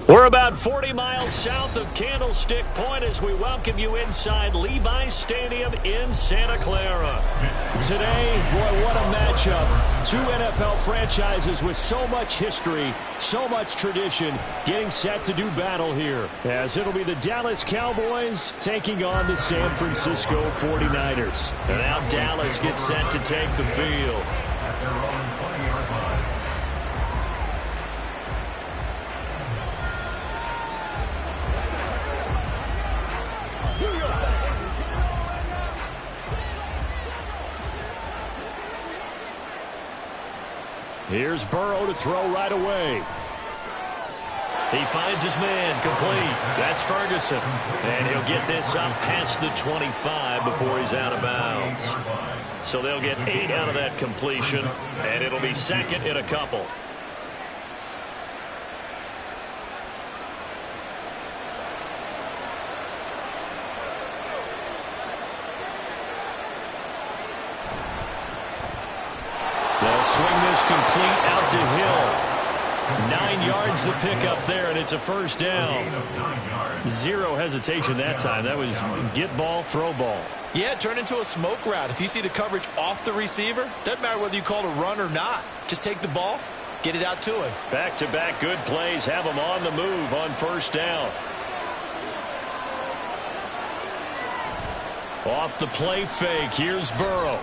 We're about 40 miles south of Candlestick Point as we welcome you inside Levi's Stadium in Santa Clara. Today, boy, what a matchup. Two NFL franchises with so much history, so much tradition, getting set to do battle here. As it'll be the Dallas Cowboys taking on the San Francisco 49ers. And now Dallas gets set to take the field. Here's Burrow to throw right away. He finds his man, complete. That's Ferguson. And he'll get this up past the 25 before he's out of bounds. So they'll get 8 out of that completion, and it'll be second in a couple. They'll swing this complete out to Hill. 9 yards the pickup there, and it's a first down. Zero hesitation that time. That was get ball, throw ball. Yeah, it turned into a smoke route. If you see the coverage off the receiver, doesn't matter whether you call it a run or not. Just take the ball, get it out to him. Back-to-back good plays have him on the move on first down. Off the play fake, here's Burrow.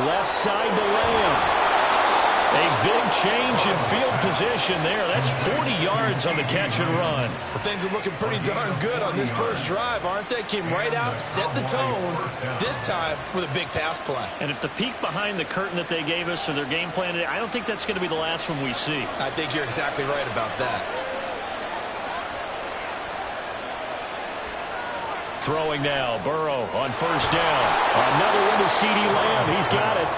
Left side to Lamb. A big change in field position there. That's 40 yards on the catch and run. Well, things are looking pretty darn good on this first drive, aren't they? Came right out, set the tone, this time with a big pass play. And if the peek behind the curtain that they gave us or their game plan today, I don't think that's going to be the last one we see. I think you're exactly right about that. Throwing now, Burrow on first down. Another one to CeeDee Lamb. He's got it.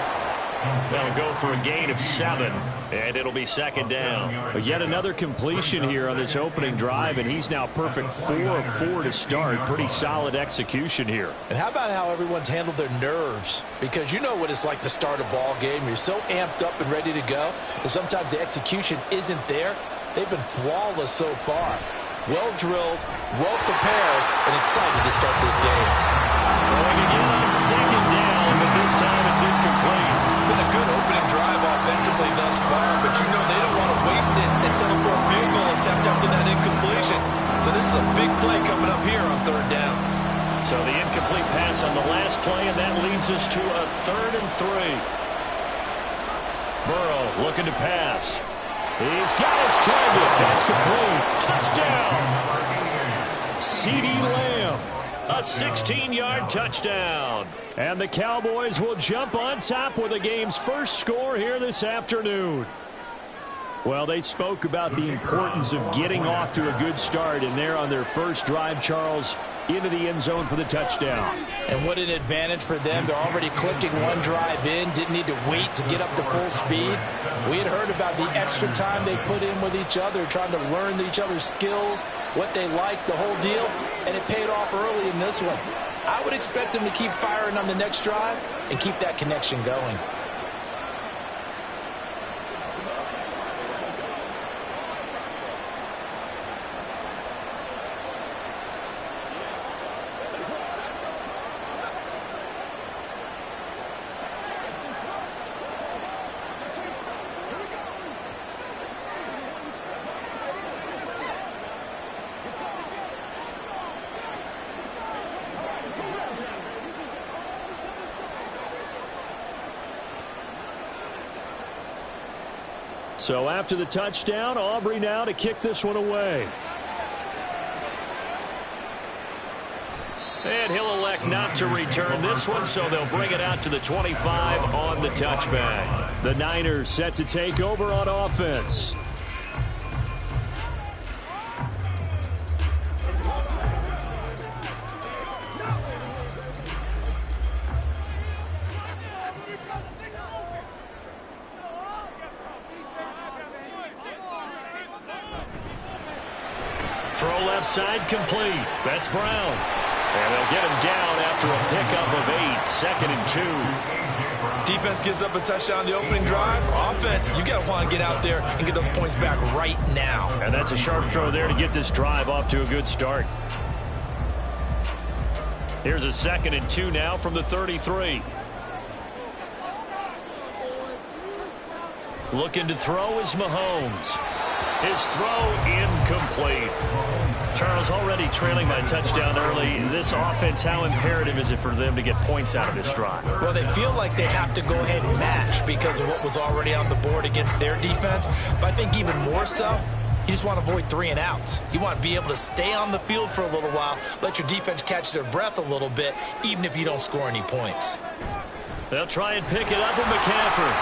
They'll go for a gain of 7, and it'll be second down. But yet another completion here on this opening drive, and he's now perfect 4 of 4 to start. Pretty solid execution here. And how about how everyone's handled their nerves? Because you know what it's like to start a ball game. You're so amped up and ready to go, and sometimes the execution isn't there. They've been flawless so far. Well-drilled, well-prepared, and excited to start this game. Throwing again on second down, but this time it's incomplete. It's been a good opening drive offensively thus far, but you know they don't want to waste it and settle for a field goal attempt after that incompletion. So this is a big play coming up here on third down. So the incomplete pass on the last play, and that leads us to a 3rd and 3. Burrow looking to pass. He's got his target. That's complete. Touchdown. CeeDee Lamb. A 16-yard touchdown. And the Cowboys will jump on top with the game's first score here this afternoon. Well, they spoke about the importance of getting off to a good start, and they're on their first drive, Charles, into the end zone for the touchdown. And what an advantage for them. They're already clicking one drive in, didn't need to wait to get up to full speed. We had heard about the extra time they put in with each other, trying to learn each other's skills, what they like, the whole deal, and it paid off early in this one. I would expect them to keep firing on the next drive and keep that connection going. So after the touchdown, Aubrey now to kick this one away. And he'll elect not to return this one, so they'll bring it out to the 25 on the touchback. The Niners set to take over on offense. Throw left side complete. That's Brown. And they'll get him down after a pickup of 8, 2nd and 2. Defense gives up a touchdown on the opening drive. Offense, you got to want to get out there and get those points back right now. And that's a sharp throw there to get this drive off to a good start. Here's a 2nd and 2 now from the 33. Looking to throw is Mahomes. His throw incomplete. Charles, already trailing by a touchdown early. This offense, how imperative is it for them to get points out of this drive? Well, they feel like they have to go ahead and match because of what was already on the board against their defense. But I think even more so, you just want to avoid 3 and outs. You want to be able to stay on the field for a little while, let your defense catch their breath a little bit, even if you don't score any points. They'll try and pick it up with McCaffrey.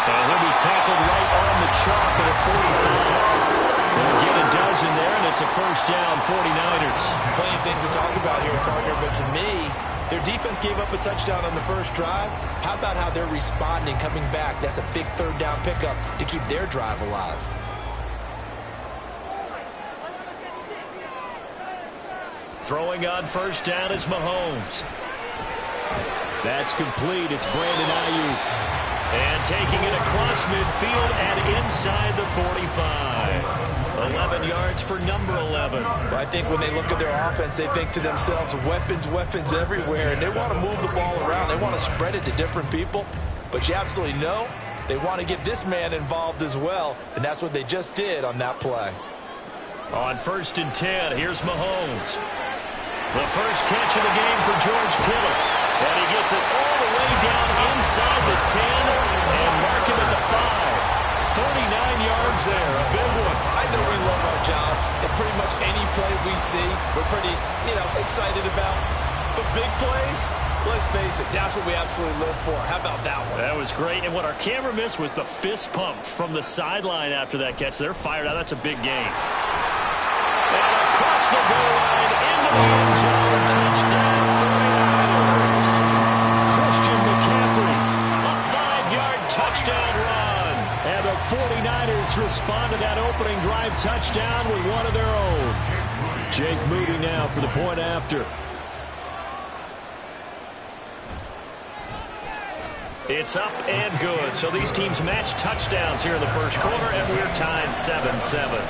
And he'll be tackled right on the chalk at the 45. They'll get a dozen there, and it's a first down, 49ers. Plenty of things to talk about here, partner, but to me, their defense gave up a touchdown on the first drive. How about how they're responding, coming back? That's a big third down pickup to keep their drive alive. Throwing on first down is Mahomes. That's complete. It's Brandon Ayuk. And taking it across midfield and inside the 45. 11 yards for number 11. Well, I think when they look at their offense, they think to themselves, weapons, weapons everywhere. And they want to move the ball around. They want to spread it to different people. But you absolutely know they want to get this man involved as well. And that's what they just did on that play. On 1st and 10, here's Mahomes. The first catch of the game for George Kittle. And he gets it all the way down inside the 10 and mark him at the 5. 39 yards there, a big one. I know we love our jobs, and pretty much any play we see, we're pretty, excited about. The big plays, let's face it, that's what we absolutely live for. How about that one? That was great, and what our camera missed was the fist pump from the sideline after that catch. They're fired out. That's a big gain. And across the goal line, into the end zone, touchdown 49ers. Christian McCaffrey, a 5-yard touchdown run. And the 49ers respond to that opening drive touchdown with one of their own. Jake Moody now for the point after. It's up and good. So these teams match touchdowns here in the first quarter, and we're tied 7-7.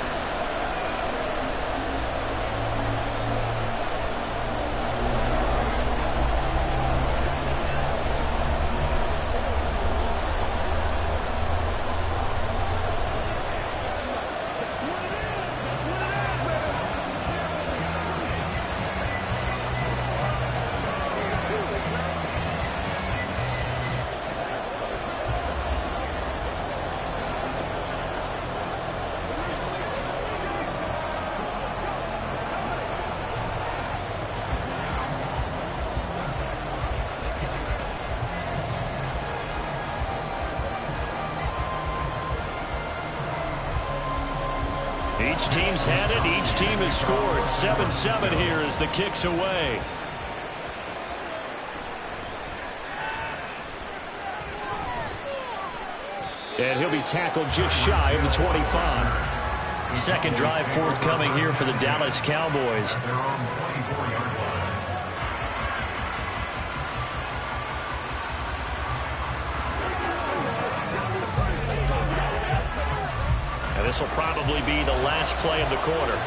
Each team's had it. Each team has scored. 7-7 here as the kick's away. And he'll be tackled just shy of the 25. Second drive forthcoming here for the Dallas Cowboys. This will probably be the last play of the quarter.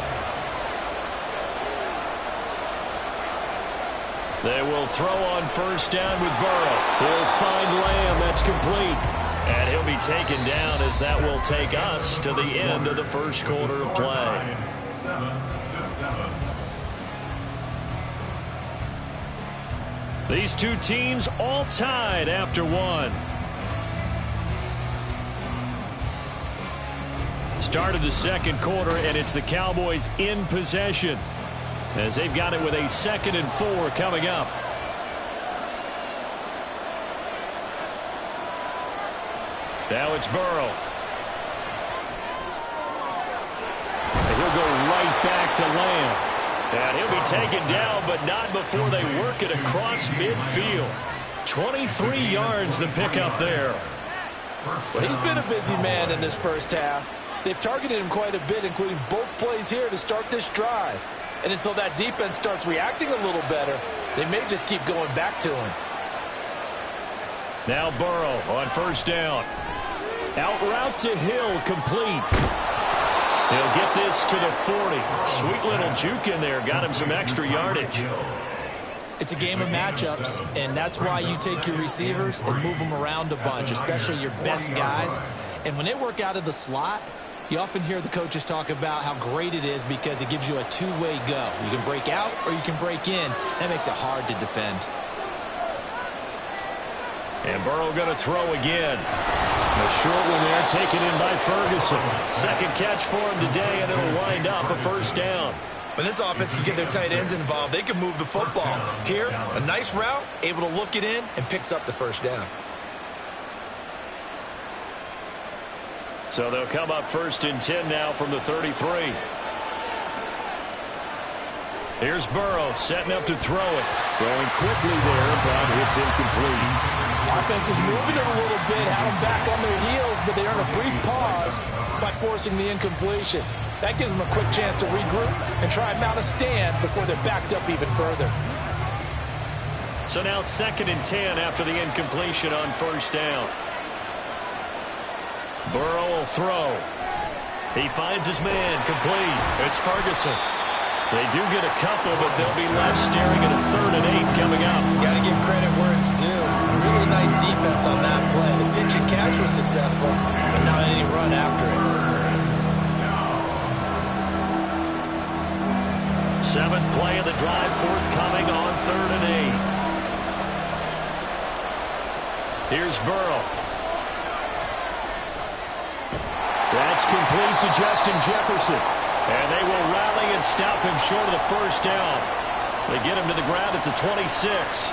They will throw on first down with Burrow. He'll find Lamb. That's complete. And he'll be taken down as that will take us to the end of the first quarter of play. 7-7. These two teams all tied after one. Start of the second quarter, and it's the Cowboys in possession as they've got it with a 2nd and 4 coming up. Now it's Burrow. And he'll go right back to Lamb. And he'll be taken down, but not before they work it across midfield. 23 yards the pickup there. Well, he's been a busy man in this first half. They've targeted him quite a bit, including both plays here to start this drive. And until that defense starts reacting a little better, they may just keep going back to him. Now Burrow on first down. Out route to Hill, complete. He'll get this to the 40. Sweet little juke in there, got him some extra yardage. It's a game of matchups, and that's why you take your receivers and move them around a bunch, especially your best guys. And when they work out of the slot, you often hear the coaches talk about how great it is because it gives you a two-way go. You can break out or you can break in. That makes it hard to defend. And Burrow going to throw again. A short one there taken in by Ferguson. Second catch for him today, and it'll wind up a first down. When this offense can get their tight ends involved, they can move the football. Here, a nice route, able to look it in, and picks up the first down. So they'll come up 1st and 10 now from the 33. Here's Burrow setting up to throw it. Throwing quickly there, but it's incomplete. Offense is moving it a little bit, had them back on their heels, but they earn a brief pause by forcing the incompletion. That gives them a quick chance to regroup and try and mount a stand before they're backed up even further. So now 2nd and 10 after the incompletion on first down. Burrow will throw. He finds his man, complete. It's Ferguson. They do get a couple, but they'll be left staring at a 3rd and 8 coming up. Got to give credit where it's due. Really nice defense on that play. The pitch and catch was successful, but not any run after it. 7th play of the drive forthcoming on 3rd and 8. Here's Burrow. That's complete to Justin Jefferson. And they will rally and stop him short of the 1st down. They get him to the ground at the 26.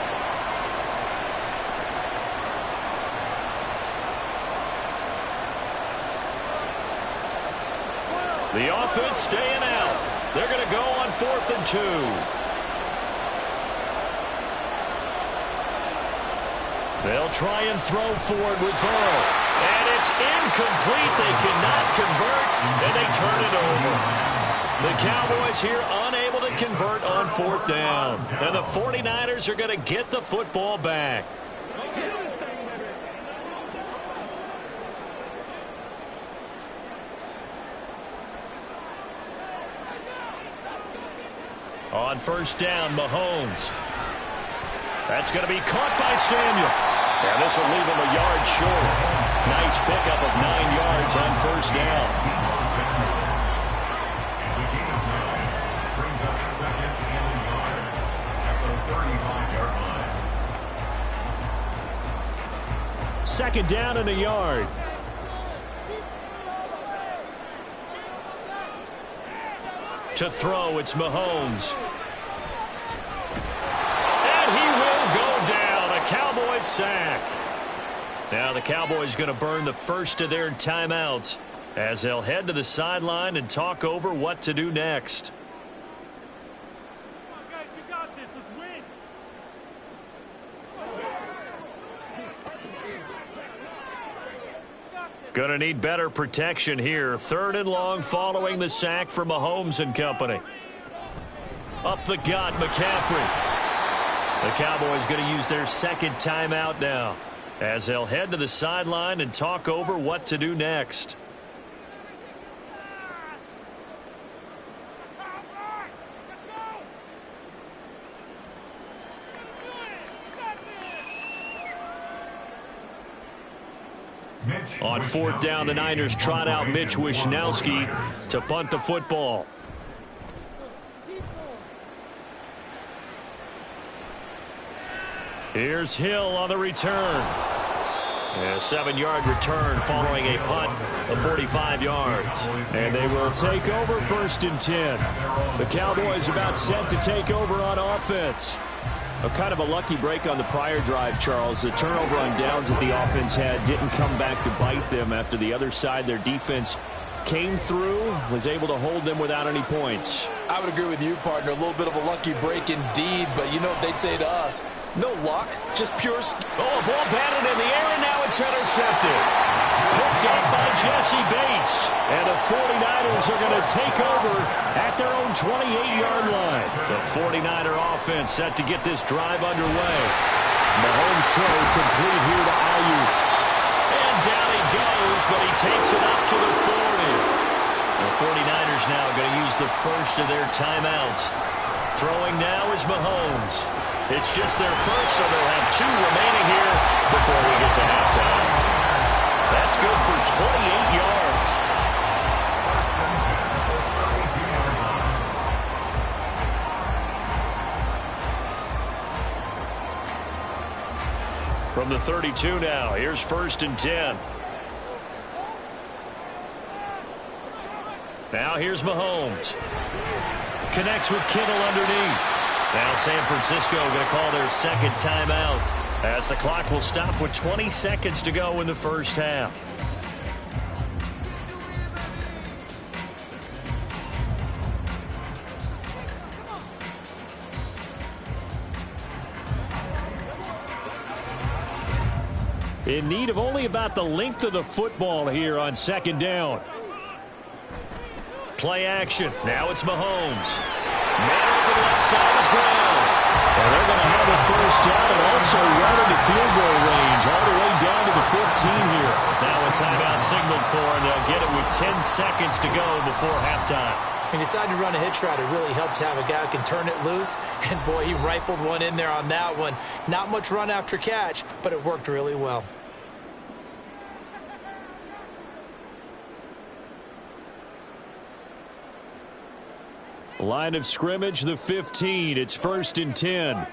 The offense staying out. They're going to go on 4th and 2. They'll try and throw forward with Burrow. And it's incomplete. They cannot convert, and they turn it over. The Cowboys here unable to convert on 4th down. And the 49ers are going to get the football back. On 1st down, Mahomes. That's going to be caught by Samuel. And this will leave him a yard short. Nice pickup of 9 yards on 1st down. Second down and a yard. To throw, it's Mahomes. And he will go down. A Cowboys sack. Now the Cowboys going to burn the first of their timeouts as they'll head to the sideline and talk over what to do next. Come on, guys, you got this. Let's win. Going to need better protection here. 3rd and long following the sack from Mahomes and company. Up the gut, McCaffrey. The Cowboys going to use their 2nd timeout now as they'll head to the sideline and talk over what to do next. On 4th down, the Niners trot out Mitch Wishnowsky to punt the football. Here's Hill on the return. A 7-yard return following a punt of 45 yards. And they will take over 1st and 10. The Cowboys about set to take over on offense. A kind of a lucky break on the prior drive, Charles. The turnover on downs that the offense had didn't come back to bite them after the other side. Their defense came through, was able to hold them without any points. I would agree with you, partner. A little bit of a lucky break indeed, but you know what they'd say to us. No luck, just pure skill. Oh, a ball batted in the air, and now it's intercepted. Picked up by Jesse Bates. And the 49ers are going to take over at their own 28-yard line. The 49er offense set to get this drive underway. Mahomes throw complete here to Ayuk. And down he goes, but he takes it up to the 40. The 49ers now going to use the first of their timeouts. Throwing now is Mahomes. It's just their first, so they'll have 2 remaining here before we get to halftime. That's good for 28 yards. From the 32 now, here's 1st and 10. Now here's Mahomes. Connects with Kittle underneath. Now San Francisco going to call their 2nd timeout as the clock will stop with 20 seconds to go in the first half. In need of only about the length of the football here on 2nd down. Play action. Now it's Mahomes. Man open left side is Brown. And they're going to have a first down and also run into field goal range all the way down to the 15. here. Now a timeout signaled for, and they'll get it with 10 seconds to go before halftime. He decided to run a hitch route. It really helps to have a guy who can turn it loose. And, boy, he rifled one in there on that one. Not much run after catch, but it worked really well. Line of scrimmage, the 15. It's 1st and 10.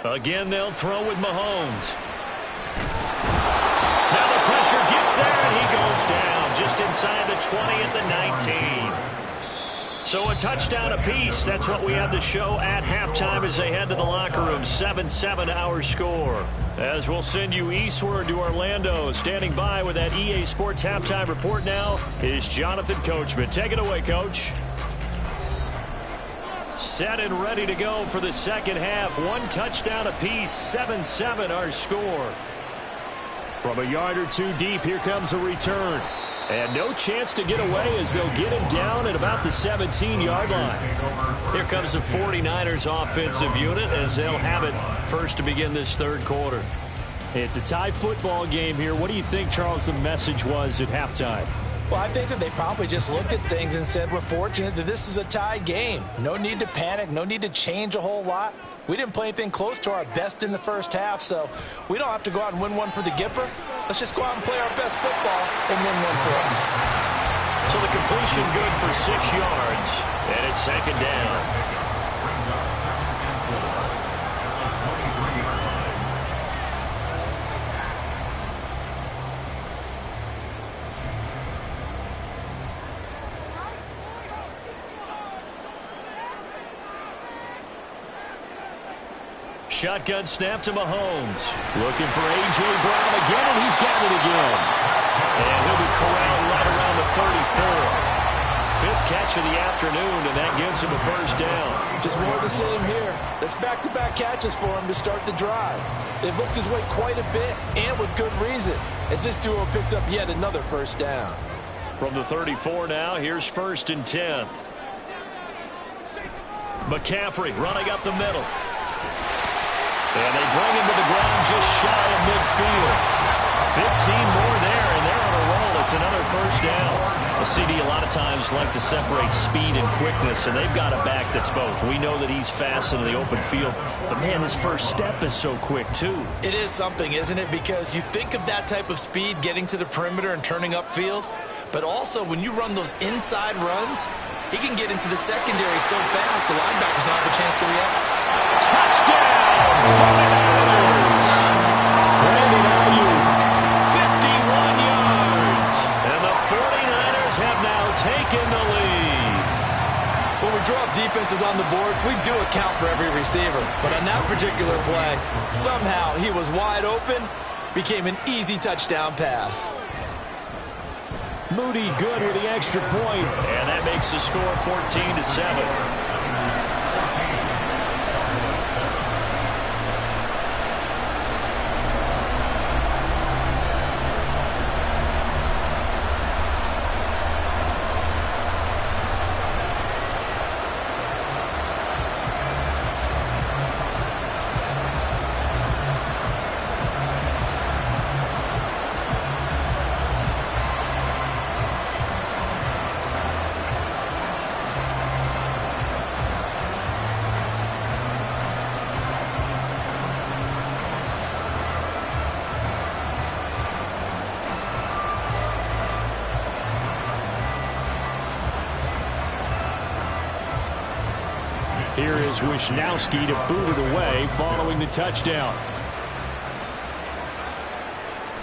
Again, they'll throw with Mahomes. Now the pressure gets there, and he goes down just inside the 20 at the 19. So a touchdown apiece. That's what we have to show at halftime as they head to the locker room. 7-7 our score. As we'll send you eastward to Orlando. Standing by with that EA Sports halftime report now is Jonathan Coachman. Take it away, Coach. Set and ready to go for the second half. One touchdown apiece. 7-7 our score. From a yard or two deep, here comes a return. And no chance to get away as they'll get him down at about the 17-yard line. Here comes the 49ers offensive unit as they'll have it first to begin this third quarter. It's a tie football game here. What do you think, Charles, the message was at halftime? Well, I think that they probably just looked at things and said, we're fortunate that this is a tie game. No need to panic. No need to change a whole lot. We didn't play anything close to our best in the first half, so we don't have to go out and win one for the Gipper. Let's just go out and play our best football and win one for us. So the completion good for 6 yards, and it's second down. Shotgun snap to Mahomes. Looking for A.J. Brown again, and he's got it again. And he'll be corralled right around the 34. Fifth catch of the afternoon, and that gives him a first down. Just more of the same here. That's back-to-back catches for him to start the drive. They've looked his way quite a bit, and with good reason, as this duo picks up yet another first down. From the 34 now, here's 1st and 10. McCaffrey running up the middle. And they bring him to the ground just shy of midfield. 15 more there, and they're on a roll. It's another first down. A CD a lot of times like to separate speed and quickness, and they've got a back that's both. We know that he's fast in the open field, but, man, his first step is so quick, too. It is something, isn't it? Because you think of that type of speed getting to the perimeter and turning upfield, but also when you run those inside runs, he can get into the secondary so fast the linebackers don't have a chance to react. Touchdown! 49ers! Brandon Ayuk, 51 yards. And the 49ers have now taken the lead. When we draw up defenses on the board, we do account for every receiver. But on that particular play, somehow he was wide open, became an easy touchdown pass. Moody good with the extra point. And that makes the score 14-7. Here is Wisnowski to boot it away following the touchdown.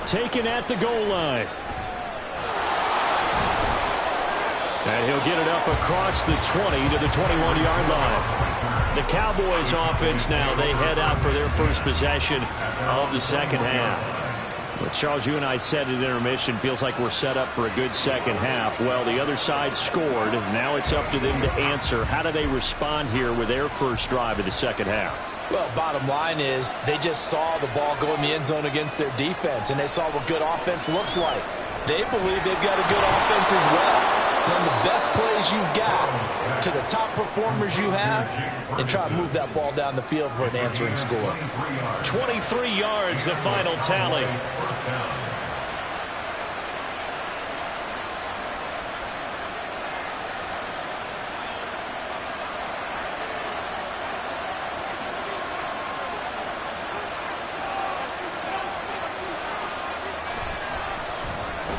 Taken at the goal line. And he'll get it up across the 20 to the 21-yard line. The Cowboys offense now, they head out for their first possession of the second half. Well, Charles, you and I said at intermission, feels like we're set up for a good second half. Well, the other side scored. Now it's up to them to answer. How do they respond here with their first drive of the second half? Well, bottom line is they just saw the ball go in the end zone against their defense, and they saw what good offense looks like. They believe they've got a good offense as well. One of the best plays you've got to the top performers you have and try to move that ball down the field for an answering score. 23 yards, the final tally.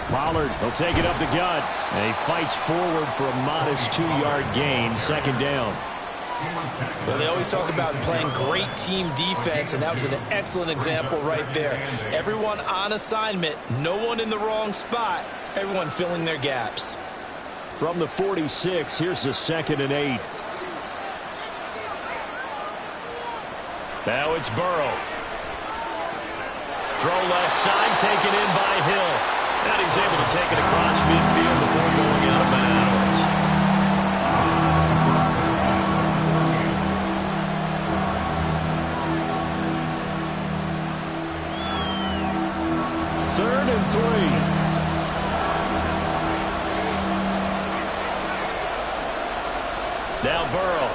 Pollard will take it up the gut. And he fights forward for a modest 2-yard gain, second down. Well, they always talk about playing great team defense, and that was an excellent example right there. Everyone on assignment, no one in the wrong spot, everyone filling their gaps. From the 46, here's the 2nd and 8. Now it's Burrow. Throw left side, taken in by Hill. And he's able to take it across midfield before going out of bounds. Third and 3. Now Burrow.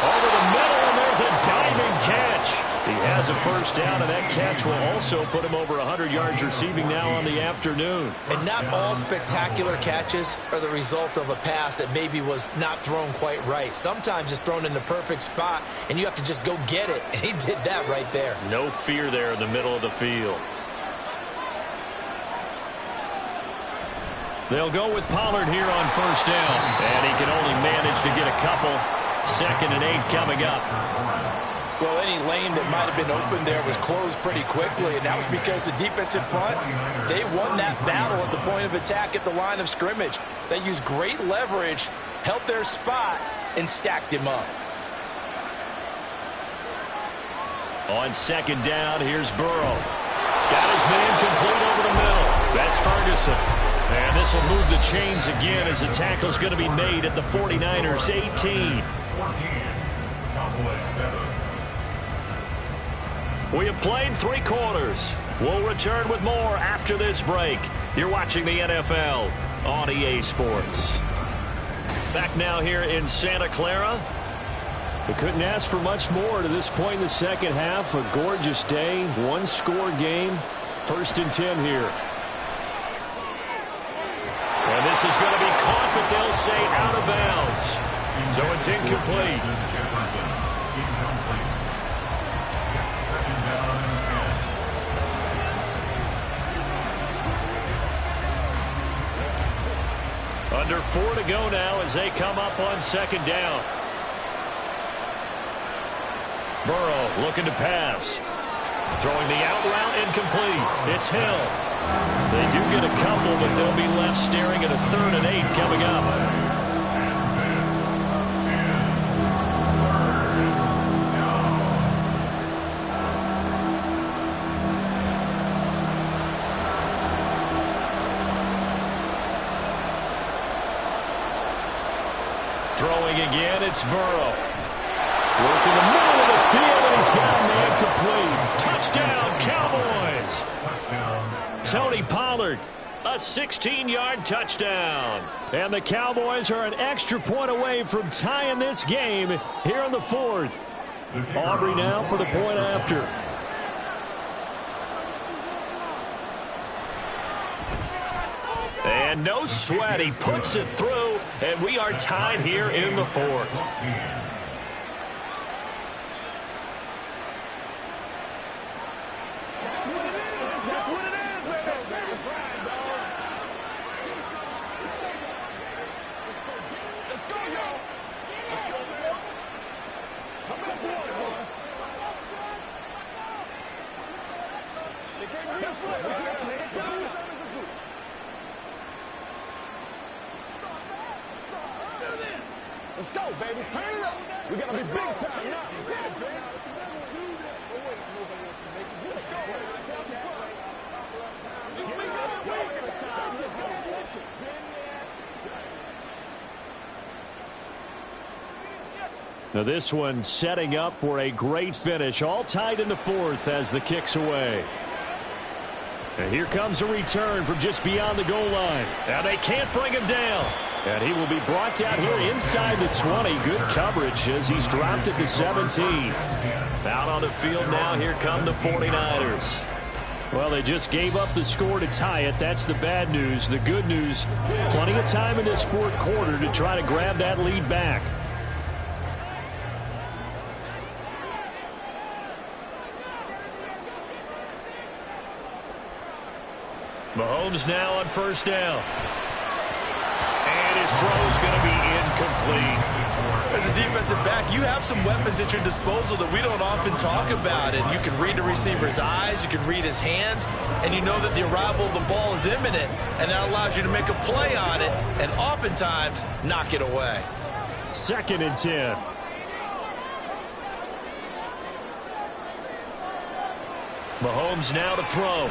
Over the middle, and there's a diving catch. He has a first down, and that catch will also put him over 100 yards receiving now on the afternoon. And not all spectacular catches are the result of a pass that maybe was not thrown quite right. Sometimes it's thrown in the perfect spot, and you have to just go get it. And he did that right there. No fear there in the middle of the field. They'll go with Pollard here on first down. And he can only manage to get a couple. 2nd and 8 coming up. Well, any lane that might have been open there was closed pretty quickly, and that was because the defensive front, they won that battle at the point of attack at the line of scrimmage. They used great leverage, held their spot, and stacked him up. On 2nd down, here's Burrow. Got his man complete over the middle. That's Ferguson. And this will move the chains again as the tackle's going to be made at the 49ers 18. We have played 3 quarters. We'll return with more after this break. You're watching the NFL on EA Sports. Back now here in Santa Clara. We couldn't ask for much more to this point in the second half. A gorgeous day, 1-score game. 1st and 10 here. And this is going to be caught, but they'll say out of bounds. So it's incomplete. Under 4 to go now as they come up on 2nd down. Burrow looking to pass. Throwing the out route incomplete. It's Hill. They do get a couple, but they'll be left staring at a 3rd and 8 coming up. Throwing again, it's Burrow. Working the middle of the field, and he's got a man complete. Touchdown, Cowboys. Tony Pollard, a 16-yard touchdown. And the Cowboys are an extra point away from tying this game here in the 4th. Aubrey now for the point after. And no sweat, he puts it through, and we are tied here in the 4th. Let's go, baby. Turn it up. We got to be big time now. Now this one setting up for a great finish. All tied in the 4th as the kick's away. And here comes a return from just beyond the goal line. And they can't bring him down. And he will be brought down here inside the 20. Good coverage as he's dropped at the 17. Out on the field now, here come the 49ers. Well, they just gave up the score to tie it. That's the bad news. The good news, plenty of time in this fourth quarter to try to grab that lead back. Mahomes now on first down. And his throw is going to be incomplete. As a defensive back, you have some weapons at your disposal that we don't often talk about. And you can read the receiver's eyes, you can read his hands, and you know that the arrival of the ball is imminent. And that allows you to make a play on it and oftentimes knock it away. 2nd and 10. Mahomes now to throw.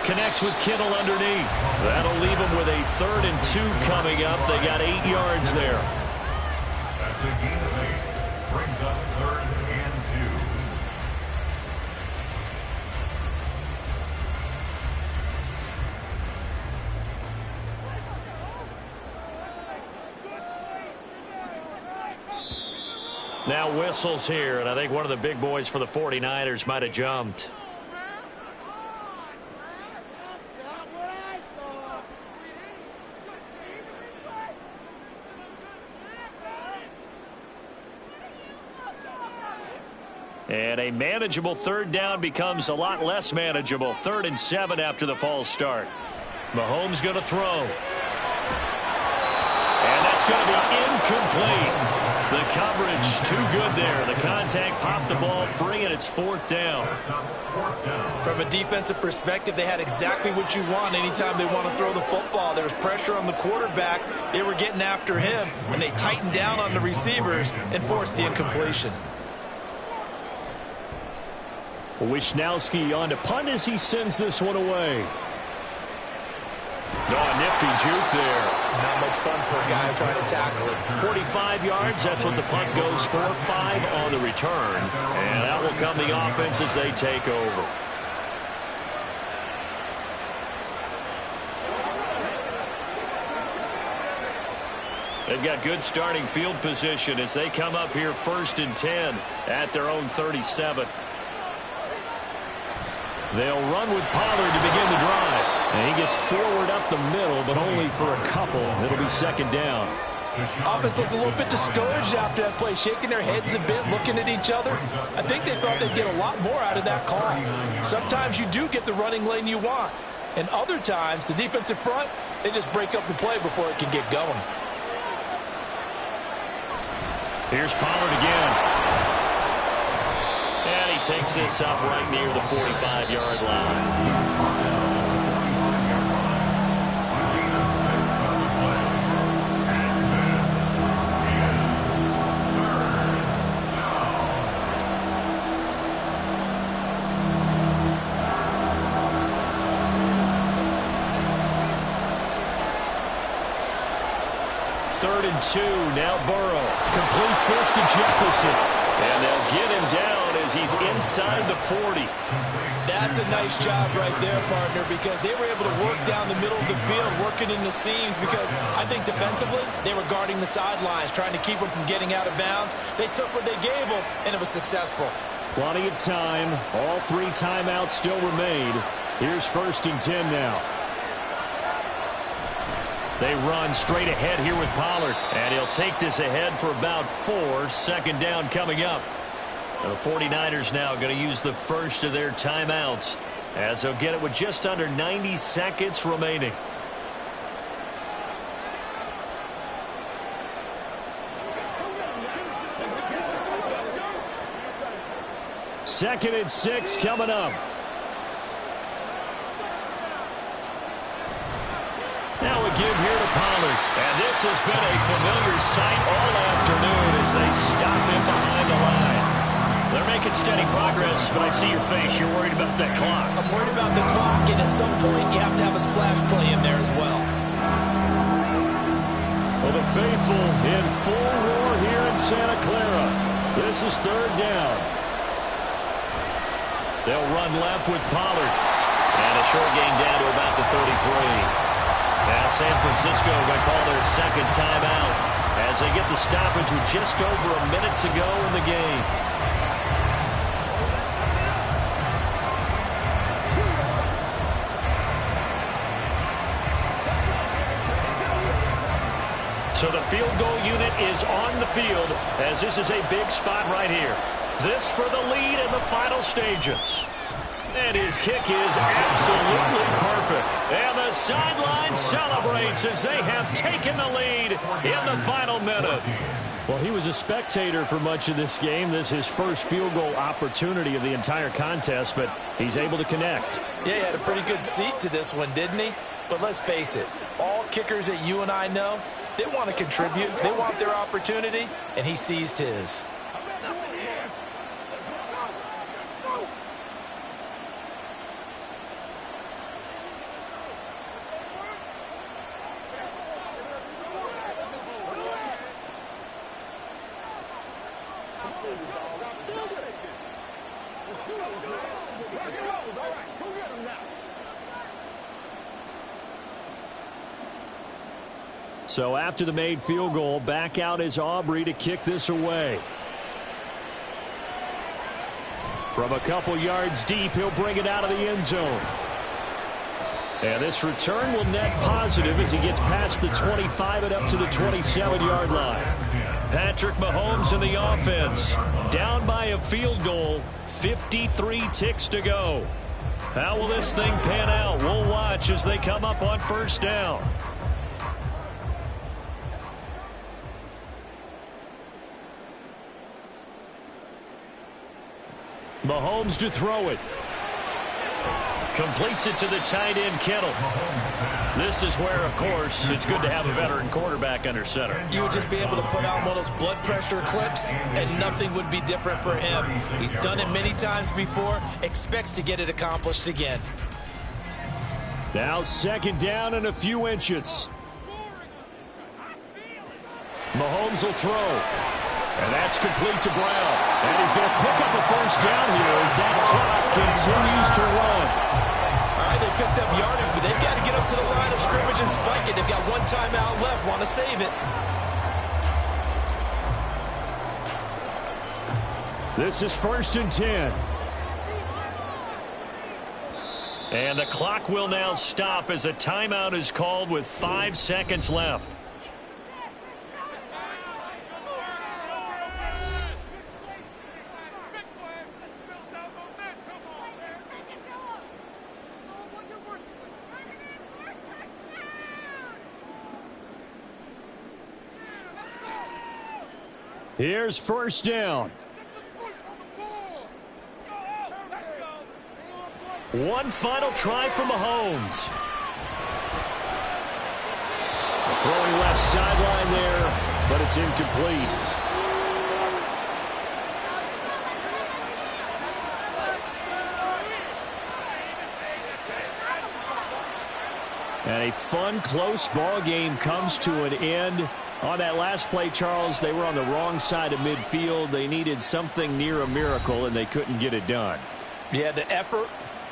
Connects with Kittle underneath. That'll leave him with a 3rd and 2 coming up. They got 8 yards there. That's a gain of 8. Brings up 3rd and 2. Now whistles here, and I think one of the big boys for the 49ers might have jumped. And a manageable 3rd down becomes a lot less manageable. 3rd and 7 after the false start. Mahomes going to throw. And that's going to be incomplete. The coverage too good there. The contact popped the ball free, and it's 4th down. From a defensive perspective, they had exactly what you want anytime they want to throw the football. There was pressure on the quarterback. They were getting after him, and they tightened down on the receivers and forced the incompletion. Wisnowski on to punt as he sends this one away. Oh, nifty juke there. Not much fun for a guy trying to tackle it. 45 yards, that's what the punt goes for. 5 on the return. And that will come the offense as they take over. They've got good starting field position as they come up here 1st and 10 at their own 37. They'll run with Pollard to begin the drive. And he gets forward up the middle, but only for a couple. It'll be 2nd down. Offense looked a little bit discouraged after that play, shaking their heads a bit, looking at each other. I think they thought they'd get a lot more out of that call. Sometimes you do get the running lane you want. And other times, the defensive front, they just break up the play before it can get going. Here's Pollard again. And he takes this up right near the 45-yard line. Third and 2. Now Burrow completes this to Jefferson. And they'll get him down as he's inside the 40. That's a nice job right there, partner, because they were able to work down the middle of the field, working in the seams, because I think defensively they were guarding the sidelines, trying to keep them from getting out of bounds. They took what they gave them, and it was successful. Plenty of time. All 3 timeouts still remain. Here's 1st and 10 now. They run straight ahead here with Pollard. And he'll take this ahead for about 4. 2nd down coming up. And the 49ers now going to use the first of their timeouts as they'll get it with just under 90 seconds remaining. Second and 6 coming up. Now a give here to Pollard. And this has been a familiar sight all afternoon as they stop him behind the line. They're making steady progress, but I see your face. You're worried about that clock. I'm worried about the clock, and at some point you have to have a splash play in there as well. Well, the faithful in full roar here in Santa Clara. This is 3rd down. They'll run left with Pollard. And a short gain down to about the 33. Now San Francisco going to call their second timeout as they get the stoppage with just over a minute to go in the game. So the field goal unit is on the field as this is a big spot right here. This for the lead in the final stages. And his kick is absolutely perfect. And the sideline celebrates as they have taken the lead in the final minute. Well, he was a spectator for much of this game. This is his first field goal opportunity of the entire contest, but he's able to connect. Yeah, he had a pretty good seat to this one, didn't he? But let's face it, all kickers that you and I know, they want to contribute. They want their opportunity, and he seized his. So after the made field goal, back out is Aubrey to kick this away. From a couple yards deep, he'll bring it out of the end zone. And this return will net positive as he gets past the 25 and up to the 27-yard line. Patrick Mahomes in the offense. Down by a field goal. 53 ticks to go. How will this thing pan out? We'll watch as they come up on first down. Mahomes to throw it. Completes it to the tight end, Kittle. This is where, of course, it's good to have a veteran quarterback under center. You would just be able to put out one of those blood pressure clips, and nothing would be different for him. He's done it many times before, expects to get it accomplished again. Now second down and a few inches. Mahomes will throw. And that's complete to Brown. And he's going to pick up a first down here as that clock continues to run. All right, they picked up yardage, but they've got to get up to the line of scrimmage and spike it. They've got one timeout left, want to save it. This is 1st and 10. And the clock will now stop as a timeout is called with 5 seconds left. Here's first down. One final try for Mahomes. Throwing left sideline there, but it's incomplete. And a fun, close ball game comes to an end. On that last play, Charles, they were on the wrong side of midfield. They needed something near a miracle, and they couldn't get it done. Yeah, the effort,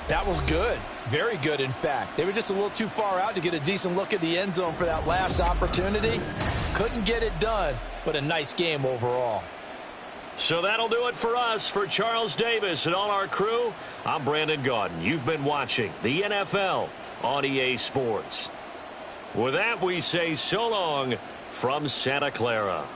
that was good. Very good, in fact. They were just a little too far out to get a decent look at the end zone for that last opportunity. Couldn't get it done, but a nice game overall. So that'll do it for us. For Charles Davis and all our crew, I'm Brandon Gaudin. You've been watching the NFL on EA Sports. With that, we say so long from Santa Clara.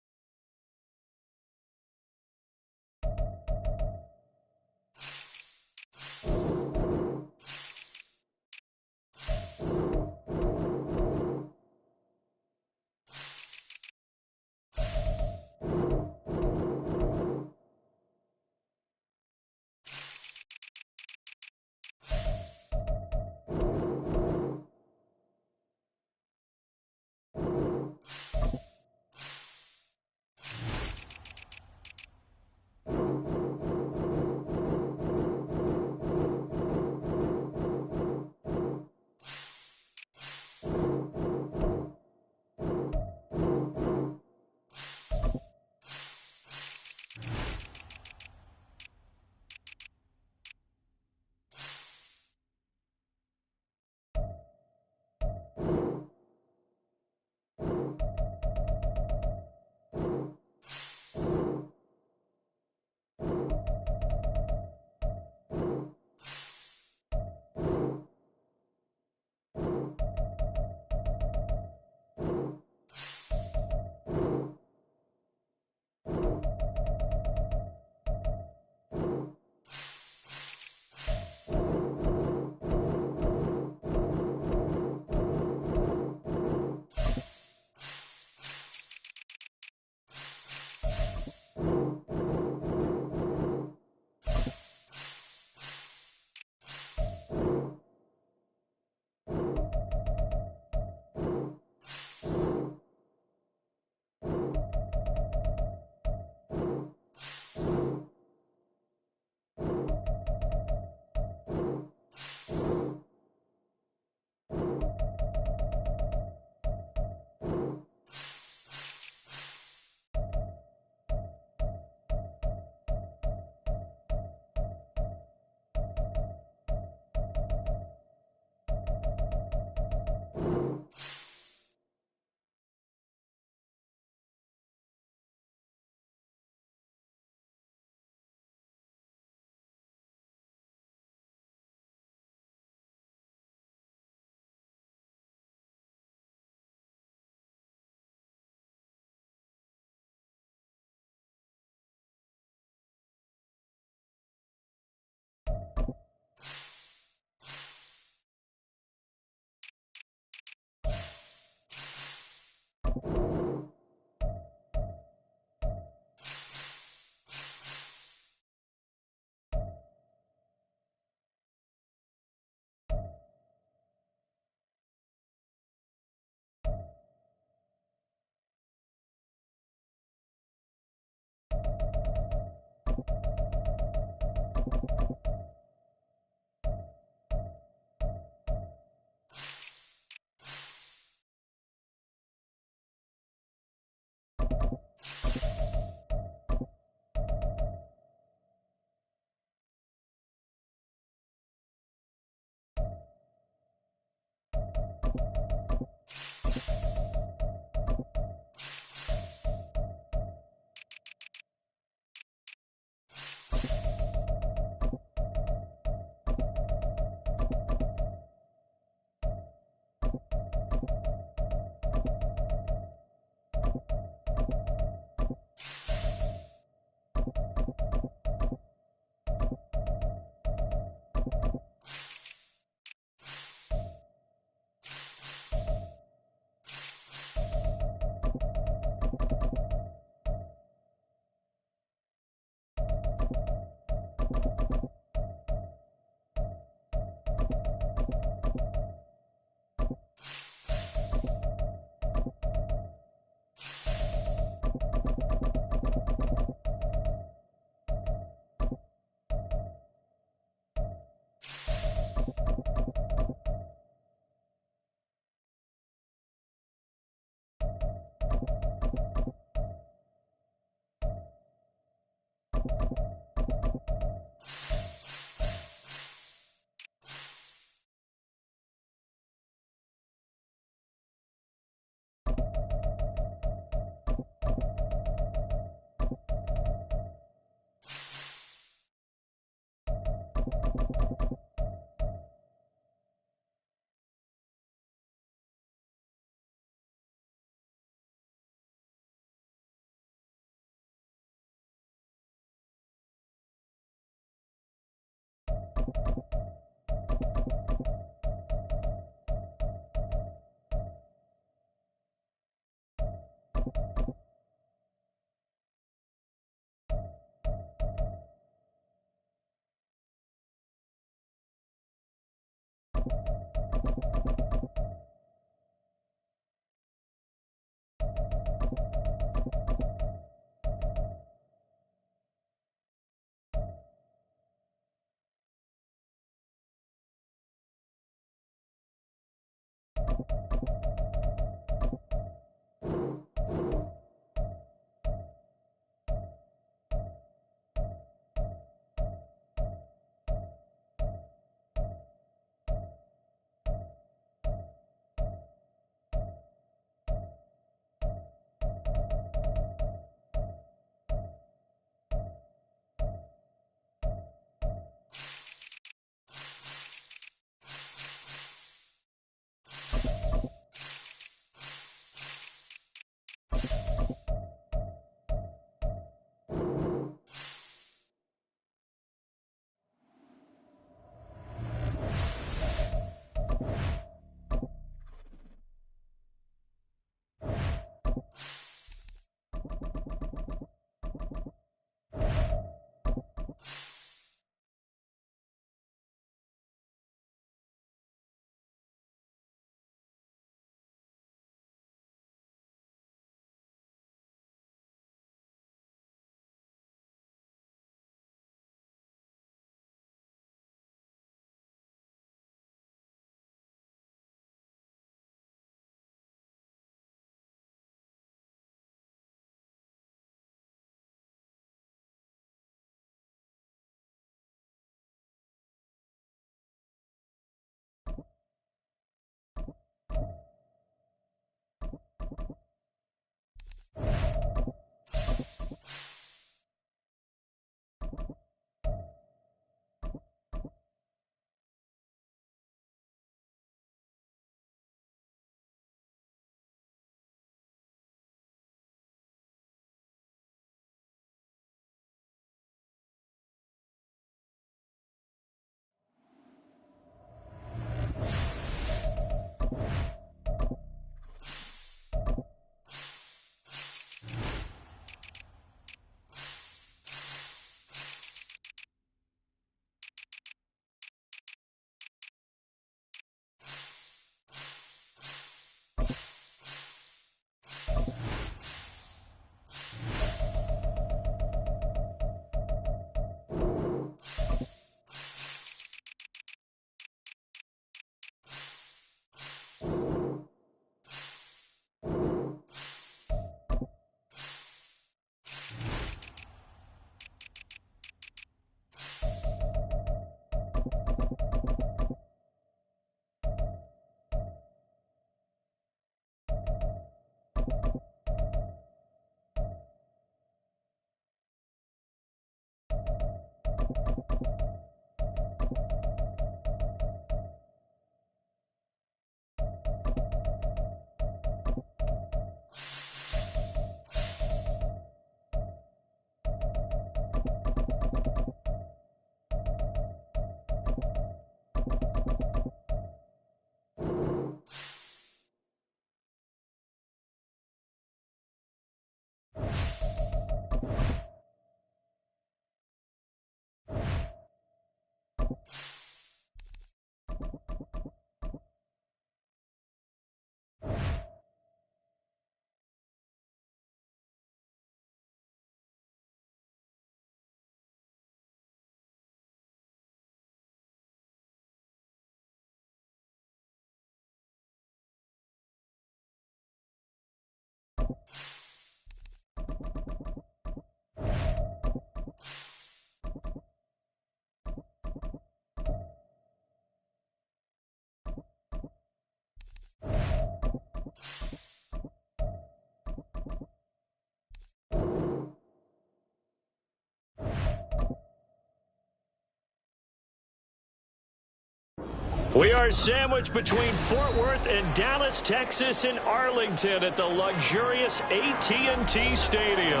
We are sandwiched between Fort Worth and Dallas, Texas, in Arlington at the luxurious AT&T Stadium.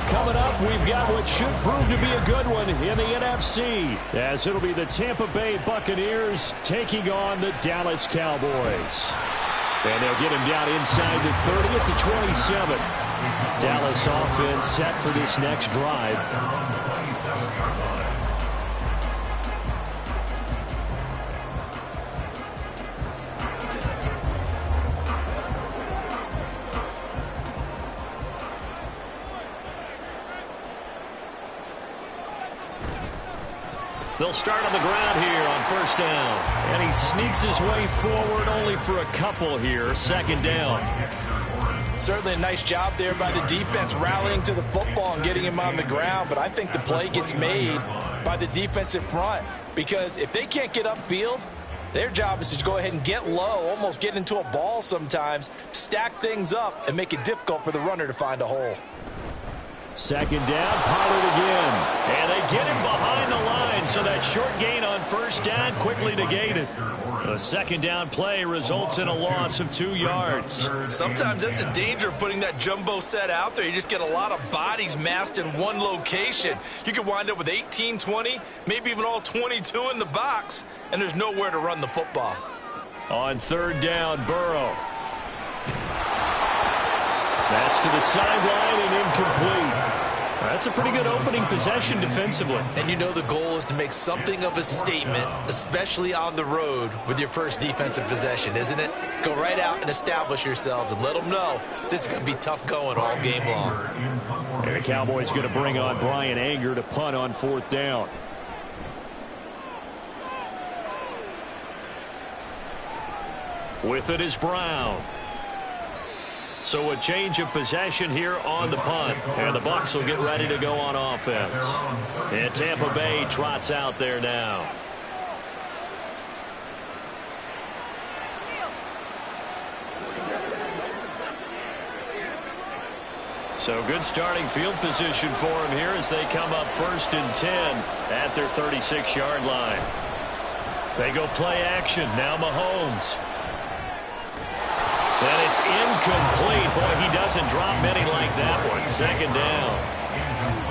Coming up, we've got what should prove to be a good one in the NFC, as it'll be the Tampa Bay Buccaneers taking on the Dallas Cowboys. And they'll get him down inside the 30 at the 27. Dallas offense set for this next drive. They'll start on the ground here on first down. And he sneaks his way forward only for a couple here. Second down. Certainly a nice job there by the defense rallying to the football and getting him on the ground. But I think the play gets made by the defensive front. Because if they can't get upfield, their job is to go ahead and get low, almost get into a ball sometimes, stack things up, and make it difficult for the runner to find a hole. Second down, Pollard again. And they get him behind the line, so that short gain on first down quickly negated. The second down play results in a loss of 2 yards. Sometimes that's the danger of putting that jumbo set out there. You just get a lot of bodies massed in one location. You could wind up with 18, 20, maybe even all 22 in the box, and there's nowhere to run the football. On third down, Burrow. That's to the sideline and incomplete. That's a pretty good opening possession defensively. And you know the goal is to make something of a statement, especially on the road with your first defensive possession, isn't it? Go right out and establish yourselves and let them know this is going to be tough going all game long. And the Cowboys going to bring on Brian Anger to punt on fourth down. With it is Brown. So a change of possession here on the punt. And the Bucs will get ready to go on offense. And Tampa Bay trots out there now. So good starting field position for him here as they come up 1st and 10 at their 36-yard line. They go play action. Now Mahomes. And it's incomplete. Boy, he doesn't drop many like that one. Second down.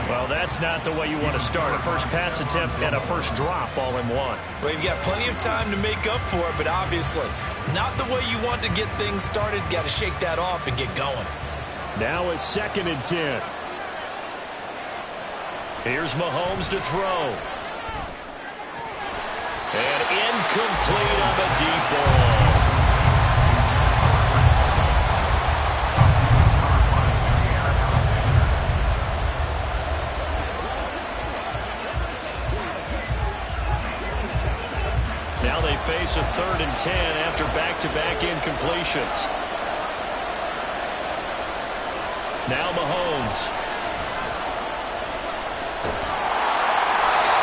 Well, that's not the way you want to start. A first pass attempt and a first drop all in one. Well, you've got plenty of time to make up for it, but obviously not the way you want to get things started. Got to shake that off and get going. Now it's 2nd and 10. Here's Mahomes to throw. And incomplete on the deep ball. Now they face a 3rd and 10 after back-to-back incompletions. Now Mahomes.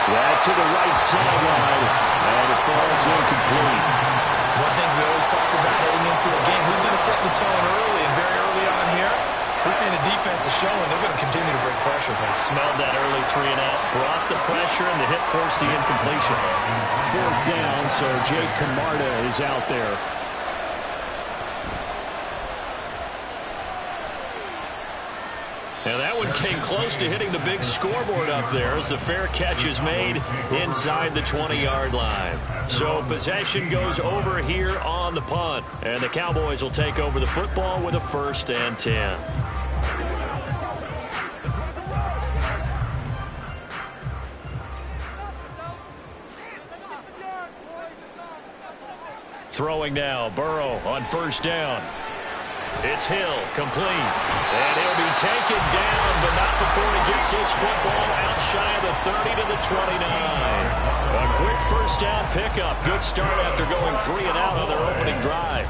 That's to the right sideline. And it falls incomplete. One thing we always talk about heading into a game, who's going to set the tone early and very early on here? We're seeing the defense is showing they're going to continue to bring pressure. They smelled that early 3-and-out, brought the pressure, and the hit forced the incompletion. 4th down, so Jake Camarda is out there. And that one came close to hitting the big scoreboard up there as the fair catch is made inside the 20-yard line. So possession goes over here on the punt. And the Cowboys will take over the football with a 1st and 10. Throwing now, Burrow on 1st down. It's Hill, complete. And he'll be taken down, but not before he gets this football out shy of the 30 to the 29. A quick 1st down pickup. Good start after going 3-and-out on their opening drive.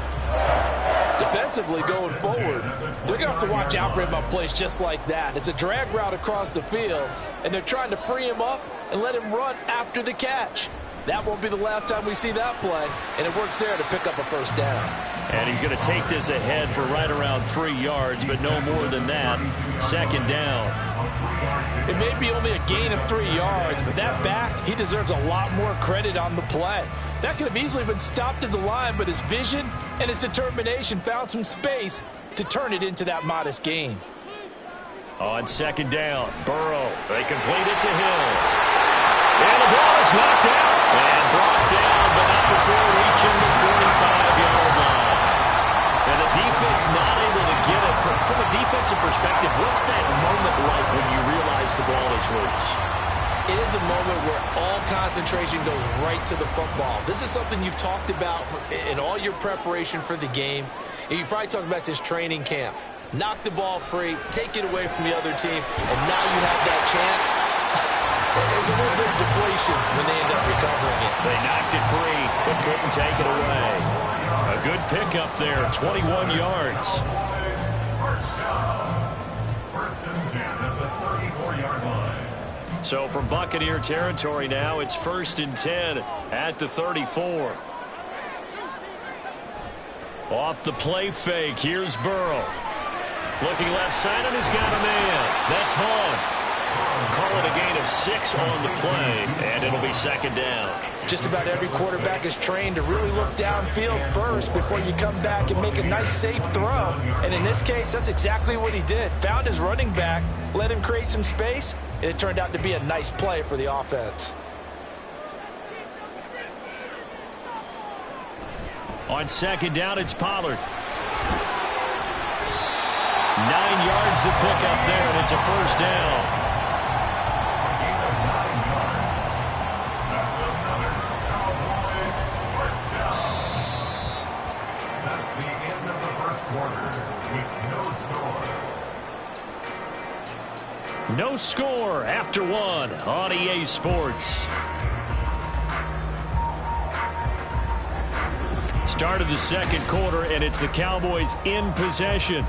Defensively going forward, they're going to have to watch out for him on plays just like that. It's a drag route across the field, and they're trying to free him up and let him run after the catch. That won't be the last time we see that play, and it works there to pick up a 1st down. And he's going to take this ahead for right around 3 yards, but no more than that. 2nd down. It may be only a gain of 3 yards, but that back, he deserves a lot more credit on the play. That could have easily been stopped at the line, but his vision and his determination found some space to turn it into that modest gain. On second down, Burrow. They complete it to Hill. And the ball is knocked out. And brought down, but not before reaching the 45-yard line. And the defense not able to get it. From a defensive perspective, what's that moment like when you realize the ball is loose? It is a moment where all concentration goes right to the football. This is something you've talked about in all your preparation for the game. And you probably talked about since training camp. Knock the ball free, take it away from the other team, and now you have that chance. There's a little bit of deflation when they end up recovering it. They knocked it free, but couldn't take it away. A good pickup there, 21 yards. First and 10 at the 34-yard line. So from Buccaneer territory now, it's 1st and 10 at the 34. Off the play fake, here's Burrow. Looking left side, and he's got a man. That's Hahn. Call it a gain of 6 on the play, and it'll be second down. Just about every quarterback is trained to really look downfield first before you come back and make a nice, safe throw. And in this case, that's exactly what he did. Found his running back, let him create some space, and it turned out to be a nice play for the offense. On second down, it's Pollard. 9 yards to pick up there, and it's a first down. No score after one on EA Sports. Start of the second quarter, and it's the Cowboys in possession.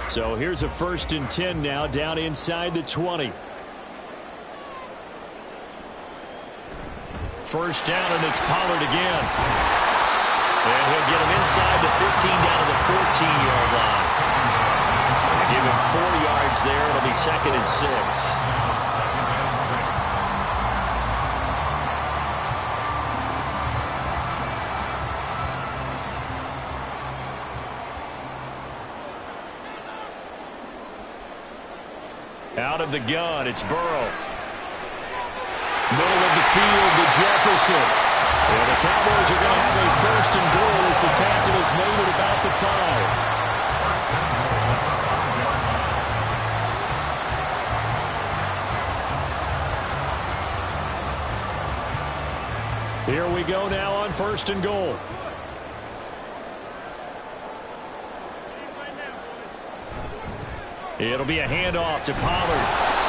So here's a 1st and 10 now, down inside the 20. First down, and it's Pollard again. And he'll get him inside the 15 down to the 14-yard line. Give him 4 yards there. It'll be 2nd and 6. Out of the gun, it's Burrow. Middle of the field to Jefferson. And the Cowboys are going to have a 1st and goal as the tackle is made at about the 5. Here we go now on 1st and goal. It'll be a handoff to Pollard.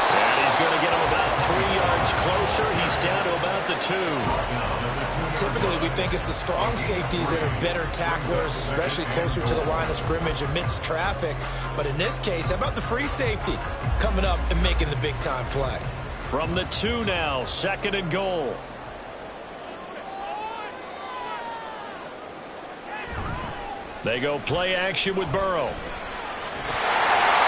And he's going to get him about 3 yards closer. He's down to about the 2. Typically, we think it's the strong safeties that are better tacklers, especially closer to the line of scrimmage amidst traffic. But in this case, how about the free safety coming up and making the big-time play? From the 2 now, 2nd and goal. They go play action with Burrow.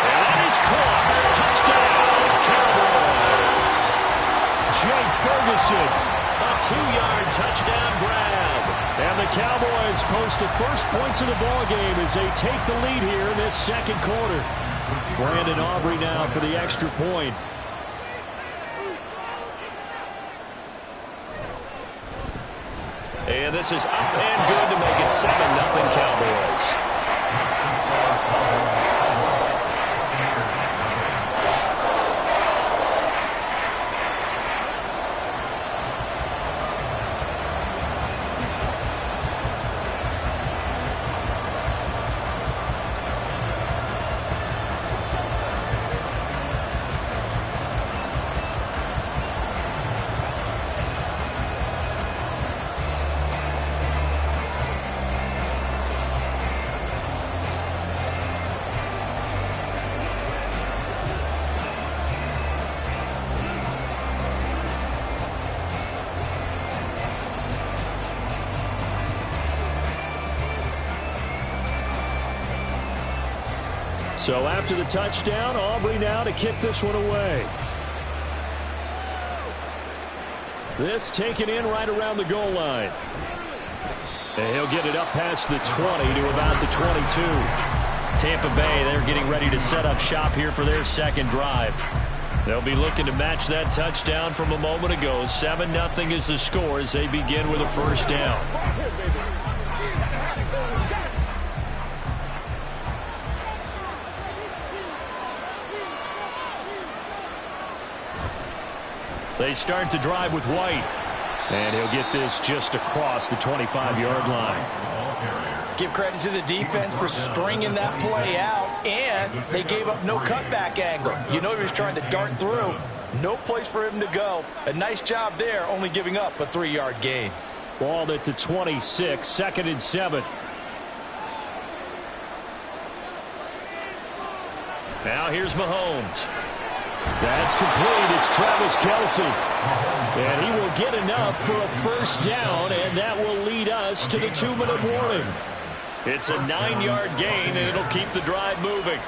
And that is caught. Touchdown, Cowboys. Jake Ferguson, a 2-yard touchdown grab. And the Cowboys post the first points of the ball game as they take the lead here in this second quarter. Brandon Aubrey now for the extra point. And this is up and good to make it 7-0 Cowboys. So after the touchdown, Aubrey now to kick this one away. This taken in right around the goal line. And he'll get it up past the 20 to about the 22. Tampa Bay, they're getting ready to set up shop here for their second drive. They'll be looking to match that touchdown from a moment ago. 7-0 is the score as they begin with a first down. They start the drive with White. And he'll get this just across the 25-yard line. Give credit to the defense for stringing that play out, and they gave up no cutback angle. You know he was trying to dart through. No place for him to go. A nice job there, only giving up a 3-yard gain. Ball at the 26, 2nd and 7. Now here's Mahomes. That's complete. It's Travis Kelce. And he will get enough for a first down, and that will lead us to the 2-minute warning. It's a 9-yard gain, and it'll keep the drive moving.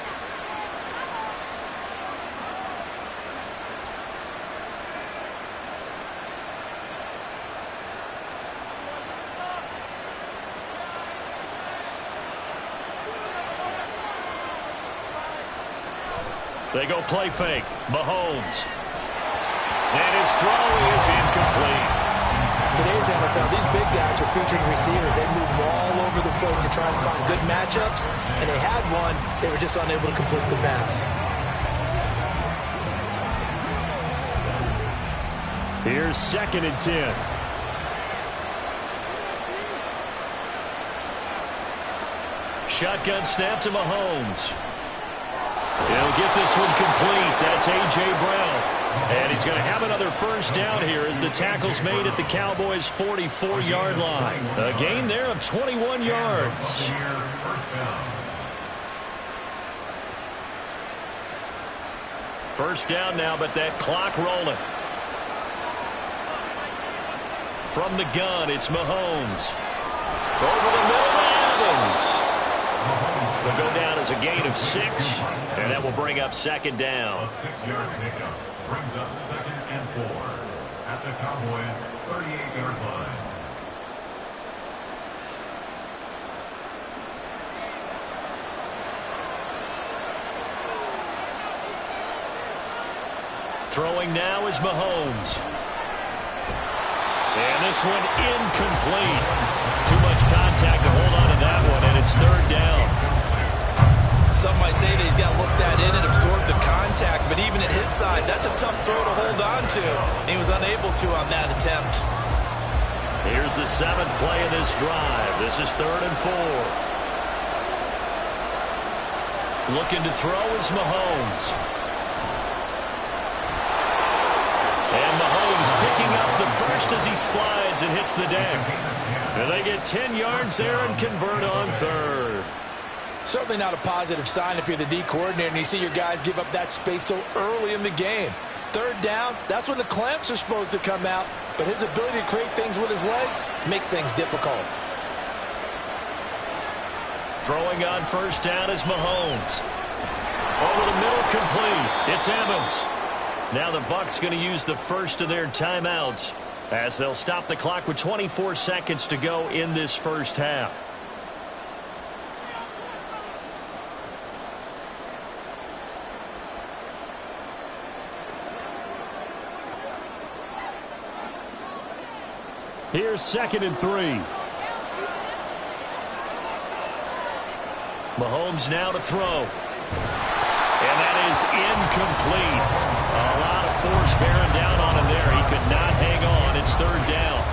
They go play fake. Mahomes. And his throw is incomplete. Today's NFL, these big guys are featured receivers. They move all over the place to try and find good matchups, and they had one. They were just unable to complete the pass. Here's 2nd and 10. Shotgun snap to Mahomes. He'll get this one complete. That's A.J. Brown. And he's going to have another first down here as the tackle's made at the Cowboys' 44-yard line. A gain there of 21 yards. First down now, but that clock rolling. From the gun, it's Mahomes. Over the middle to Evans. Will go down as a gain of 6, and that will bring up 2nd down. A 6-yard pickup brings up 2nd and 4 at the Cowboys' 38-yard line. Throwing now is Mahomes. And this one incomplete. Too much contact to hold on to that one, and it's 3rd down. Some might say that he's got to look that in and absorb the contact, but even at his size, that's a tough throw to hold on to. And he was unable to on that attempt. Here's the 7th play of this drive. This is 3rd and 4. Looking to throw is Mahomes. And Mahomes picking up the first as he slides and hits the deck. And they get 10 yards there and convert on 3rd. Certainly not a positive sign if you're the D coordinator and you see your guys give up that space so early in the game. 3rd down, that's when the clamps are supposed to come out, but his ability to create things with his legs makes things difficult. Throwing on first down is Mahomes. Over the middle, complete. It's Evans. Now the Bucs going to use the first of their timeouts as they'll stop the clock with 24 seconds to go in this first half. Here's 2nd and 3. Mahomes now to throw. And that is incomplete. A lot of force bearing down on him there. He could not hang on. It's 3rd down.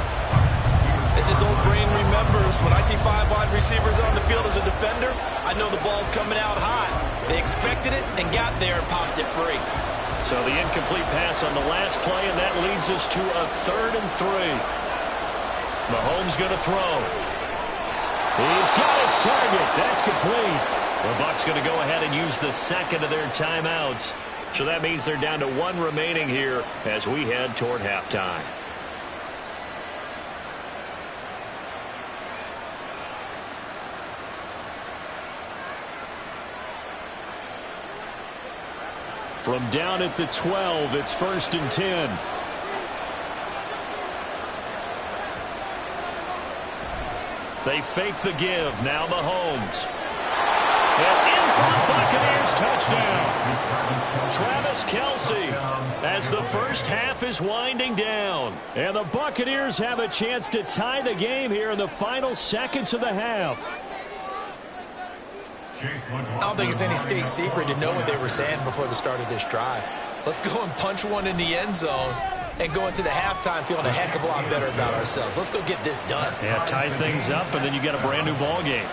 As his old brain remembers, when I see 5 wide receivers on the field as a defender, I know the ball's coming out high. They expected it and got there and popped it free. So the incomplete pass on the last play, and that leads us to a 3rd and 3. Mahomes going to throw. He's got his target. That's complete. The Bucs going to go ahead and use the 2nd of their timeouts. So that means they're down to 1 remaining here as we head toward halftime. From down at the 12, it's 1st and 10. They fake the give. Now Mahomes. And in for the Buccaneers touchdown. Travis Kelce as the first half is winding down. And the Buccaneers have a chance to tie the game here in the final seconds of the half. I don't think it's any state secret to know what they were saying before the start of this drive. Let's go and punch one in the end zone and go into the halftime feeling a heck of a lot better about ourselves. Let's go get this done. Yeah, tie things up, and then you get a brand new ball game.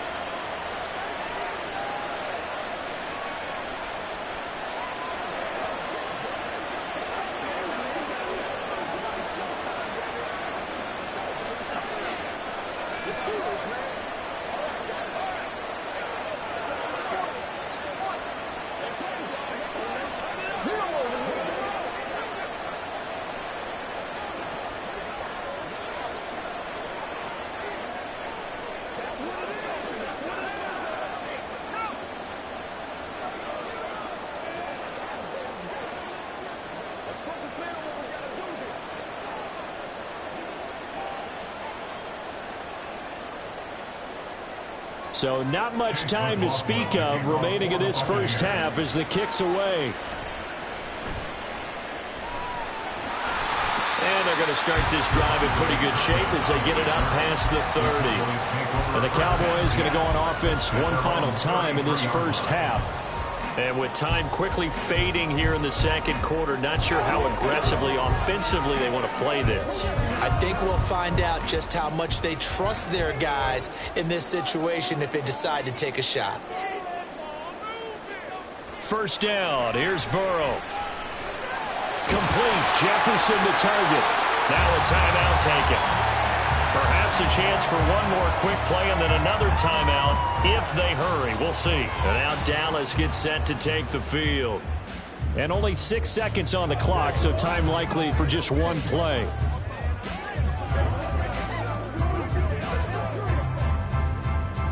So not much time to speak of remaining in this first half as the kick's away. And they're going to start this drive in pretty good shape as they get it up past the 30. And the Cowboys going to go on offense one final time in this first half. And with time quickly fading here in the second quarter, not sure how aggressively, offensively they want to play this. I think we'll find out just how much they trust their guys in this situation if they decide to take a shot. First down, here's Burrow. Complete, Jefferson the target. Now a timeout taken. Perhaps a chance for one more quick play and then another timeout if they hurry. We'll see. And now Dallas gets set to take the field. And only 6 seconds on the clock, so time likely for just one play.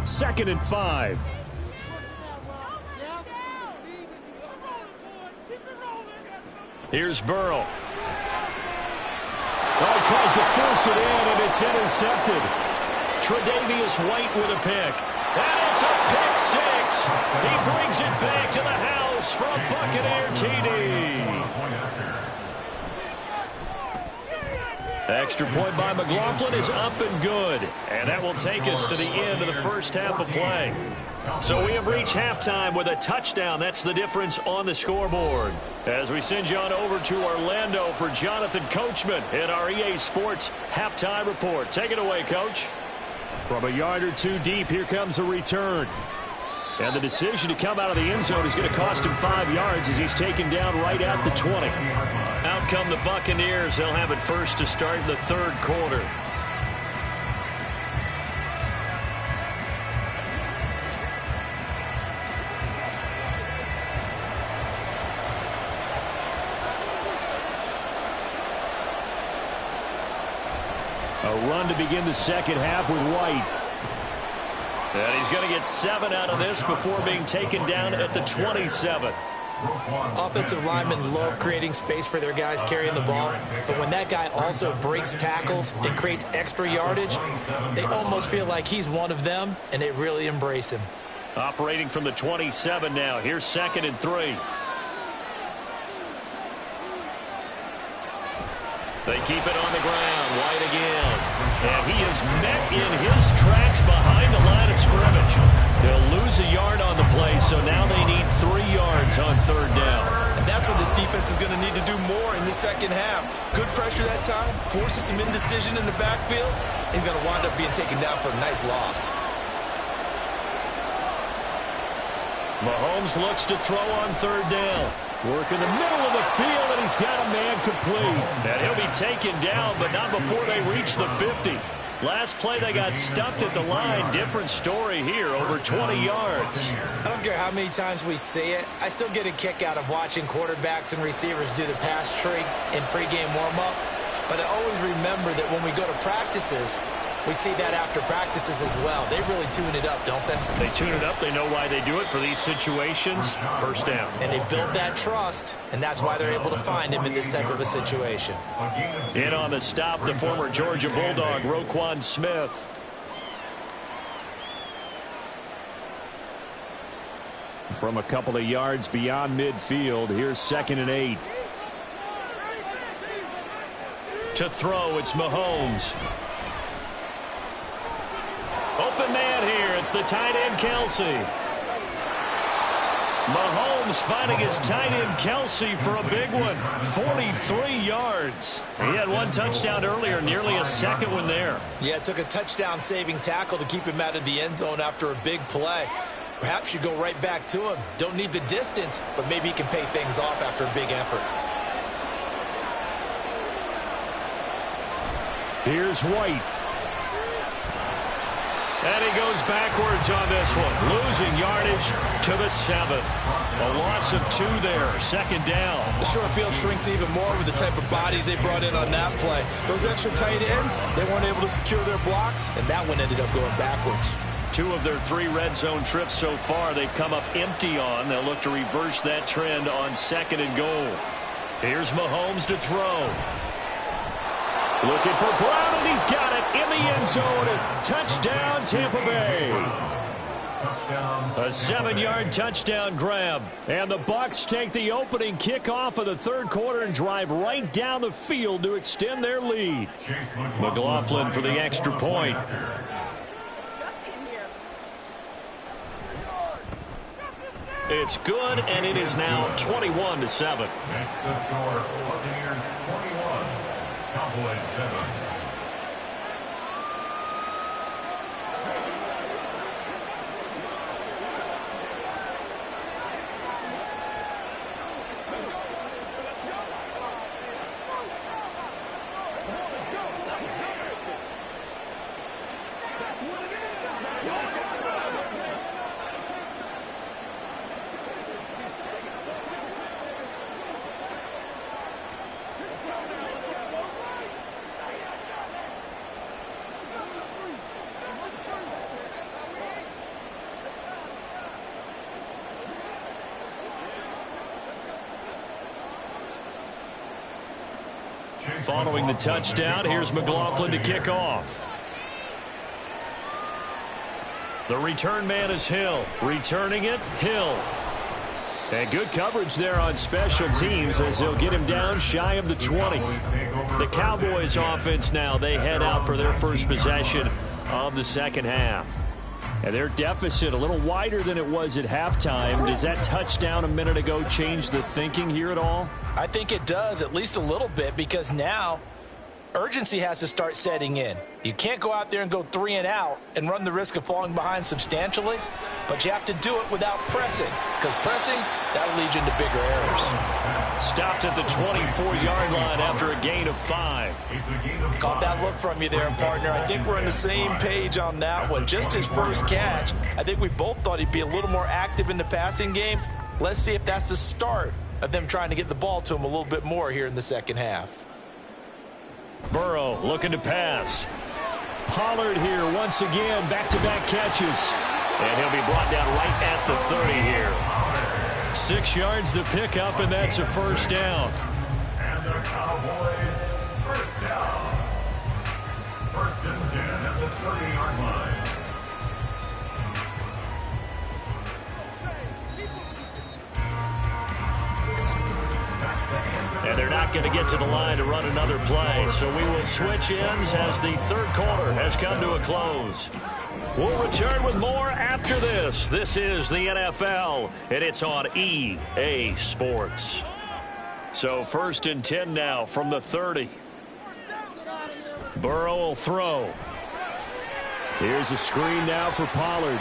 Second and 5. Here's Burrow. Well, he tries to force it in, and it's intercepted. Tre'Davious White with a pick. And it's a pick six. He brings it back to the house for a Buccaneer TD. Extra point by McLaughlin is up and good. And that will take us to the end of the first half of play. So we have reached halftime with a touchdown. That's the difference on the scoreboard. As we send you on over to Orlando for Jonathan Coachman in our EA Sports halftime report. Take it away, Coach. From a yard or two deep, here comes a return. And the decision to come out of the end zone is going to cost him 5 yards as he's taken down right at the 20. Out come the Buccaneers. They'll have it first to start the third quarter. A run to begin the second half with White. And he's going to get 7 out of this before being taken down at the 27. Offensive linemen love creating space for their guys carrying the ball, but when that guy also breaks tackles and creates extra yardage, they almost feel like he's one of them, and they really embrace him. Operating from the 27 now. Here's 2nd and 3. They keep it on the ground. White again. And he is met in his tracks behind the line of scrimmage. They'll lose a yard on the play, so now they need 3 yards on third down. And that's what this defense is going to need to do more in the second half. Good pressure that time. Forces some indecision in the backfield. He's going to wind up being taken down for a nice loss. Mahomes looks to throw on third down. Work in the middle of the field, and he's got a man complete. And he'll be taken down, but not before they reach the 50. Last play, they got stuffed at the line. Different story here, over 20 yards. I don't care how many times we see it. I still get a kick out of watching quarterbacks and receivers do the pass tree in pregame warm-up. But I always remember that when we go to practices, we see that after practices as well. They really tune it up, don't they? They tune it up. They know why they do it for these situations. First down. And they build that trust, and that's why they're able to find him in this type of a situation. In on the stop, the former Georgia Bulldog, Roquan Smith. From a couple of yards beyond midfield, here's 2nd and 8. To throw, it's Mahomes. Open man here. It's the tight end, Kelce. Mahomes finding his tight end, Kelce, for a big one. 43 yards. He had one touchdown earlier, nearly a second one there. Yeah, it took a touchdown-saving tackle to keep him out of the end zone after a big play. Perhaps you go right back to him. Don't need the distance, but maybe he can pay things off after a big effort. Here's White. And he goes backwards on this one, losing yardage to the 7. A loss of 2 there, 2nd down. The short field shrinks even more with the type of bodies they brought in on that play. Those extra tight ends, they weren't able to secure their blocks, and that one ended up going backwards. 2 of their 3 red zone trips so far they've come up empty on. They'll look to reverse that trend on 2nd and goal. Here's Mahomes to throw. Looking for Brown, and he's got it in the end zone. Touchdown, Tampa Bay. A 7-yard touchdown grab. And the Bucs take the opening kickoff of the 3rd quarter and drive right down the field to extend their lead. McLaughlin for the extra point. It's good, and it is now 21-7. Next the score, Buccaneers 21, Cowboys 7. Following the touchdown, here's McLaughlin to kick off. The return man is Hill. Returning it, Hill. And good coverage there on special teams as they'll get him down shy of the 20. The Cowboys offense now, they head out for their first possession of the 2nd half. And their deficit a little wider than it was at halftime. Does that touchdown a minute ago change the thinking here at all? I think it does, at least a little bit, because now urgency has to start setting in. You can't go out there and go 3 and out and run the risk of falling behind substantially, but you have to do it without pressing, because pressing, that'll lead you into bigger errors. Stopped at the 24-yard line after a gain of 5. Caught that look from you there, partner. I think we're on the same page on that one. Just his first catch, I think we both thought he'd be a little more active in the passing game. Let's see if that's the start of them trying to get the ball to him a little bit more here in the 2nd half. Burrow looking to pass. Pollard here once again, back-to-back catches. And he'll be brought down right at the 30 here. 6 yards to pick up, and that's a first down. And the Cowboys first down. 1st and 10 at the 30-yard line. And they're not going to get to the line to run another play. So we will switch ends as the 3rd quarter has come to a close. We'll return with more after this. This is the NFL, and it's on EA Sports. So 1st and 10 now from the 30. Burrow will throw. Here's a screen now for Pollard.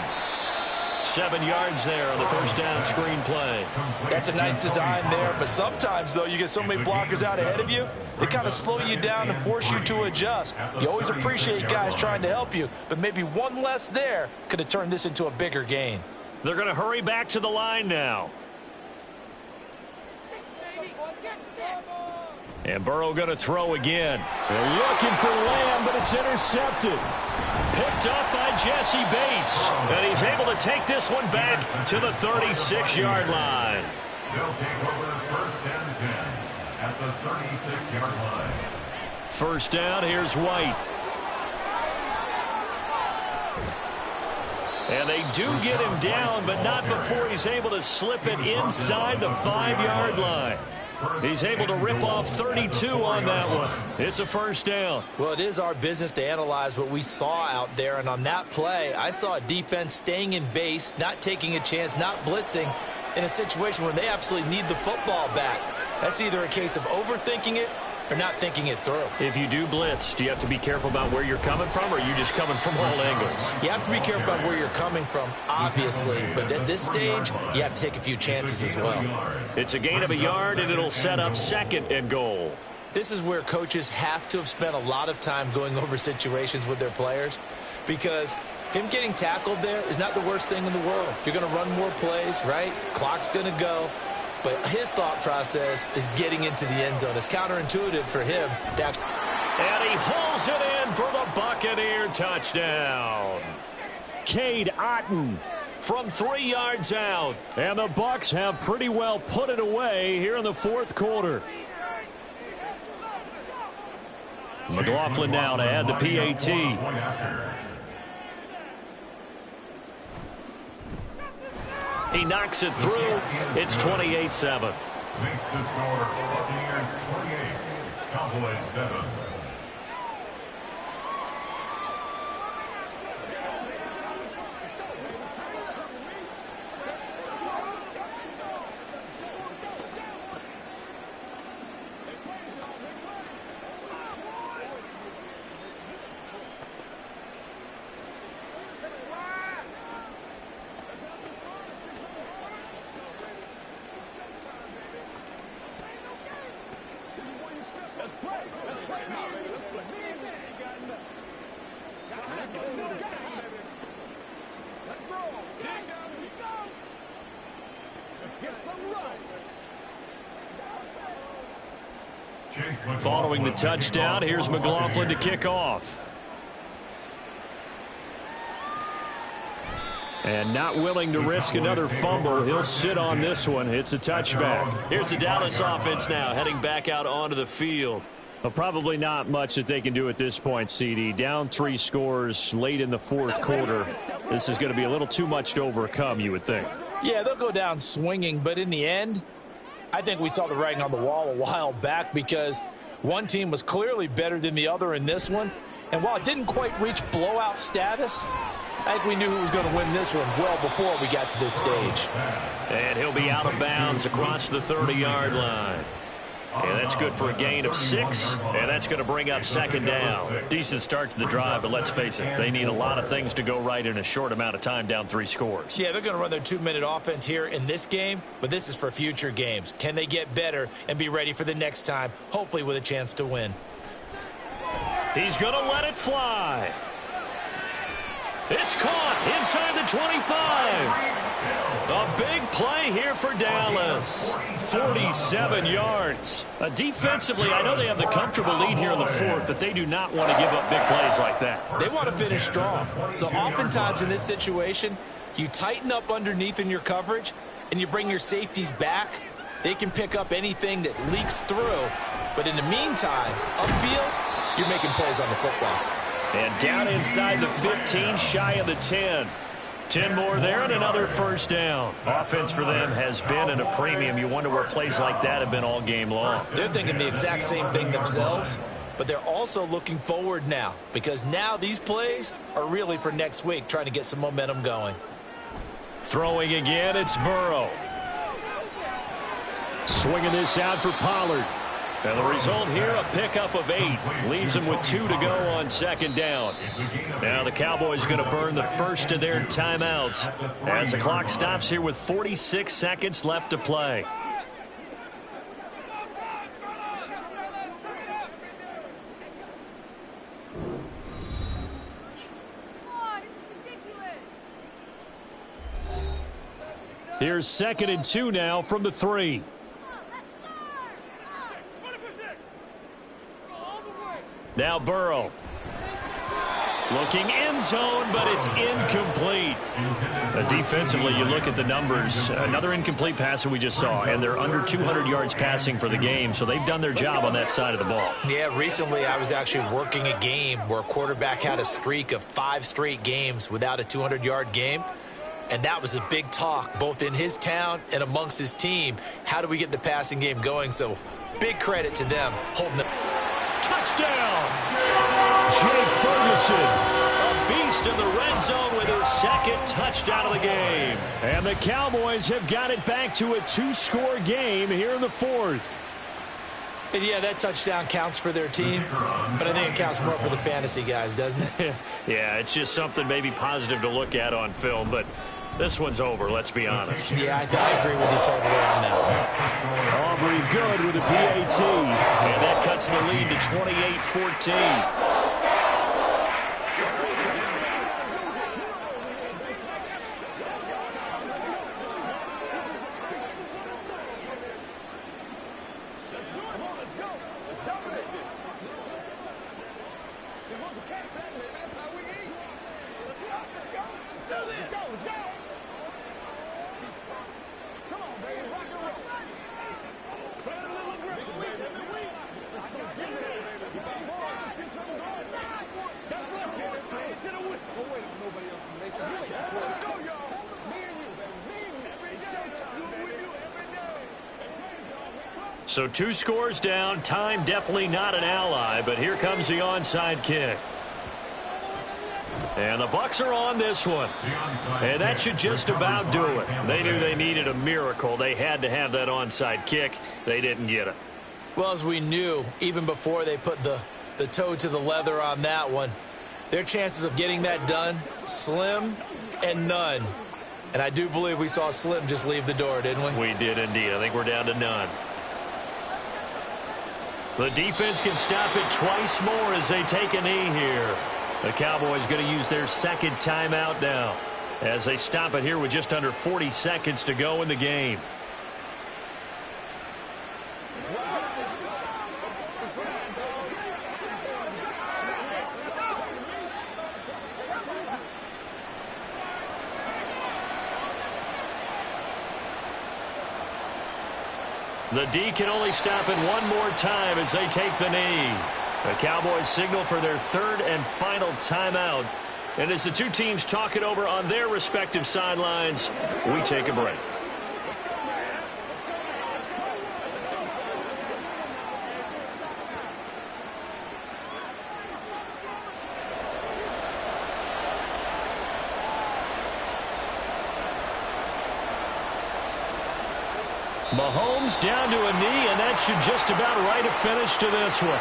7 yards there on the first down screen play. That's a nice design there, but sometimes, though, you get so many blockers out ahead of you, they kind of slow you down and force you to adjust. You always appreciate guys trying to help you, but maybe one less there could have turned this into a bigger gain. They're going to hurry back to the line now. And Burrow going to throw again. They're looking for Lamb, but it's intercepted. Picked up by Jesse Bates. And he's able to take this one back to the 36-yard line. They'll take over 1st and 10 at the 36-yard line. First down, here's White. And they do get him down, but not before he's able to slip it inside the 5-yard line. He's able to rip off 32 on that one. It's a first down. Well, it is our business to analyze what we saw out there. And on that play, I saw a defense staying in base, not taking a chance, not blitzing in a situation where they absolutely need the football back. That's either a case of overthinking it or not thinking it through. If you do blitz, do you have to be careful about where you're coming from, or are you just coming from all angles? You have to be careful about where you're coming from, obviously. But at this stage, you have to take a few chances as well. It's a gain of a yard, and it'll set up 2nd and goal. This is where coaches have to have spent a lot of time going over situations with their players, because him getting tackled there is not the worst thing in the world. You're going to run more plays, right? Clock's going to go. But his thought process is getting into the end zone. It's counterintuitive for him. And he hauls it in for the Buccaneer touchdown. Cade Otton from 3 yards out. And the Bucs have pretty well put it away here in the 4th quarter. McLaughlin now to add the PAT. He knocks it through. It's 28-7. Makes the score Buccaneers 28, Cowboys 7. Following the touchdown, here's McLaughlin to kick off. And not willing to risk another fumble, he'll sit on this one. It's a touchback. Here's the Dallas offense now heading back out onto the field. Well, probably not much that they can do at this point, CD. Down 3 scores late in the 4th quarter. This is going to be a little too much to overcome, you would think. Yeah, they'll go down swinging, but in the end, I think we saw the writing on the wall a while back, because one team was clearly better than the other in this one. And while it didn't quite reach blowout status, I think we knew who was going to win this one well before we got to this stage. And he'll be out of bounds across the 30-yard line. And that's good for a gain of 6, and that's going to bring up 2nd down. Decent start to the drive, but let's face it, they need a lot of things to go right in a short amount of time, down 3 scores. Yeah, they're going to run their 2-minute offense here in this game, but this is for future games. Can they get better and be ready for the next time, hopefully with a chance to win? He's going to let it fly. It's caught inside the 25. A big play here for Dallas. 47 yards. Defensively, I know they have the comfortable lead here in the 4th, but they do not want to give up big plays like that. They want to finish strong. So oftentimes in this situation, you tighten up underneath in your coverage, and you bring your safeties back. They can pick up anything that leaks through. But in the meantime, upfield, you're making plays on the football. And down inside the 15, shy of the 10. 10 more there and another first down. Offense for them has been at a premium. You wonder where plays like that have been all game long. They're thinking the exact same thing themselves, but they're also looking forward now, because now these plays are really for next week, trying to get some momentum going. Throwing again, it's Burrow. Swinging this out for Pollard. And the result here, a pickup of 8. Leaves them with 2 to go on 2nd down. Now the Cowboys going to burn the first of their timeouts as the clock stops here with 46 seconds left to play. Here's 2nd and 2 now from the 3. Now Burrow. Looking end zone, but it's incomplete. Defensively, you look at the numbers. Another incomplete pass that we just saw, and they're under 200 yards passing for the game, so they've done their job on that side of the ball. Yeah, recently I was actually working a game where a quarterback had a streak of 5 straight games without a 200-yard game, and that was a big talk both in his town and amongst his team. How do we get the passing game going? So big credit to them holding the touchdown. Jake Ferguson, a beast in the red zone with his second touchdown of the game. And the Cowboys have got it back to a 2-score game here in the 4th. And yeah, that touchdown counts for their team, but I think it counts more for the fantasy guys, doesn't it? Yeah, it's just something maybe positive to look at on film, but this one's over, let's be honest. Yeah, I agree with you totally on that one. Aubrey good with a PAT, and that cuts the lead to 28-14. So 2 scores down. Time definitely not an ally, but here comes the onside kick. And the Bucs are on this one. And that should just about do it. They knew they needed a miracle. They had to have that onside kick. They didn't get it. Well, as we knew, even before they put the toe to the leather on that one, their chances of getting that done, slim and none. And I do believe we saw Slim just leave the door, didn't we? We did indeed. I think we're down to none. The defense can stop it twice more as they take a knee here. The Cowboys going to use their second timeout now as they stop it here with just under 40 seconds to go in the game. The D can only stop it one more time as they take the knee. The Cowboys signal for their third and final timeout. And as the two teams talk it over on their respective sidelines, we take a break. Mahomes down to a knee, and that should just about write a finish to this one.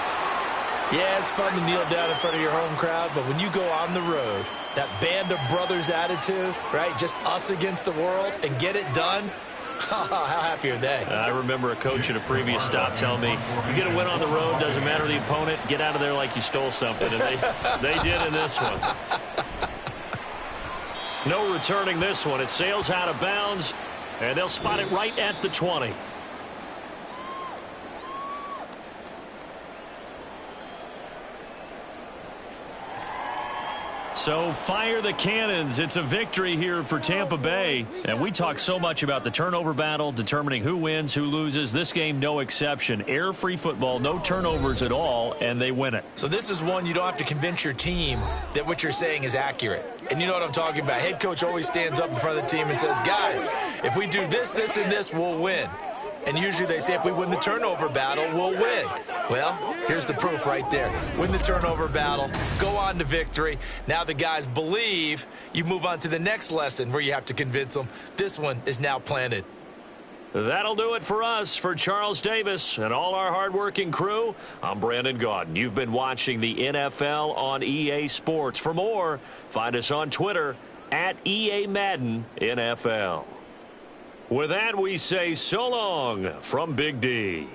Yeah, it's fun to kneel down in front of your home crowd, but when you go on the road, that band of brothers attitude, right, just us against the world, and get it done, how happy are they? I remember a coach at a previous stop telling me, you get a win on the road, doesn't matter the opponent, get out of there like you stole something, and they did in this one. No returning this one. It sails out of bounds, and they'll spot it right at the 20. So fire the cannons. It's a victory here for Tampa Bay. And we talk so much about the turnover battle, determining who wins, who loses. This game, no exception. Air-free football, no turnovers at all, and they win it. So this is one you don't have to convince your team that what you're saying is accurate. And you know what I'm talking about. Head coach always stands up in front of the team and says, guys, if we do this, this, and this, we'll win. And usually they say if we win the turnover battle, we'll win. Well, here's the proof right there. Win the turnover battle, go on to victory. Now the guys believe. You move on to the next lesson where you have to convince them. This one is now planted. That'll do it for us. For Charles Davis and all our hardworking crew, I'm Brandon Gaudin. You've been watching the NFL on EA Sports. For more, find us on Twitter at EA Madden NFL. With that, we say so long from Big D.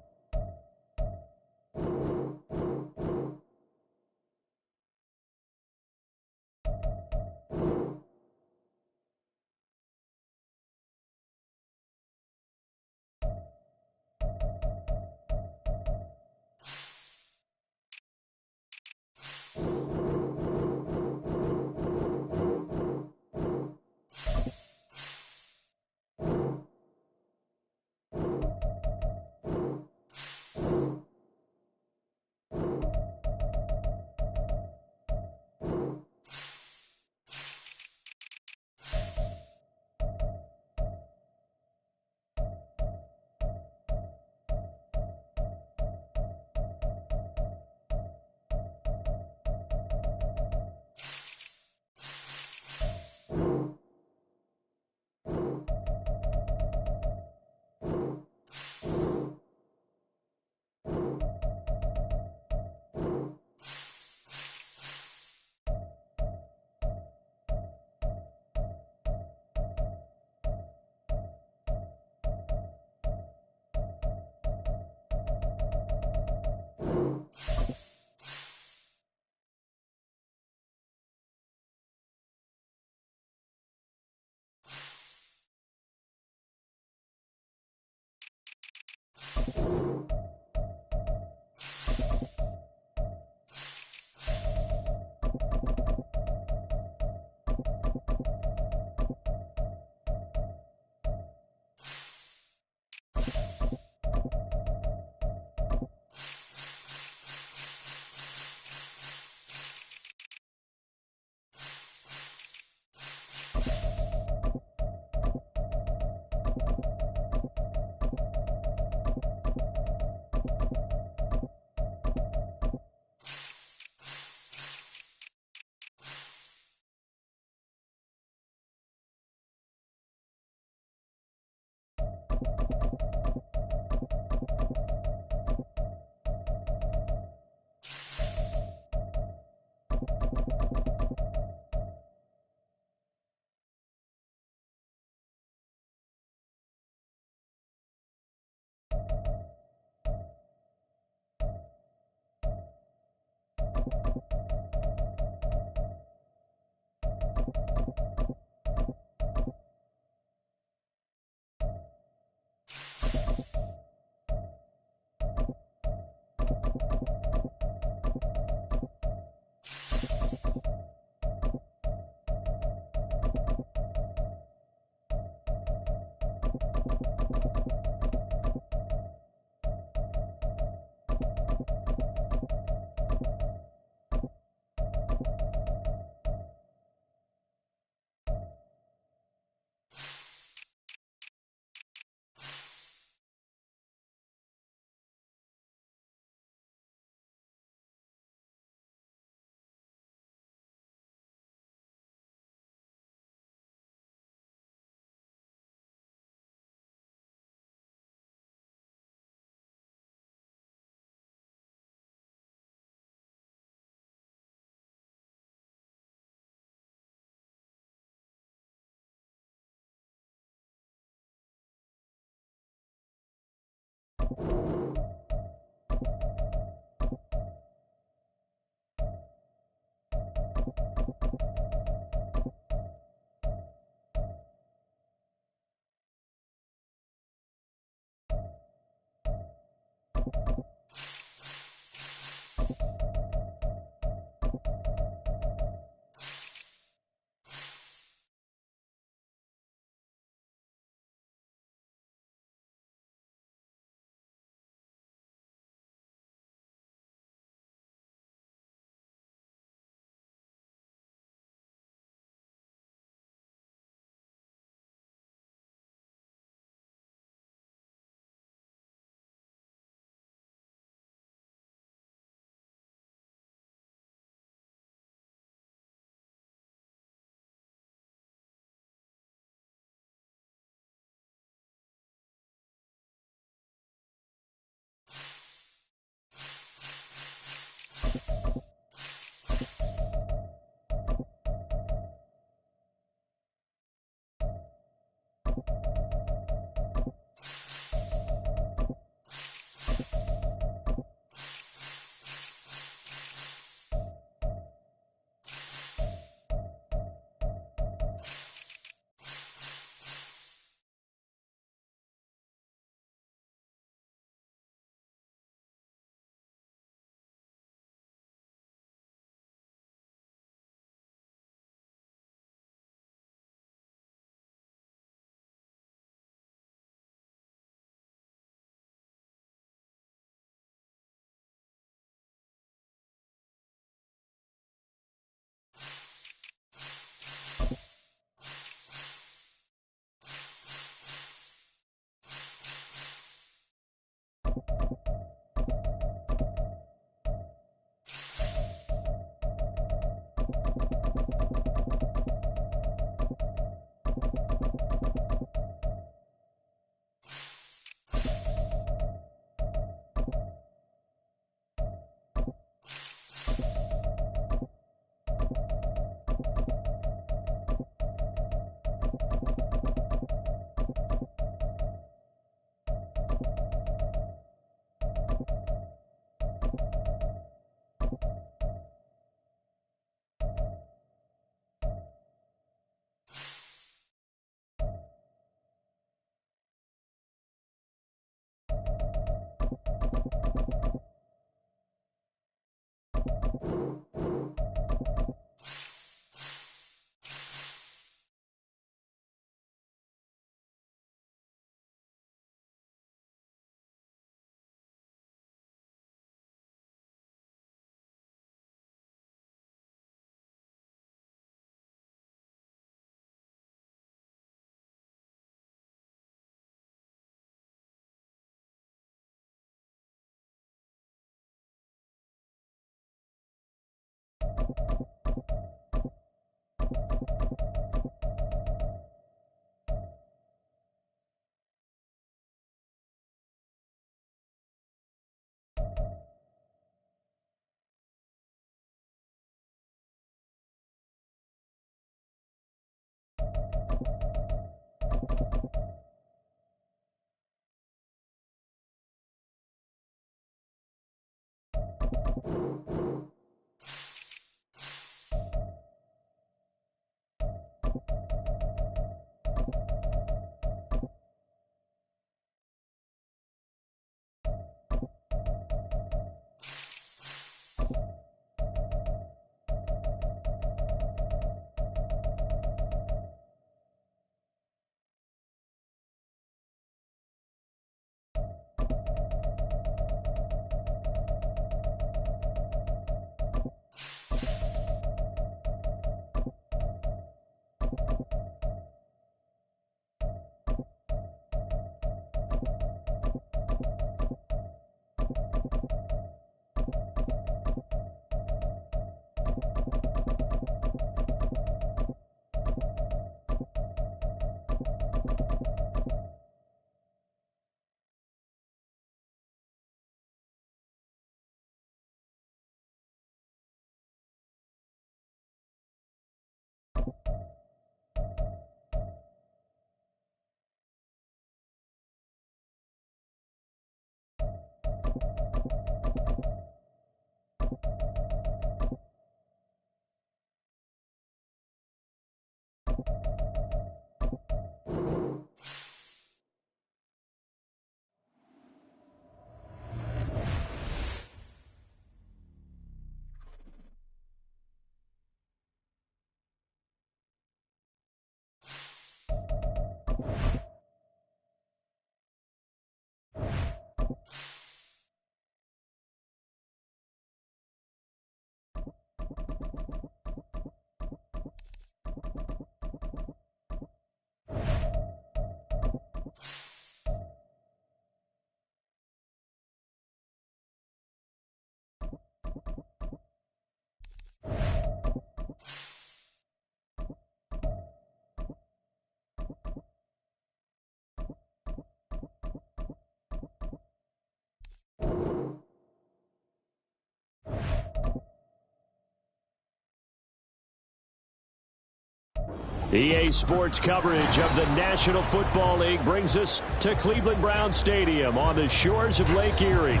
EA Sports coverage of the National Football League brings us to Cleveland Browns Stadium on the shores of Lake Erie.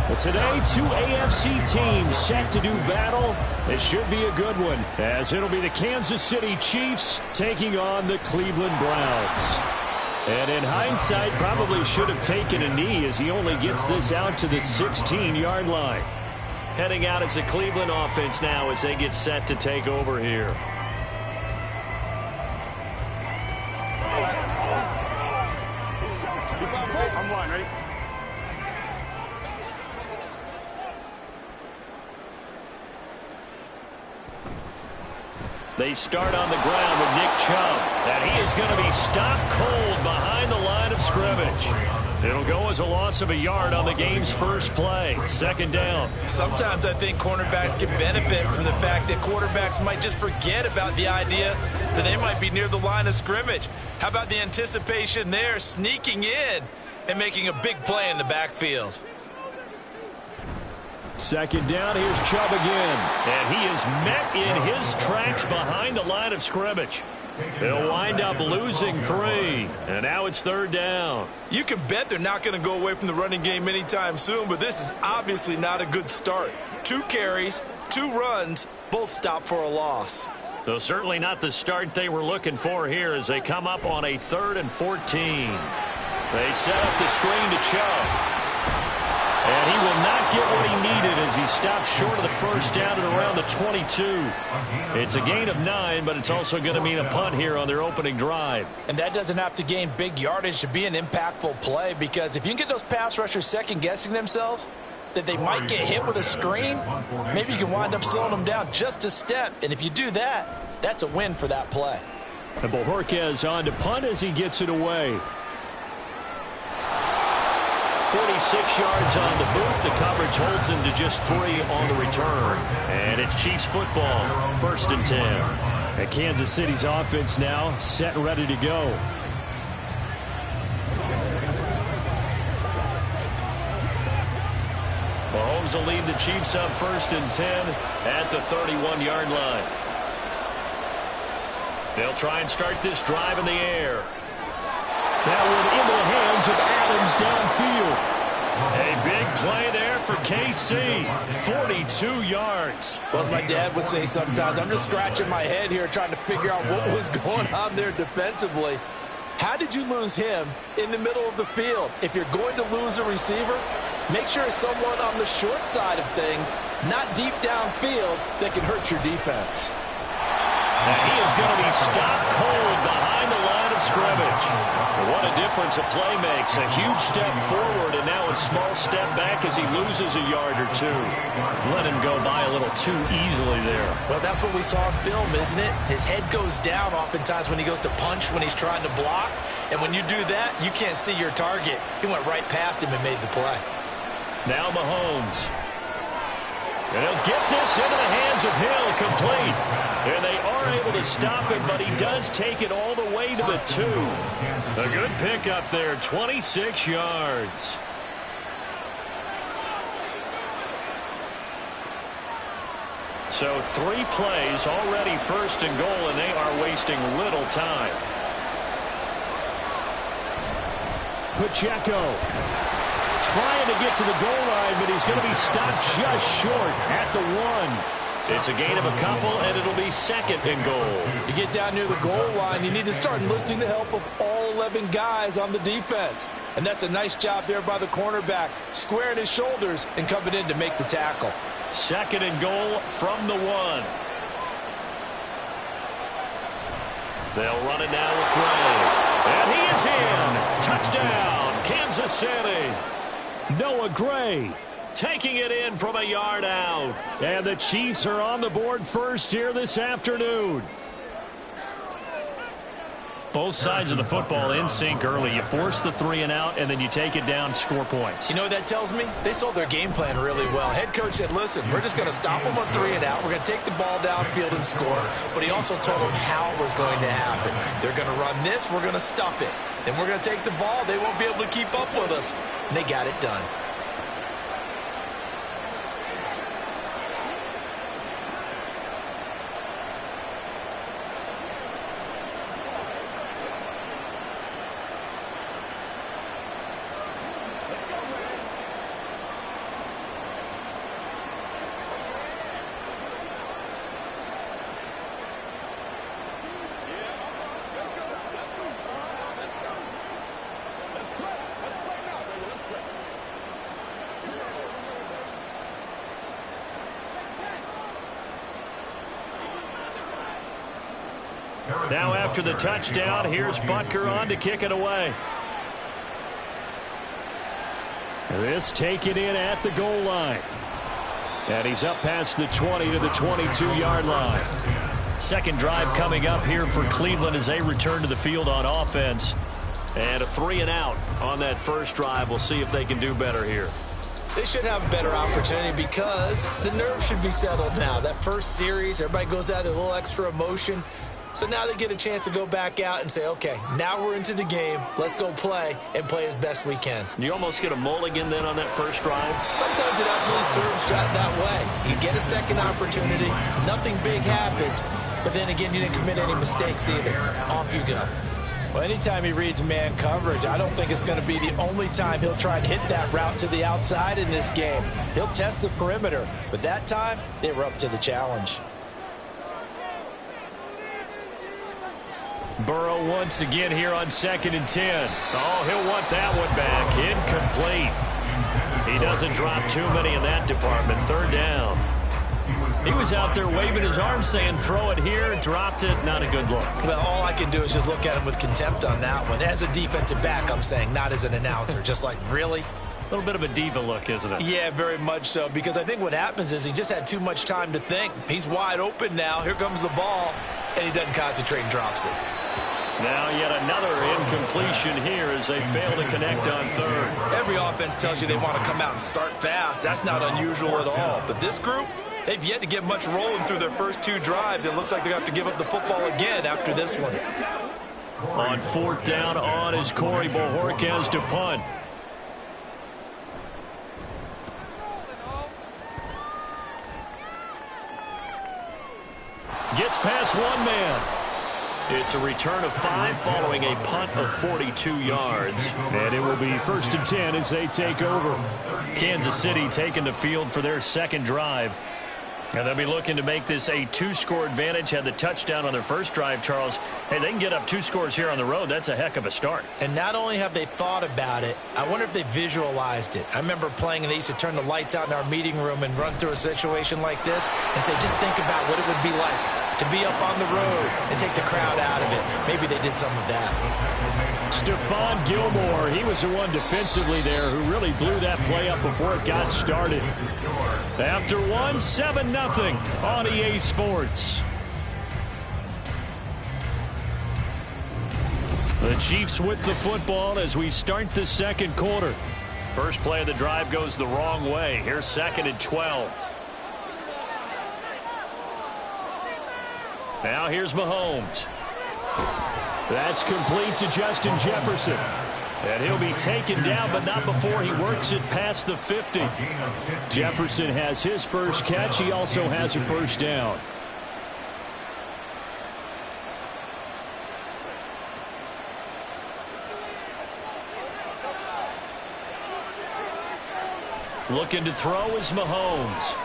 But today, two AFC teams set to do battle. It should be a good one, as it'll be the Kansas City Chiefs taking on the Cleveland Browns. And in hindsight, probably should have taken a knee as he only gets this out to the 16-yard line. Heading out as the Cleveland offense now as they get set to take over here. I'm one, ready? They start on the ground with Nick Chubb, and he is going to be stopped cold behind the line of scrimmage. It'll go as a loss of a yard on the game's first play. Second down. Sometimes I think cornerbacks can benefit from the fact that quarterbacks might just forget about the idea that they might be near the line of scrimmage. How about the anticipation there, sneaking in and making a big play in the backfield? Second down, here's Chubb again. And he is met in his tracks behind the line of scrimmage. They'll wind up losing 3. And now it's third down. You can bet they're not going to go away from the running game anytime soon, but this is obviously not a good start. 2 carries, 2 runs, both stopped for a loss. So certainly not the start they were looking for here as they come up on a 3rd and 14. They set up the screen to Chubb. And he will not get what he needed as he stops short of the first down at around the 22. It's a gain of 9, but it's also going to mean a punt here on their opening drive. And that doesn't have to gain big yardage to be an impactful play, because if you can get those pass rushers second-guessing themselves, that they might get hit with a screen, maybe you can wind up slowing them down just a step. And if you do that, that's a win for that play. And Bojorquez on to punt as he gets it away. 46 yards on the boot. The coverage holds him to just 3 on the return. And it's Chiefs football, 1st and 10. And Kansas City's offense now set and ready to go. Mahomes will lead the Chiefs up 1st and 10 at the 31-yard line. They'll try and start this drive in the air. That one into the hands of Adams downfield. A big play there for KC. 42 yards. Well, as my dad would say sometimes, I'm just scratching my head here trying to figure out what was going on there defensively. How did you lose him in the middle of the field? If you're going to lose a receiver, make sure it's someone on the short side of things, not deep downfield, that can hurt your defense. And he is going to be stopped cold behind the line of scrimmage. What a difference a play makes. A huge step forward and now a small step back as he loses a yard or 2. Let him go by a little too easily there. Well, that's what we saw in film, isn't it? His head goes down oftentimes when he goes to punch, when he's trying to block. And when you do that, you can't see your target. He went right past him and made the play. Now Mahomes. And he'll get this into the hands of Hill, complete. And they are able to stop him, but he does take it all the way to the 2. A good pickup there, 26 yards. So 3 plays, already 1st and goal, and they are wasting little time. Pacheco trying to get to the goal line, but he's going to be stopped just short at the 1. It's a gain of a couple, and it'll be 2nd and goal. You get down near the goal line, you need to start enlisting the help of all 11 guys on the defense. And that's a nice job there by the cornerback, squaring his shoulders and coming in to make the tackle. 2nd and goal from the 1. They'll run it now with Gray. And he is in. Touchdown, Kansas City. Noah Gray taking it in from a yard out. And the Chiefs are on the board first here this afternoon. Both sides of the football in sync early. You force the 3 and out, and then you take it down, score points. You know what that tells me? They sold their game plan really well. Head coach said, listen, we're just going to stop them on 3 and out. We're going to take the ball downfield and score. But he also told them how it was going to happen. They're going to run this. We're going to stop it. Then we're going to take the ball. They won't be able to keep up with us. And they got it done. Now after the touchdown, here's Butker on to kick it away. This taken in at the goal line. And he's up past the 20 to the 22-yard line. Second drive coming up here for Cleveland as they return to the field on offense. And a 3-and-out on that first drive. We'll see if they can do better here. They should have a better opportunity because the nerves should be settled now. That first series, everybody goes out with a little extra emotion. So now they get a chance to go back out and say, okay, now we're into the game. Let's go play and play as best we can. You almost get a mulligan then on that first drive? Sometimes it absolutely serves that way. You get a second opportunity. Nothing big happened. But then again, you didn't commit any mistakes either. Off you go. Well, anytime he reads man coverage, I don't think it's going to be the only time he'll try and hit that route to the outside in this game. He'll test the perimeter. But that time, they were up to the challenge. Burrow once again here on 2nd and 10. Oh, he'll want that one back. Incomplete. He doesn't drop too many in that department. 3rd down. He was out there waving his arms saying throw it here, dropped it, not a good look. Well, all I can do is just look at him with contempt on that one. As a defensive back, I'm saying, not as an announcer. Just like, really? A little bit of a diva look, isn't it? Yeah, very much so, because I think what happens is he just had too much time to think. He's wide open now. Here comes the ball, and he doesn't concentrate and drops it. Now yet another incompletion here as they fail to connect on 3rd. Every offense tells you they want to come out and start fast. That's not unusual at all. But this group, they've yet to get much rolling through their first 2 drives. It looks like they have to give up the football again after this one. On 4th down on is Corey Bojorquez to punt. Gets past one man. It's a return of 5 following a punt of 42 yards. And it will be 1st and 10 as they take over. Kansas City taking the field for their second drive. And they'll be looking to make this a 2-score advantage. Had the touchdown on their first drive, Charles. Hey, they can get up 2 scores here on the road. That's a heck of a start. And not only have they thought about it, I wonder if they visualized it. I remember playing and they used to turn the lights out in our meeting room and run through a situation like this and say, just think about what it would be like to be up on the road and take the crowd out of it. Maybe they did some of that. Stephon Gilmore, he was the one defensively there who really blew that play up before it got started. After 7-0 on EA Sports. The Chiefs with the football as we start the second quarter. First play of the drive goes the wrong way. Here's 2nd and 12. Now here's Mahomes. That's complete to Justin Jefferson. And he'll be taken down, but not before he works it past the 50. Jefferson has his first catch. He also has a first down. Looking to throw is Mahomes.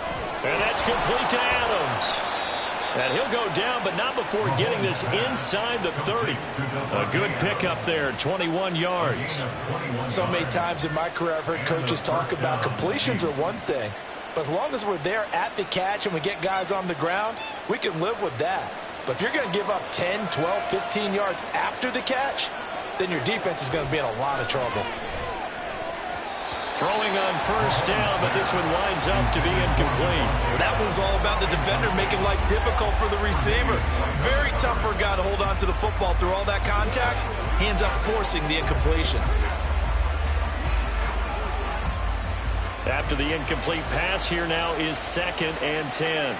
And that's complete to Adams. And he'll go down, but not before getting this inside the 30. A good pickup there, 21 yards. So many times in my career I've heard coaches talk about completions are one thing. But as long as we're there at the catch and we get guys on the ground, we can live with that. But if you're going to give up 10, 12, 15 yards after the catch, then your defense is going to be in a lot of trouble. Throwing on first down, but this one winds up to be incomplete. Well, that was all about the defender making life difficult for the receiver. Very tough for a guy to hold on to the football through all that contact. He ends up forcing the incompletion. After the incomplete pass, here now is 2nd and 10.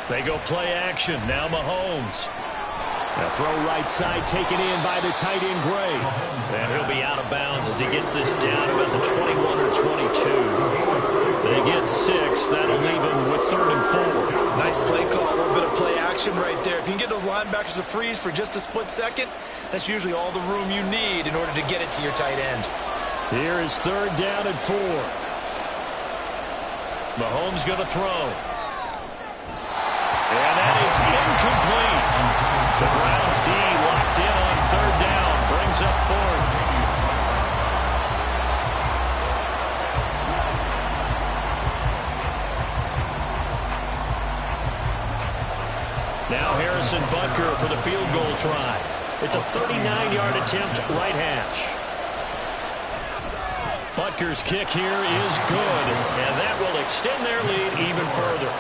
They go play action. Now Mahomes. A throw right side taken in by the tight end Gray. And he'll be out of bounds as he gets this down about the 21 or 22. They get 6. That'll leave him with 3rd and 4. Nice play call, a little bit of play action right there. If you can get those linebackers to freeze for just a split second, that's usually all the room you need in order to get it to your tight end. Here is 3rd down and 4. Mahomes going to throw. And that is incomplete. The Browns D locked in on 3rd down. Brings up 4th. Now Harrison Butker for the field goal try. It's a 39-yard attempt, right hash. Butker's kick here is good, and that will extend their lead even further.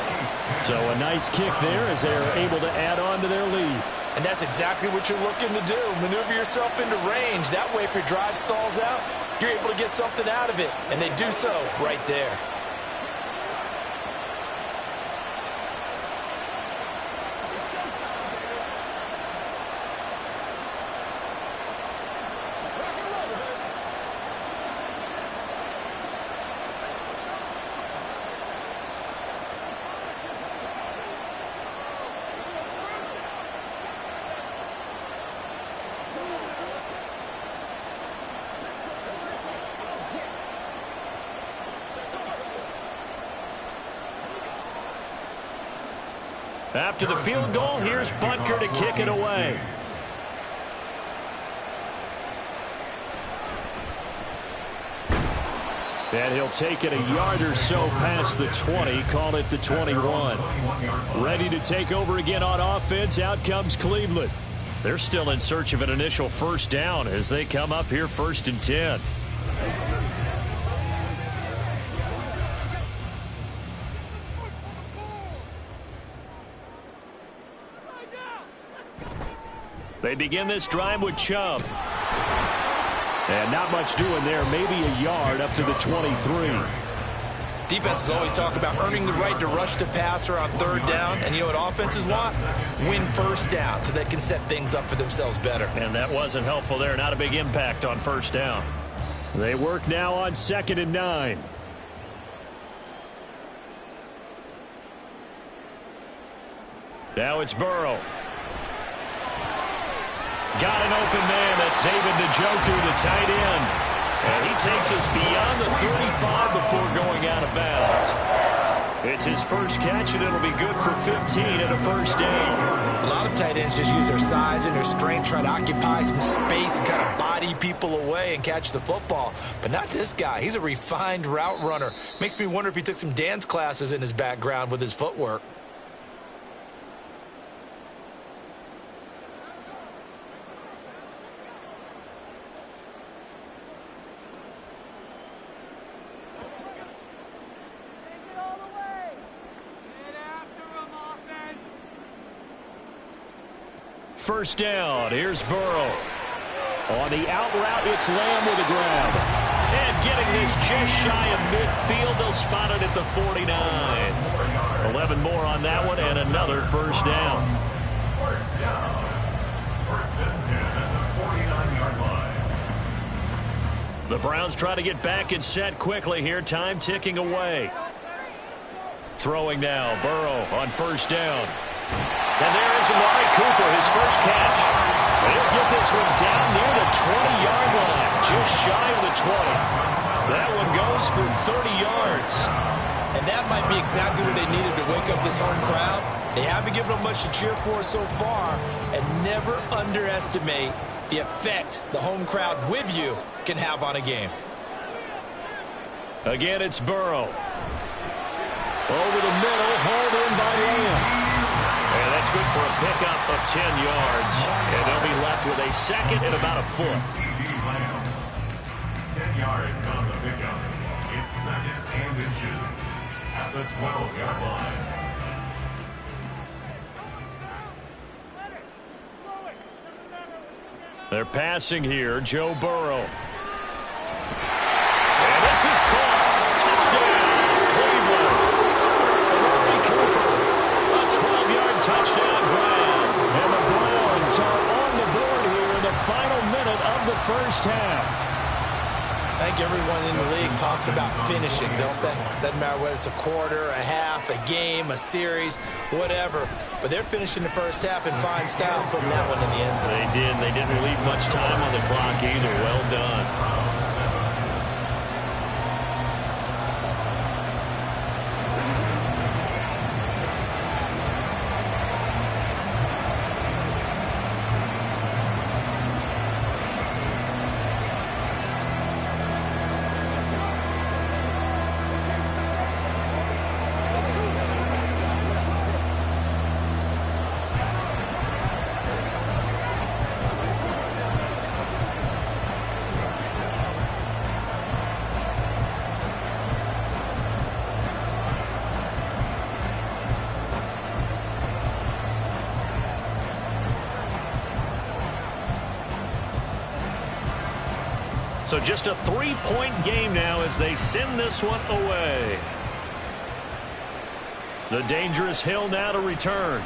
So a nice kick there as they're able to add on to their lead. And that's exactly what you're looking to do. Maneuver yourself into range. That way, if your drive stalls out, you're able to get something out of it. And they do so right there. After the field goal, here's Butker to kick it away. And he'll take it a yard or so past the 20, call it the 21. Ready to take over again on offense, out comes Cleveland. They're still in search of an initial first down as they come up here 1st and 10. They begin this drive with Chubb. And not much doing there, maybe a yard up to the 23. Defenses always talk about earning the right to rush the passer on 3rd down. And you know what offenses want? Win first down so they can set things up for themselves better. And that wasn't helpful there. Not a big impact on 1st down. They work now on 2nd and 9. Now it's Burrow. Got an open man. That's David Njoku, the tight end. And he takes us beyond the 35 before going out of bounds. It's his first catch, and it'll be good for 15 and a first down. A lot of tight ends just use their size and their strength, try to occupy some space and kind of body people away and catch the football. But not this guy. He's a refined route runner. Makes me wonder if he took some dance classes in his background with his footwork. First down, here's Burrow. On the out route, it's Lamb with a grab. And getting this just shy of midfield, they'll spot it at the 49. 11 more on that one, and another first down. First down. 1st and 10 at the 49-yard line. The Browns try to get back and set quickly here, time ticking away. Throwing now, Burrow on 1st down. And there is Amari Cooper, his first catch. He'll get this one down near the 20-yard line, just shy of the 20. That one goes for 30 yards. And that might be exactly what they needed to wake up this home crowd. They haven't given them much to cheer for so far, and never underestimate the effect the home crowd with you can have on a game. Again, it's Burrow. Over the middle, hauled in by Lamb. And that's good for a pickup of 10 yards. And they'll be left with a second and about a foot. 10 yards on the pickup. It's 2nd and inches at the 12-yard line. They're passing here, Joe Burrow. And this is caught. Touchdown, Cleveland. Amari Cooper, a 12-yard touchdown grab. And the Browns are on the board here in the final minute of the first half. I think everyone in the league talks about finishing, don't they? Doesn't matter whether it's a quarter, a half, a game, a series, whatever. But they're finishing the first half in fine style, putting that one in the end zone. They did. They didn't leave much time on the clock either. Well done. So just a 3-point game now as they send this one away. The dangerous Hill now to return.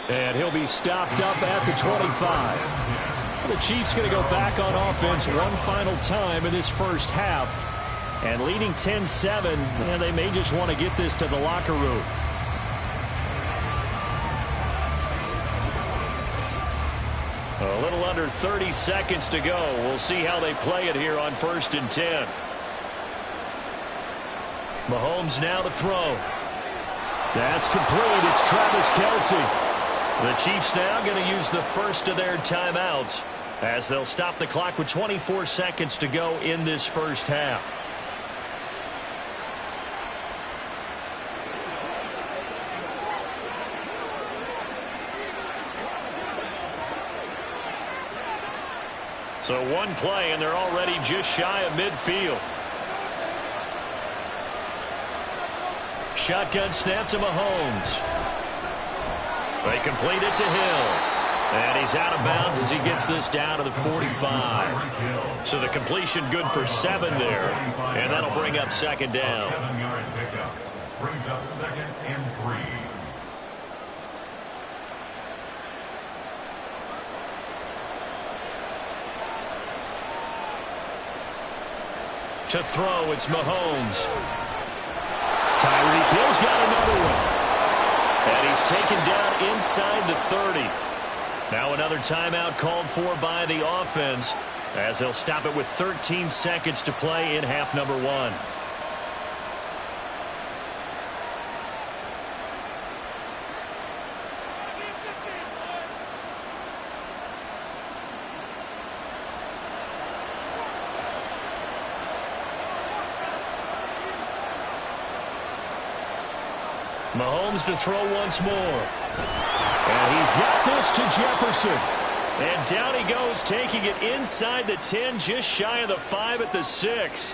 And he'll be stopped up at the 25. The Chiefs going to go back on offense one final time in this first half. And leading 10-7, and they may just want to get this to the locker room. A little under 30 seconds to go. We'll see how they play it here on 1st and 10. Mahomes now to throw. That's complete. It's Travis Kelce. The Chiefs now going to use the first of their timeouts as they'll stop the clock with 24 seconds to go in this first half. So one play, and they're already just shy of midfield. Shotgun snap to Mahomes. They complete it to Hill. And he's out of bounds as he gets this down to the 45. So the completion good for 7 there. And that'll bring up 2nd down. 7-yard pickup. Brings up 2nd and 3. To throw, it's Mahomes. Tyreek Hill's got another one. And he's taken down inside the 30. Now another timeout called for by the offense as they'll stop it with 13 seconds to play in half number 1. Mahomes to throw once more. And he's got this to Jefferson. And down he goes, taking it inside the 10, just shy of the 5 at the 6.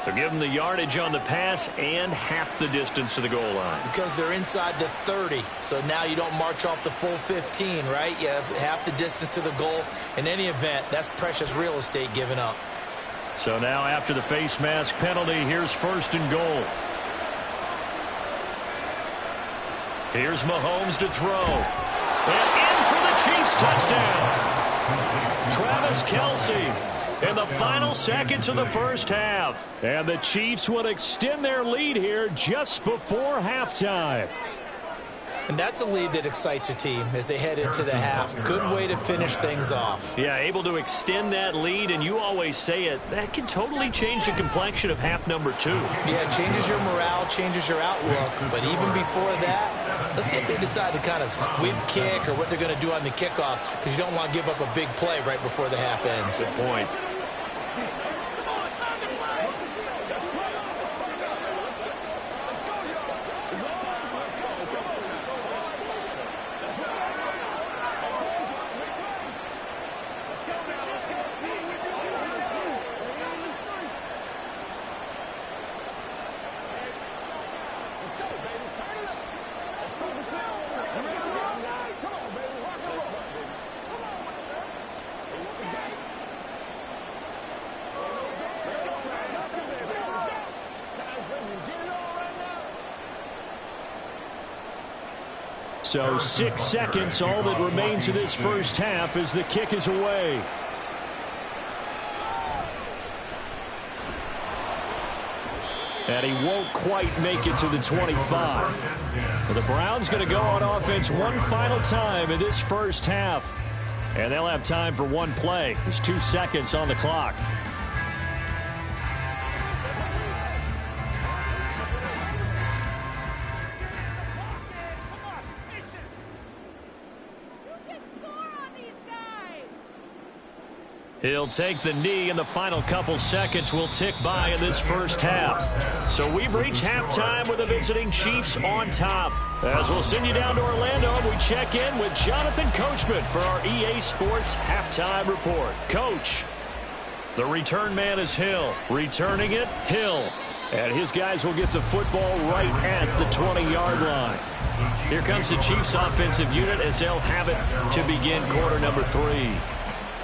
So give him the yardage on the pass and half the distance to the goal line. Because they're inside the 30, so now you don't march off the full 15, right? You have half the distance to the goal. In any event, that's precious real estate given up. So now after the face mask penalty, here's 1st and goal. Here's Mahomes to throw. And in for the Chiefs touchdown. Travis Kelce in the final seconds of the first half. And the Chiefs would extend their lead here just before halftime. And that's a lead that excites a team as they head into the half. Good way to finish things off. Yeah, able to extend that lead, and you always say it, that can totally change the complexion of half number 2. Yeah, it changes your morale, changes your outlook. But even before that, let's see if they decide to kind of squib kick or what they're going to do on the kickoff, because you don't want to give up a big play right before the half ends. Good point. So 6 seconds, all that remains of this first half as the kick is away. And he won't quite make it to the 25. Well, the Browns going to go on offense one final time in this first half. And they'll have time for one play. There's 2 seconds on the clock. He'll take the knee, and the final couple seconds will tick by in this first half. So we've reached halftime with the visiting Chiefs on top. As we'll send you down to Orlando, we check in with Jonathan Coachman for our EA Sports Halftime Report. Coach, the return man is Hill. Returning it, Hill. And his guys will get the football right at the 20-yard line. Here comes the Chiefs offensive unit as they'll have it to begin quarter number 3.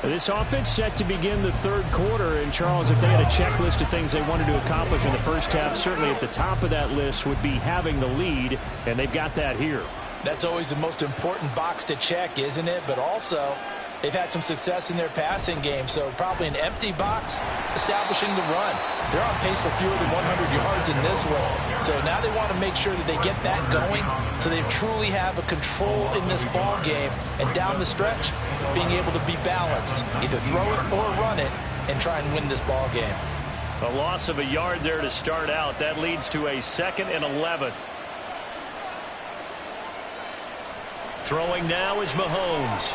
This offense set to begin the third quarter. And, Charles, if they had a checklist of things they wanted to accomplish in the first half, certainly at the top of that list would be having the lead, and they've got that here. That's always the most important box to check, isn't it? But also, they've had some success in their passing game, so probably an empty box establishing the run. They're on pace for fewer than 100 yards in this one. So now they want to make sure that they get that going so they truly have a control in this ball game. And down the stretch, being able to be balanced, either throw it or run it and try and win this ball game. A loss of a yard there to start out. That leads to a 2nd and 11. Throwing now is Mahomes.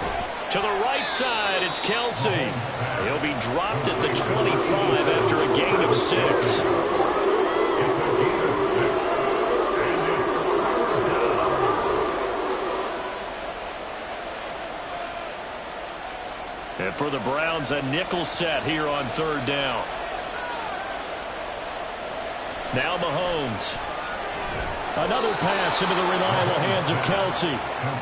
To the right side, it's Kelsey. He'll be dropped at the 25 after a gain of 6. And for the Browns, a nickel set here on 3rd down. Now Mahomes. Another pass into the reliable hands of Kelsey.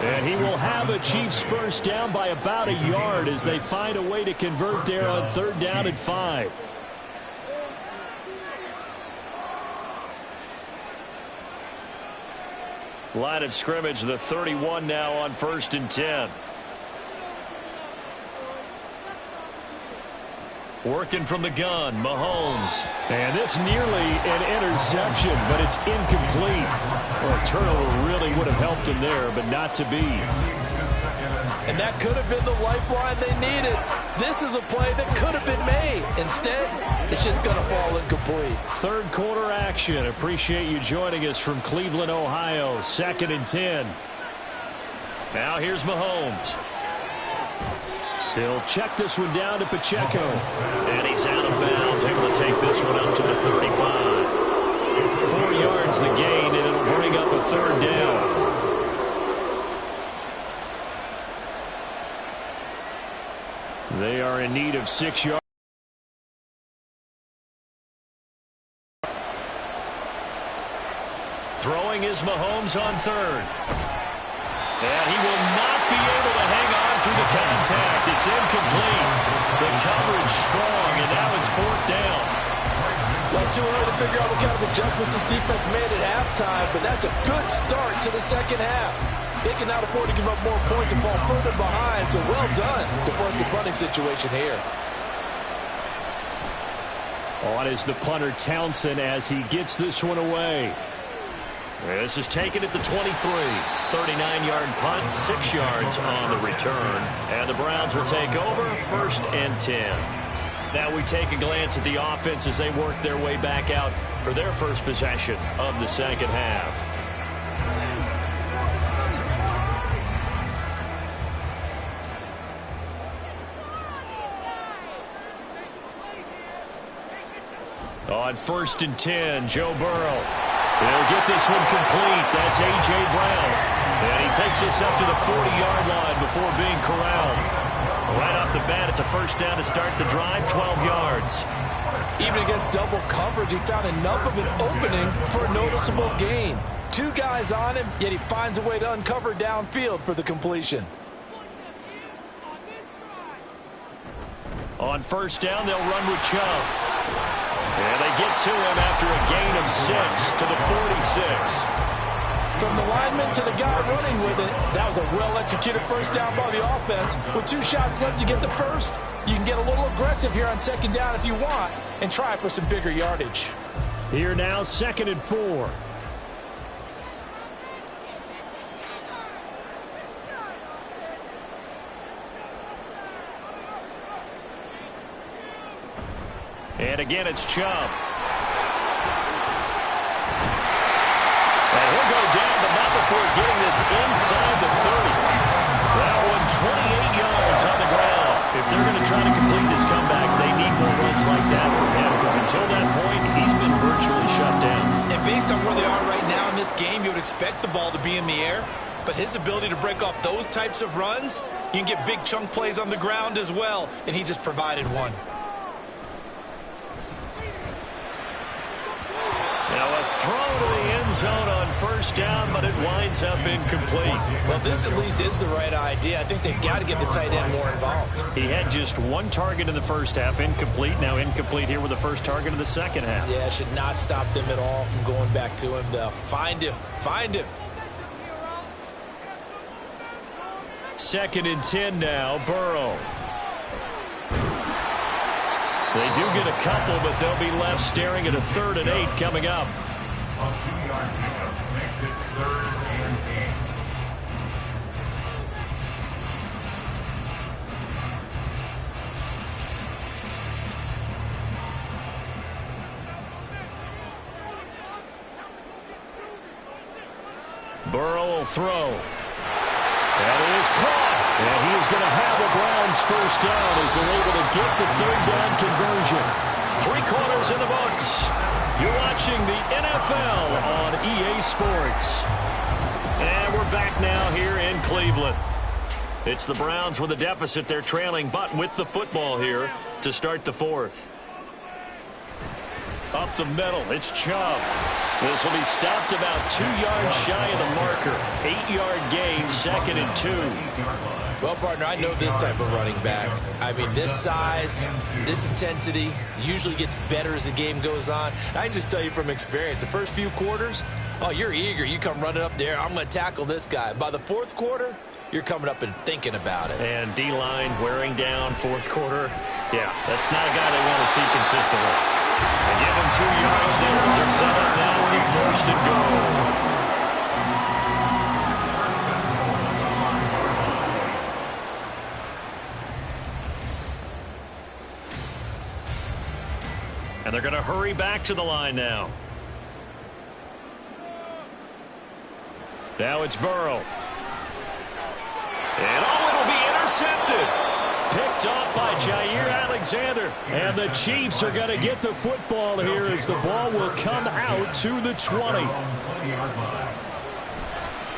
And he will have a Chiefs first down by about a yard as they find a way to convert there on 3rd down and 5. Line of scrimmage, the 31 now on 1st and 10. Working from the gun, Mahomes. And this nearly an interception, but it's incomplete. Well, a turnover really would have helped him there, but not to be. And that could have been the lifeline they needed. This is a play that could have been made. Instead, it's just going to fall incomplete. 3rd quarter action. Appreciate you joining us from Cleveland, Ohio. 2nd and 10. Now here's Mahomes. He'll check this one down to Pacheco. And he's out of bounds, able to take this one up to the 35. 4 yards the gain, and it'll bring up a 3rd down. They are in need of 6 yards. Throwing is Mahomes on 3rd. And he will not be able to hang on through the contact. It's incomplete. The coverage strong, and now it's 4th down. Well, it's too early to figure out what kind of adjustments this defense made at halftime, but that's a good start to the 2nd half. They can now afford to give up more points and fall further behind, so well done to force the punting situation here. On is the punter Townsend as he gets this one away. This is taken at the 23. 39-yard punt, 6 yards on the return. And the Browns will take over 1st and 10. Now we take a glance at the offense as they work their way back out for their first possession of the 2nd half. On 1st and 10, Joe Burrow. He'll get this one complete. That's A.J. Brown. And he takes this up to the 40-yard line before being corralled. Right off the bat, it's a first down to start the drive, 12 yards. Even against double coverage, he found enough of an opening for a noticeable gain. 2 guys on him, yet he finds a way to uncover downfield for the completion. On 1st down, they'll run with Chubb. And they get to him after a gain of 6 to the 46. From the lineman to the guy running with it, that was a well-executed first down by the offense. With 2 shots left to get the first, you can get a little aggressive here on 2nd down if you want and try for some bigger yardage. Here now, 2nd and 4. And again, it's Chubb. And he'll go down, but not before getting this inside the 30. That one, 28 yards on the ground. If they're going to try to complete this comeback, they need more runs like that from him, because until that point, he's been virtually shut down. And based on where they are right now in this game, you would expect the ball to be in the air. But his ability to break off those types of runs, you can get big chunk plays on the ground as well, and he just provided one. Now a throw to the end zone on first down, but it winds up incomplete. Well, this at least is the right idea. I think they've got to get the tight end more involved. He had just one target in the first half, incomplete. Now incomplete here with the first target in the second half. Yeah, should not stop them at all from going back to him. They'll find him. Find him. 2nd and 10 now, Burrow. They do get a couple, but they'll be left staring at a 3rd and 8 coming up. A 2-yard pickup makes it 3rd and 8. Burrow will throw. That is caught. And he is going to have the Browns first down as they're able to get the 3rd down conversion. 3 quarters in the books. You're watching the NFL on EA Sports. And we're back now here in Cleveland. It's the Browns with a deficit. They're trailing, but with the football here to start the 4th. Up the middle, it's Chubb. This will be stopped about 2 yards shy of the marker. 8-yard gain, 2nd and 2. Well, partner, I know this type of running back. I mean, this size, this intensity usually gets better as the game goes on. I can just tell you from experience, the first few quarters, oh, you're eager. You come running up there, I'm going to tackle this guy. By the 4th quarter, you're coming up and thinking about it. And D-line wearing down 4th quarter. Yeah, that's not a guy they want to see consistently. And give him 2 yards there as they're set up now with 1st and goal. And they're going to hurry back to the line now. Now it's Burrow. And it'll be intercepted. Picked off by Jair Alexander. And the Chiefs are going to get the football here as the ball will come out to the 20.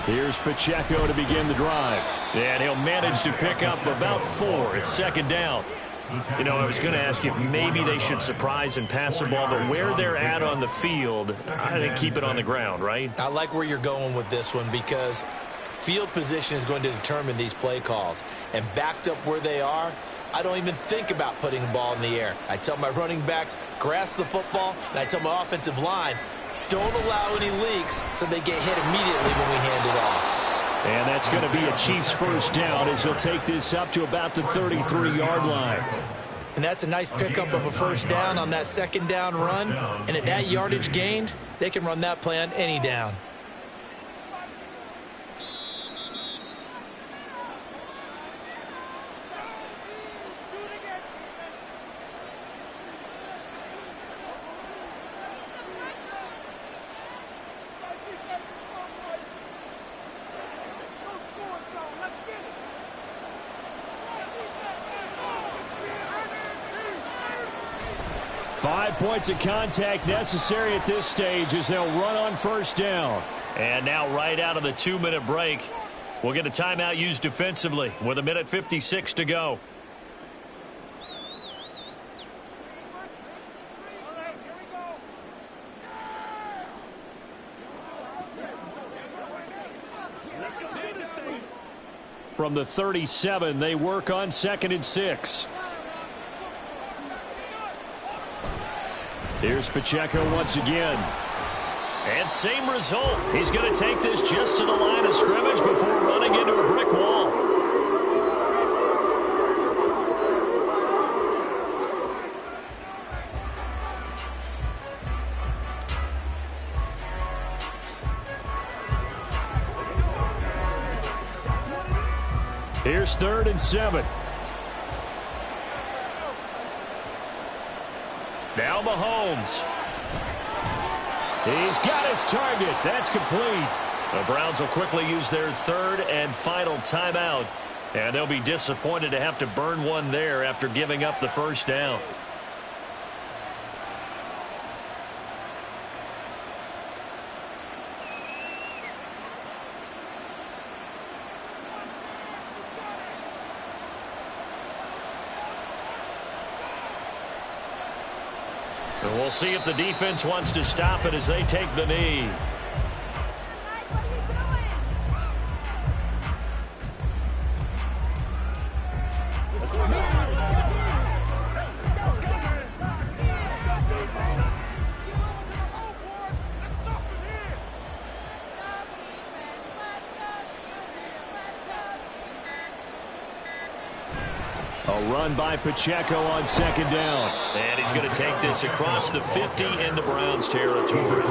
Here's Pacheco to begin the drive. And he'll manage to pick up about 4. It's 2nd down. You know, I was going to ask you if maybe they should surprise and pass the ball, but where they're at on the field, I think keep it on the ground, right? I like where you're going with this one because field position is going to determine these play calls. And backed up where they are, I don't even think about putting the ball in the air. I tell my running backs, grasp the football, and I tell my offensive line, don't allow any leaks so they get hit immediately when we hand it off. And that's going to be a Chiefs first down as he'll take this up to about the 33-yard line. And that's a nice pickup of a first down on that 2nd down run. And at that yardage gained, they can run that play on any down. Points of contact necessary at this stage as they'll run on first down. And now right out of the 2-minute break, we'll get a timeout used defensively with 1:56 to go. From the 37, they work on 2nd and 6. Here's Pacheco once again. And same result. He's going to take this just to the line of scrimmage before running into a brick wall. Here's 3rd and 7. Now Mahomes. He's got his target. That's complete. The Browns will quickly use their 3rd and final timeout. And they'll be disappointed to have to burn one there after giving up the first down. And we'll see if the defense wants to stop it as they take the knee. A run by Pacheco on second down. And he's going to take this across the 50 into Browns territory.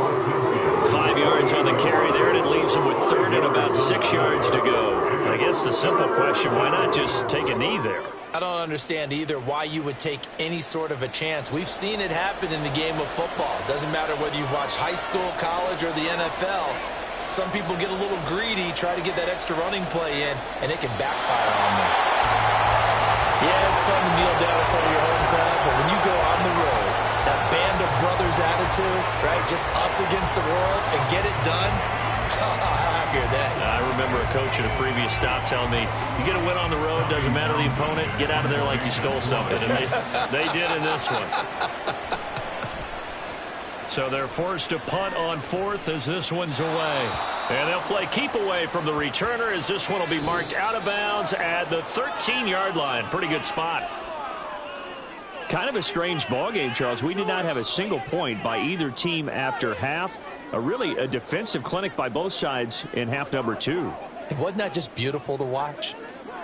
5 yards on the carry there, and it leaves him with third and about 6 yards to go. I guess the simple question, why not just take a knee there? I don't understand either why you would take any sort of a chance. We've seen it happen in the game of football. It doesn't matter whether you've watched high school, college, or the NFL. Some people get a little greedy, try to get that extra running play in, and it can backfire on them. Yeah, it's fun to kneel down in front of your home crowd, but when you go on the road, that band of brothers attitude, right, just us against the world, and get it done, how happier that. I remember a coach at a previous stop telling me, you get a win on the road, doesn't matter the opponent, get out of there like you stole something. And they did in this one. So they're forced to punt on fourth as this one's away. And they'll play keep away from the returner as this one will be marked out of bounds at the 13-yard line. Pretty good spot. Kind of a strange ballgame, Charles. We did not have a single point by either team after half. Really a defensive clinic by both sides in half number 2. Wasn't that just beautiful to watch?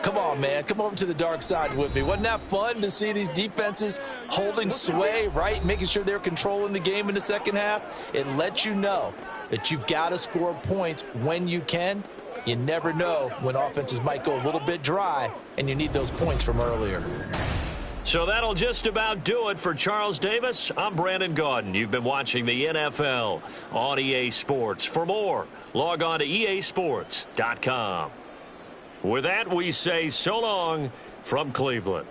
Come on, man. Come over to the dark side with me. Wasn't that fun to see these defenses holding sway, right? Making sure they're controlling the game in the second half. It lets you know that you've got to score points when you can. You never know when offenses might go a little bit dry, and you need those points from earlier. So that'll just about do it for Charles Davis. I'm Brandon Gaudin. You've been watching the NFL on EA Sports. For more, log on to easports.com. With that, we say so long from Cleveland.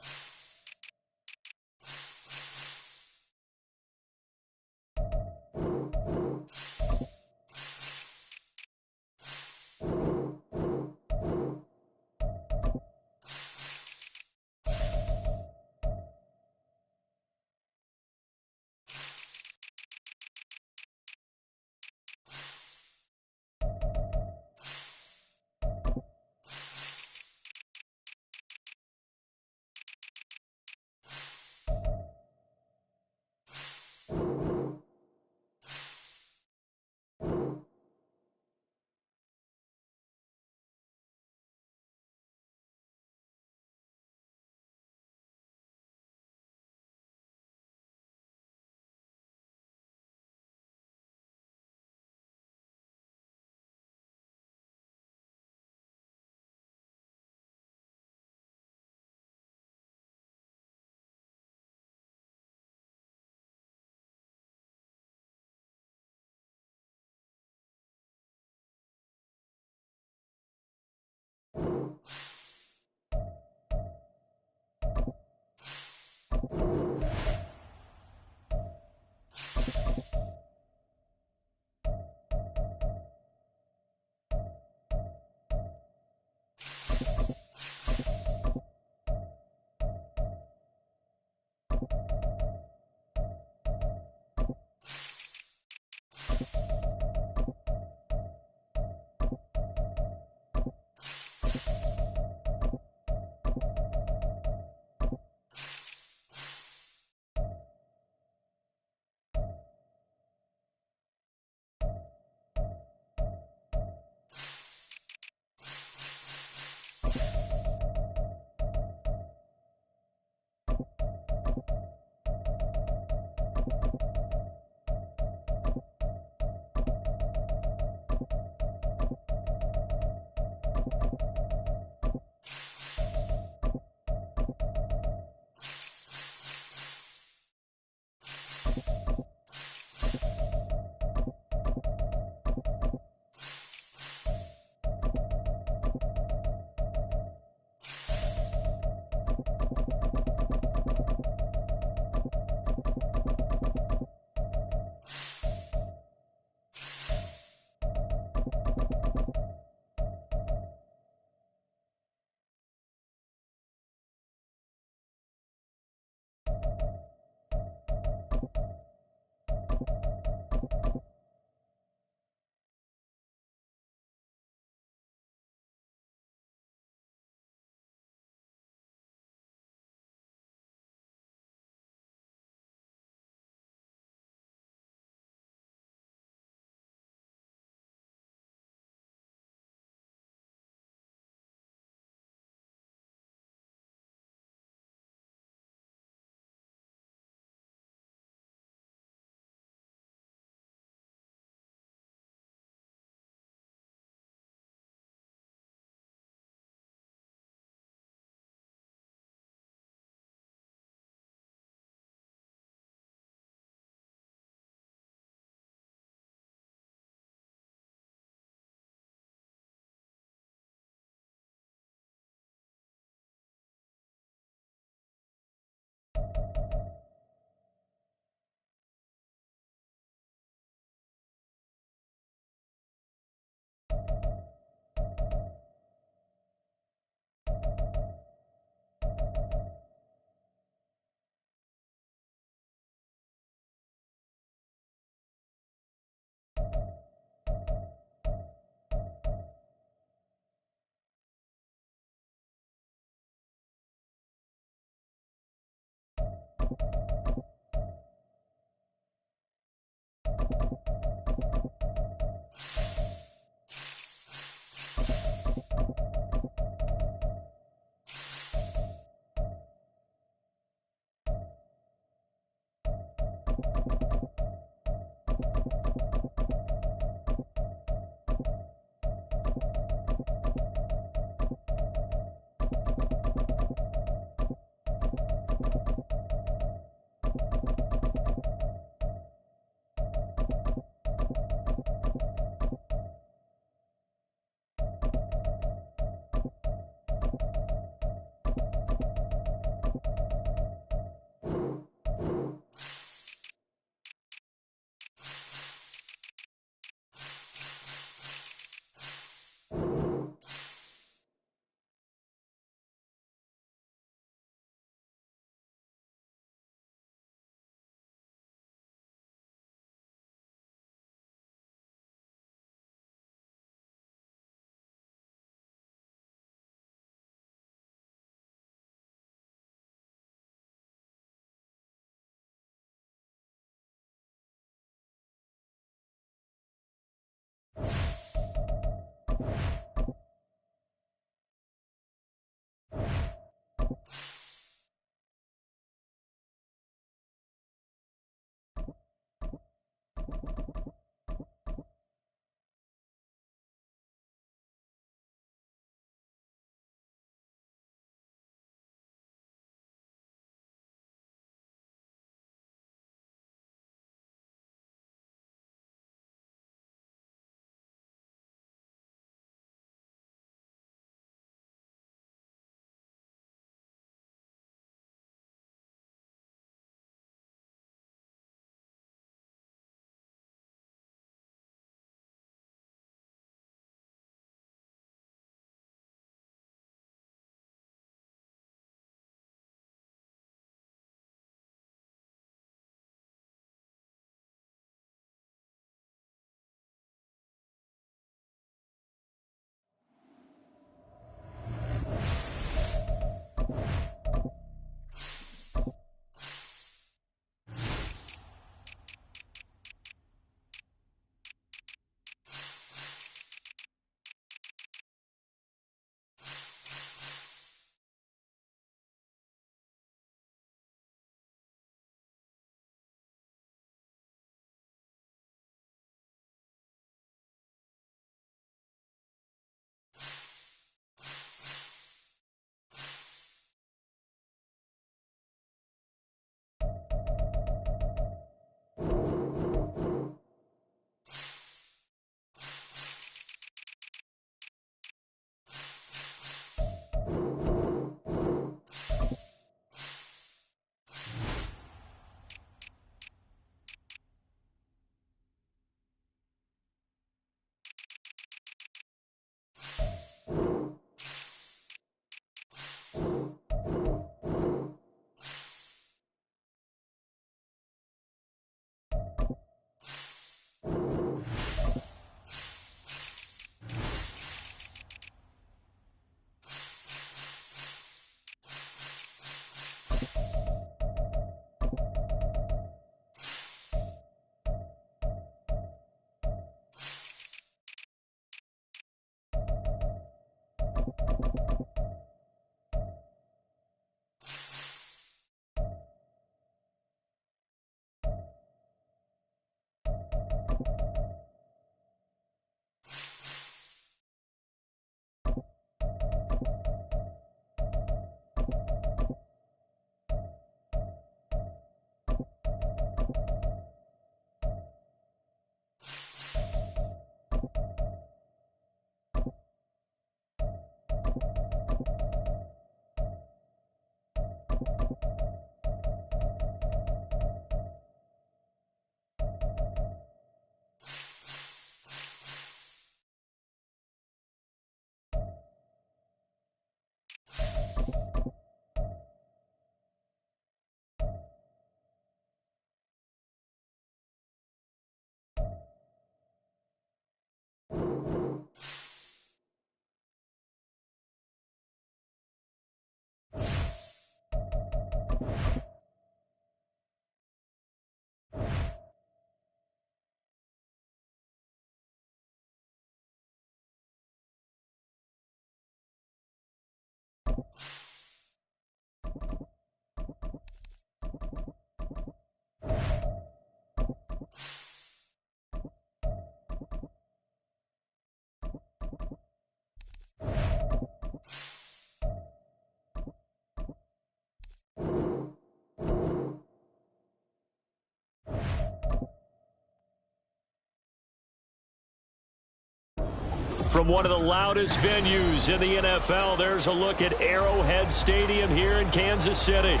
From one of the loudest venues in the NFL, there's a look at Arrowhead Stadium here in Kansas City.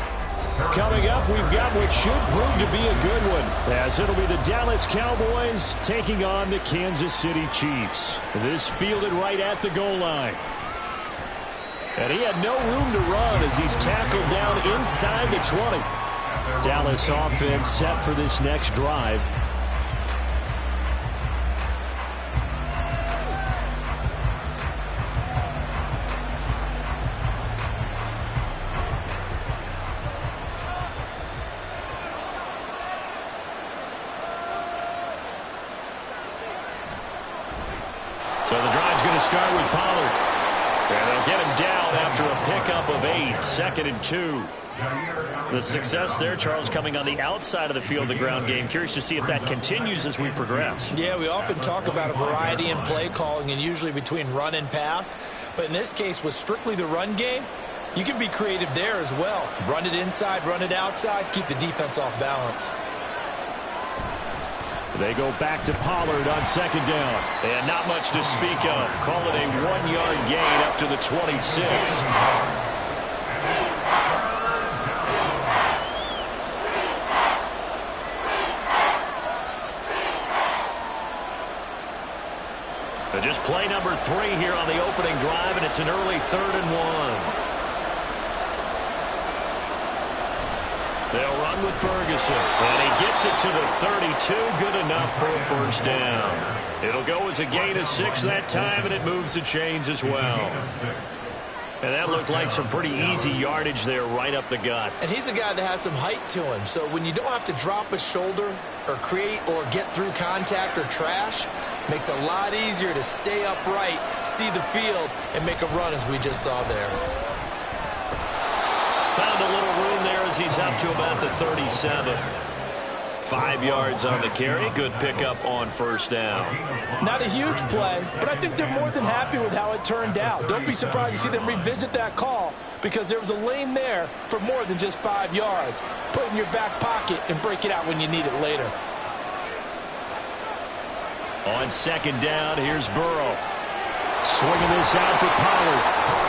Coming up, we've got what should prove to be a good one, as it'll be the Dallas Cowboys taking on the Kansas City Chiefs. This fielded right at the goal line. And he had no room to run as he's tackled down inside the 20. Dallas offense set for this next drive. So the drive's going to start with Pollard. And they'll get him down after a pickup of 8, 2nd and 2. The success there, Charles, coming on the outside of the field, the ground game. Curious to see if that continues as we progress. Yeah, we often talk about a variety in play calling and usually between run and pass. But in this case, with strictly the run game, you can be creative there as well. Run it inside, run it outside, keep the defense off balance. They go back to Pollard on 2nd down. And not much to speak of. Call it a 1-yard gain up to the 26. But just play number 3 here on the opening drive, and it's an early 3rd and 1. They'll run with Ferguson, and he gets it to the 32. Good enough for a 1st down. It'll go as a gain of 6 that time, and it moves the chains as well. And that looked like some pretty easy yardage there right up the gut. And he's a guy that has some height to him, so when you don't have to drop a shoulder or create or get through contact or trash, makes it a lot easier to stay upright, see the field, and make a run as we just saw there. Found a little room there as he's up to about the 37. 5 yards on the carry. Good pickup on 1st down. Not a huge play, but I think they're more than happy with how it turned out. Don't be surprised to see them revisit that call because there was a lane there for more than just 5 yards. Put it in your back pocket and break it out when you need it later. On 2nd down, here's Burrow. Swinging this out for Pollard.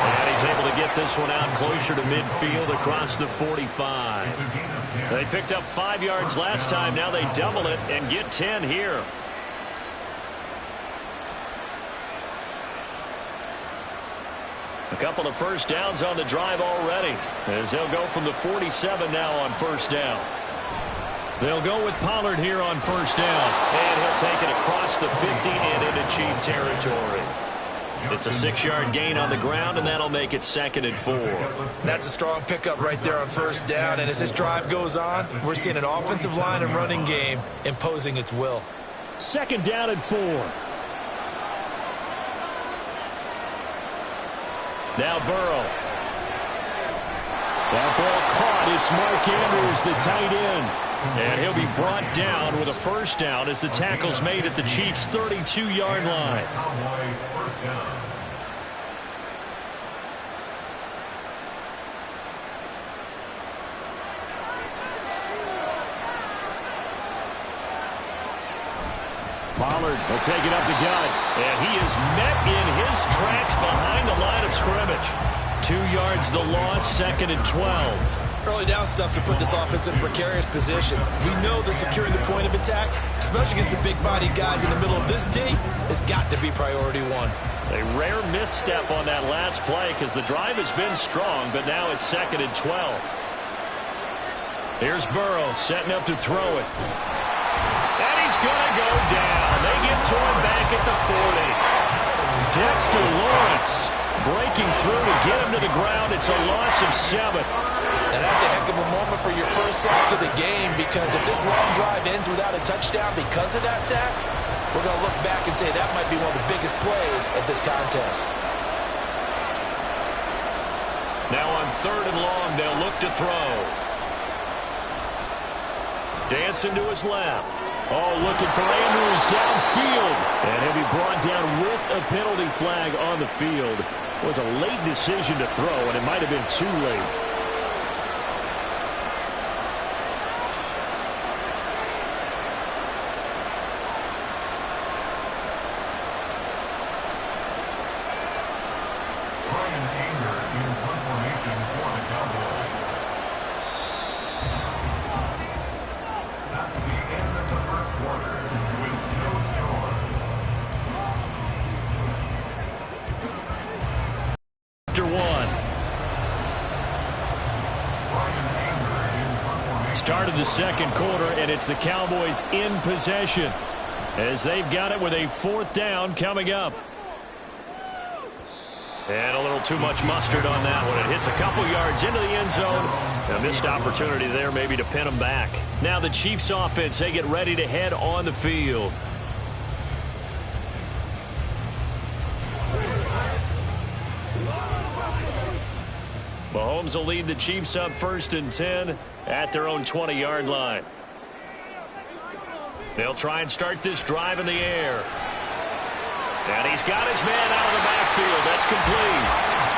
And he's able to get this one out closer to midfield across the 45. They picked up 5 yards last time. Now they double it and get 10 here. A couple of 1st downs on the drive already, as they'll go from the 47 now on 1st down. They'll go with Pollard here on 1st down. And he'll take it across the 50 and into Chief territory. It's a 6-yard gain on the ground, and that'll make it 2nd and 4. That's a strong pickup right there on 1st down, and as this drive goes on, we're seeing an offensive line and running game imposing its will. 2nd down and 4. Now Burrow. That ball caught. It's Mark Andrews, the tight end. And he'll be brought down with a 1st down as the tackle's made at the Chiefs' 32-yard line. Pollard will take it up the gut. And he is met in his tracks behind the line of scrimmage. 2 yards the loss, 2nd and 12. Early down stuff to put this offense in a precarious position. We know that securing the point of attack, especially against the big-bodied guys in the middle of this D, has got to be priority 1. A rare misstep on that last play because the drive has been strong, but now it's 2nd and 12. Here's Burrow setting up to throw it. And he's going to go down. They get to him back at the 40. Dexter Lawrence breaking through to get him to the ground. It's a loss of 7. And that's a heck of a moment for your first sack of the game, because if this long drive ends without a touchdown because of that sack, we're going to look back and say that might be one of the biggest plays at this contest. Now on 3rd and long, they'll look to throw. Dancing to his left. Oh, looking for Andrews downfield. And he'll be brought down with a penalty flag on the field. It was a late decision to throw, and it might have been too late. Start of the second quarter, and it's the Cowboys in possession as they've got it with a 4th down coming up. And a little too much mustard on that one. It hits a couple yards into the end zone. A missed opportunity there maybe to pin them back. Now the Chiefs offense, they get ready to head on the field. Mahomes will lead the Chiefs up 1st and 10 at their own 20-yard line. They'll try and start this drive in the air. And he's got his man out of the backfield. That's complete.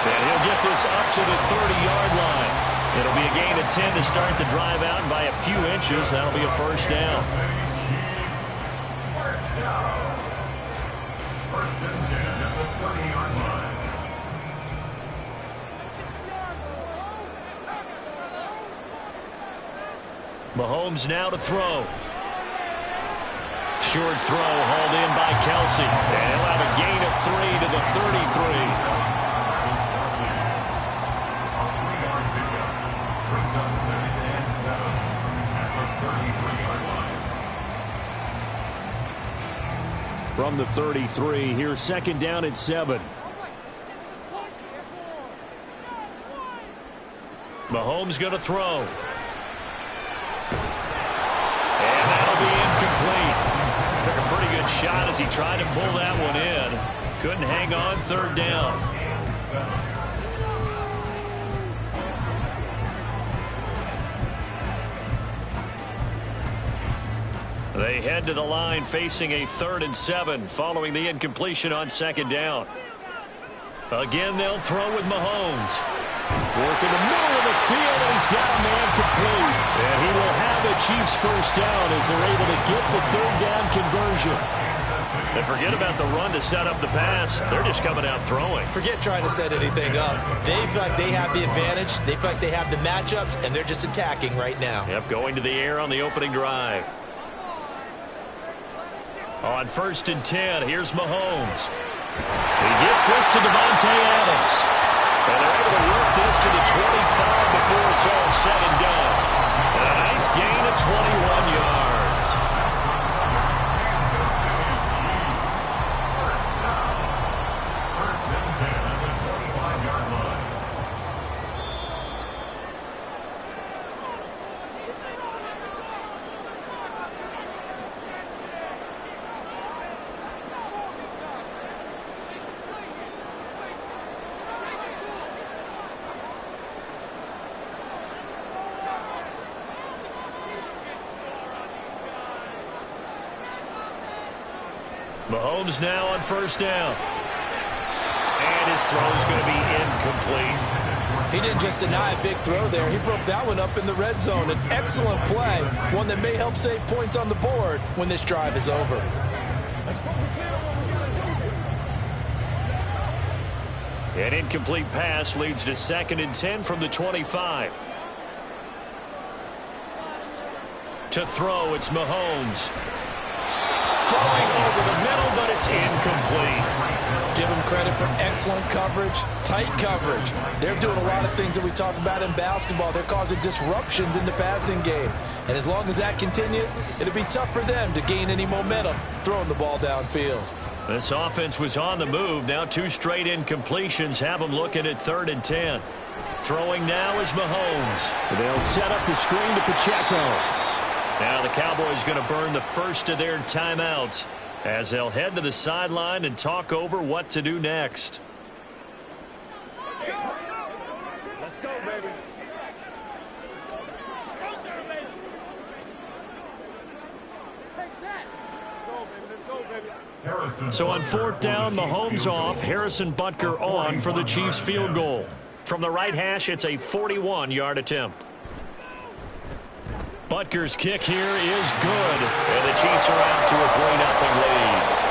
And he'll get this up to the 30-yard line. It'll be a gain of 10 to start the drive out, and by a few inches, that'll be a 1st down. First down. 1st and 10 at the 30-yard line. Mahomes now to throw. Short throw hauled in by Kelsey. And he'll have a gain of 3 to the 33. From the 33, here's 2nd down and 7. Mahomes going to throw. And that'll be incomplete. Took a pretty good shot as he tried to pull that one in. Couldn't hang on 3rd down. They head to the line facing a 3rd and 7 following the incompletion on 2nd down. Again, they'll throw with Mahomes. Working the middle of the field, and he's got a man complete. And he will have the Chiefs 1st down as they're able to get the 3rd down conversion. And forget about the run to set up the pass. They're just coming out throwing. Forget trying to set anything up. They feel like they have the advantage. They feel like they have the matchups, and they're just attacking right now. Yep, going to the air on the opening drive. On 1st and 10, here's Mahomes. He gets this to Davante Adams. And they're able to work this to the 25 before it's all said and done. And a nice gain of 21 yards. First and 10 at the 25-yard line. Mahomes now on 1st down. And his throw's going to be incomplete. He didn't just deny a big throw there. He broke that one up in the red zone. An excellent play, one that may help save points on the board when this drive is over. An incomplete pass leads to 2nd and 10 from the 25. To throw, it's Mahomes. Throwing over the middle, but it's incomplete. Give them credit for excellent coverage, tight coverage. They're doing a lot of things that we talk about in basketball. They're causing disruptions in the passing game. And as long as that continues, it'll be tough for them to gain any momentum throwing the ball downfield. This offense was on the move. Now 2 straight incompletions have them looking at 3rd and 10. Throwing now is Mahomes. They'll set up the screen to Pacheco. Now the Cowboys going to burn the first of their timeouts as they'll head to the sideline and talk over what to do next. Let's go, baby. So on fourth down, Mahomes off, Harrison Butker on for the Chiefs field goal. From the right hash, it's a 41-yard attempt. Butker's kick here is good, and the Chiefs are out to a 3-0 lead.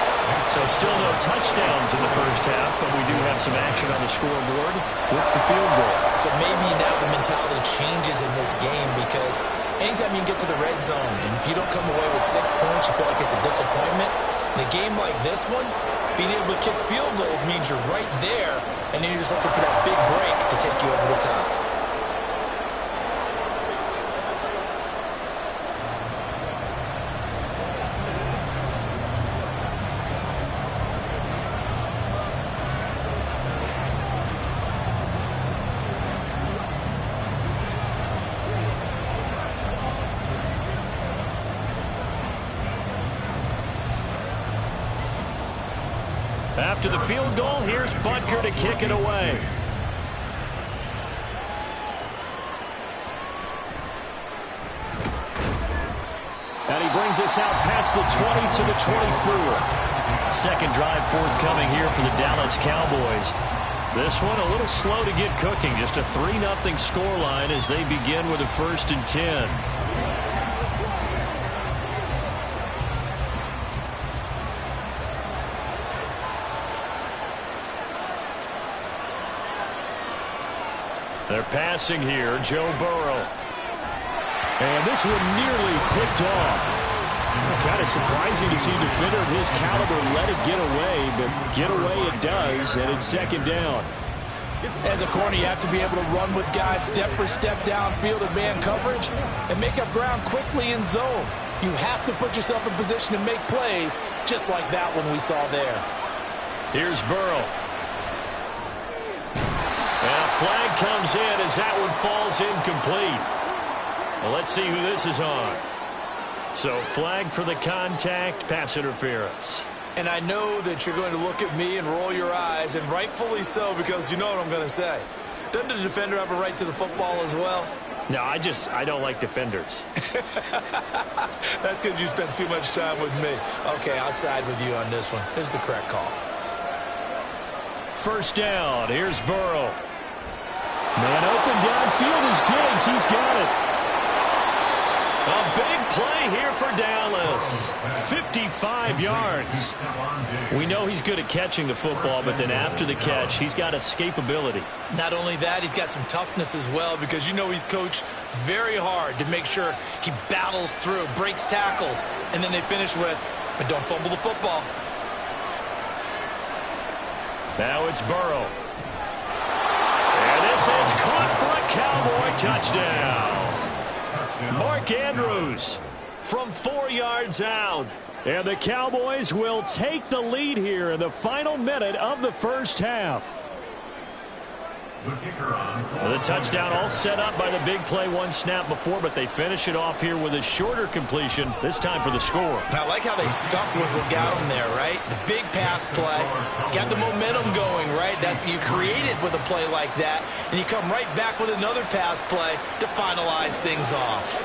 So still no touchdowns in the first half, but we do have some action on the scoreboard with the field goal. So maybe now the mentality changes in this game because anytime you can get to the red zone, and if you don't come away with 6 points, you feel like it's a disappointment. In a game like this one, being able to kick field goals means you're right there, and then you're just looking for that big break to take you over the top. After the field goal, here's Butker to kick it away. And he brings us out past the 20 to the 24. Second drive forthcoming here for the Dallas Cowboys. This one a little slow to get cooking. Just a 3-0 scoreline as they begin with a 1st and 10. They're passing here, Joe Burrow. And this one nearly picked off. Kind of surprising to see a defender of his caliber let it get away, but get away it does, and it's 2nd down. As a corner, you have to be able to run with guys step for step downfield in man coverage and make up ground quickly in zone. You have to put yourself in position to make plays, just like that one we saw there. Here's Burrow. And a flag comes in as that one falls incomplete. Well, let's see who this is on. So flag for the contact, pass interference. And I know that you're going to look at me and roll your eyes, and rightfully so, because you know what I'm going to say. Doesn't the defender have a right to the football as well? No, I don't like defenders. That's because you spent too much time with me. Okay, I'll side with you on this one. Here's the correct call. 1st down. Here's Burrow. Man open downfield is Diggs. He's got it. A big play here for Dallas. 55 yards. We know he's good at catching the football, but then after the catch, he's got escapability. Not only that, he's got some toughness as well, because you know he's coached very hard to make sure he battles through, breaks tackles, and then they finish with, but don't fumble the football. Now it's Burrow. And this is caught for a Cowboy touchdown. Mark Andrews from 4 yards out. And the Cowboys will take the lead here in the final minute of the first half. The touchdown all set up by the big play, one snap before, but they finish it off here with a shorter completion, this time for the score. I like how they stuck with what got them there, right? The big pass play, got the momentum going, right? That's you create it with a play like that, and you come right back with another pass play to finalize things off.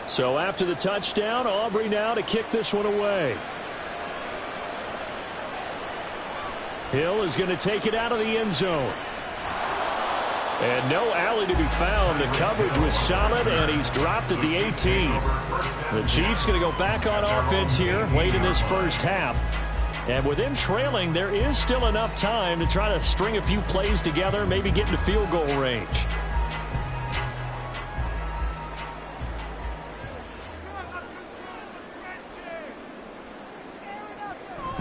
So after the touchdown, Aubrey now to kick this one away. Hill is going to take it out of the end zone. And no alley to be found. The coverage was solid, and he's dropped at the 18. The Chiefs going to go back on offense here late in this first half. And with them trailing, there is still enough time to try to string a few plays together, maybe get into field goal range.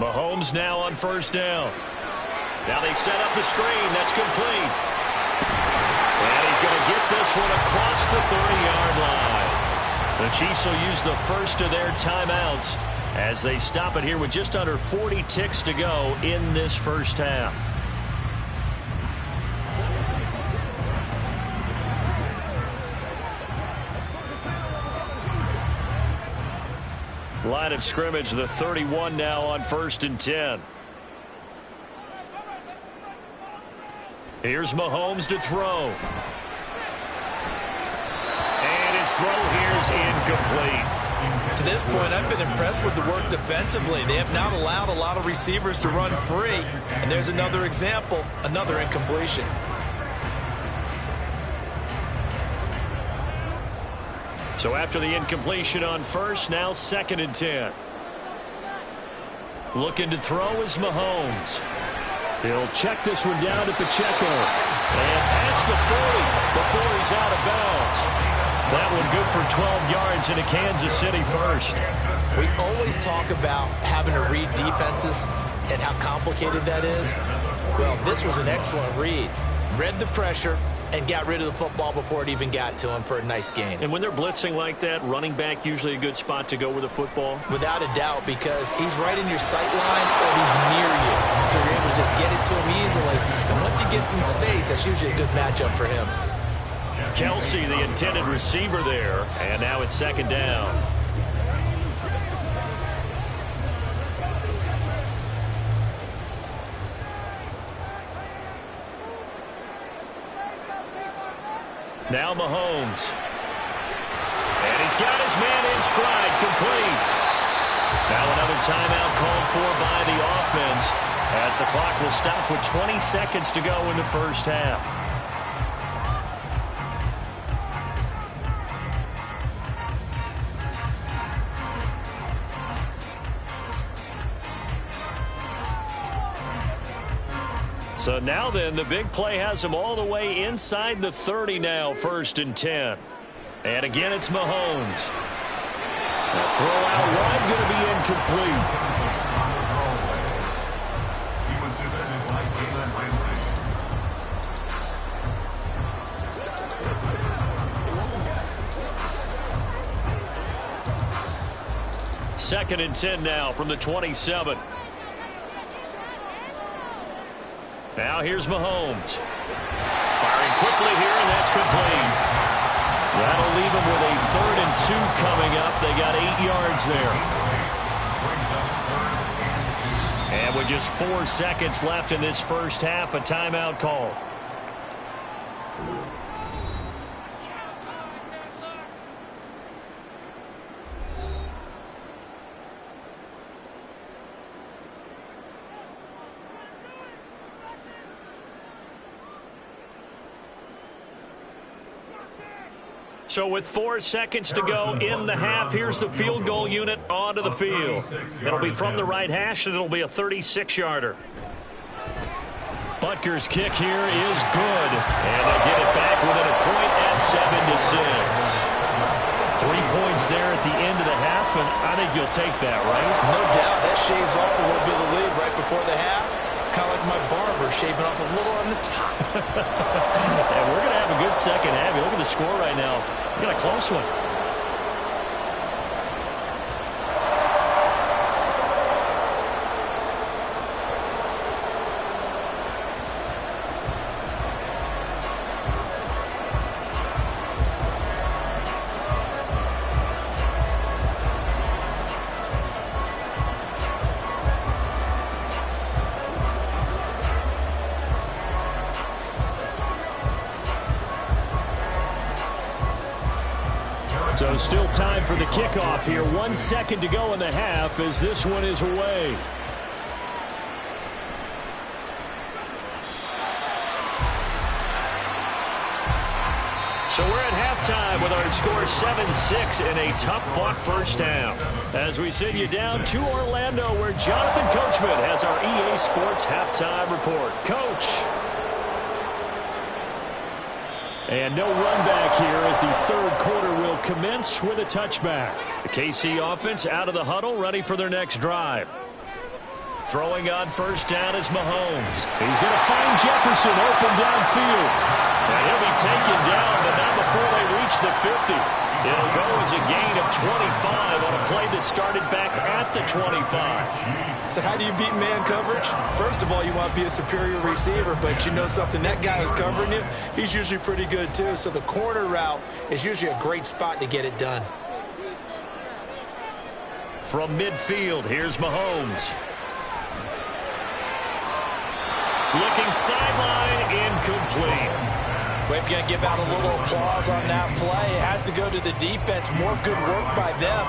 Mahomes now on first down. Now they set up the screen. That's complete. And he's going to get this one across the 30-yard line. The Chiefs will use the first of their timeouts as they stop it here with just under 40 ticks to go in this first half. Line of scrimmage, the 31 now on 1st and 10. Here's Mahomes to throw. And his throw here is incomplete. To this point, I've been impressed with the work defensively. They have not allowed a lot of receivers to run free. And there's another example, another incompletion. So after the incompletion on first, now 2nd and 10. Looking to throw is Mahomes. He'll check this one down to Pacheco. And past the 40 before he's out of bounds. That one good for 12 yards into Kansas City first. We always talk about having to read defenses and how complicated that is. Well, this was an excellent read. Read the pressure and got rid of the football before it even got to him for a nice gain. And when they're blitzing like that, running back usually a good spot to go with the football? Without a doubt, because he's right in your sight line or he's near you. So you're able to just get it to him easily. And once he gets in space, that's usually a good matchup for him. Kelsey, the intended receiver there. And now it's 2nd down. Now Mahomes. And he's got his man in stride, complete. Now another timeout called for by the offense as the clock will stop with 20 seconds to go in the first half. So now then, the big play has him all the way inside the 30 now, 1st and 10. And again, it's Mahomes. The throw out wide going to be incomplete. He was defended by Jalen Ramsey. 2nd and 10 now from the 27. Now here's Mahomes. Firing quickly here, and that's complete. That'll leave him with a 3rd and 2 coming up. They got 8 yards there. And with just 4 seconds left in this first half, a timeout call. So with 4 seconds to go in the half, here's the field goal unit onto the field. It'll be from the right hash, and it'll be a 36-yarder. Butker's kick here is good. And they get it back within a point at 7-6. 3 points there at the end of the half, and I think you'll take that, right? No doubt. That shaves off a little bit of the lead right before the half. Kind of like my barber shaving off a little on the top. And we're going to have a good second half. You look at the score right now. We got a close one. So still time for the kickoff here. 1 second to go in the half as this one is away. So we're at halftime with our score 7-6 in a tough-fought first half. As we send you down to Orlando, where Jonathan Coachman has our EA Sports halftime report. Coach. And no run back here as the third quarter will commence with a touchback. The KC offense out of the huddle, ready for their next drive. Throwing on first down is Mahomes. He's going to find Jefferson open downfield. And he'll be taken down, but not before they reach the 50. It'll go as a gain of 25 on a play that started back at the 25. So how do you beat man coverage? First of all, you want to be a superior receiver, but you know something, that guy who's covering you, he's usually pretty good too. So the corner route is usually a great spot to get it done. From midfield, here's Mahomes. Looking sideline, incomplete. Well, if you're going to give out a little applause on that play, it has to go to the defense. More good work by them.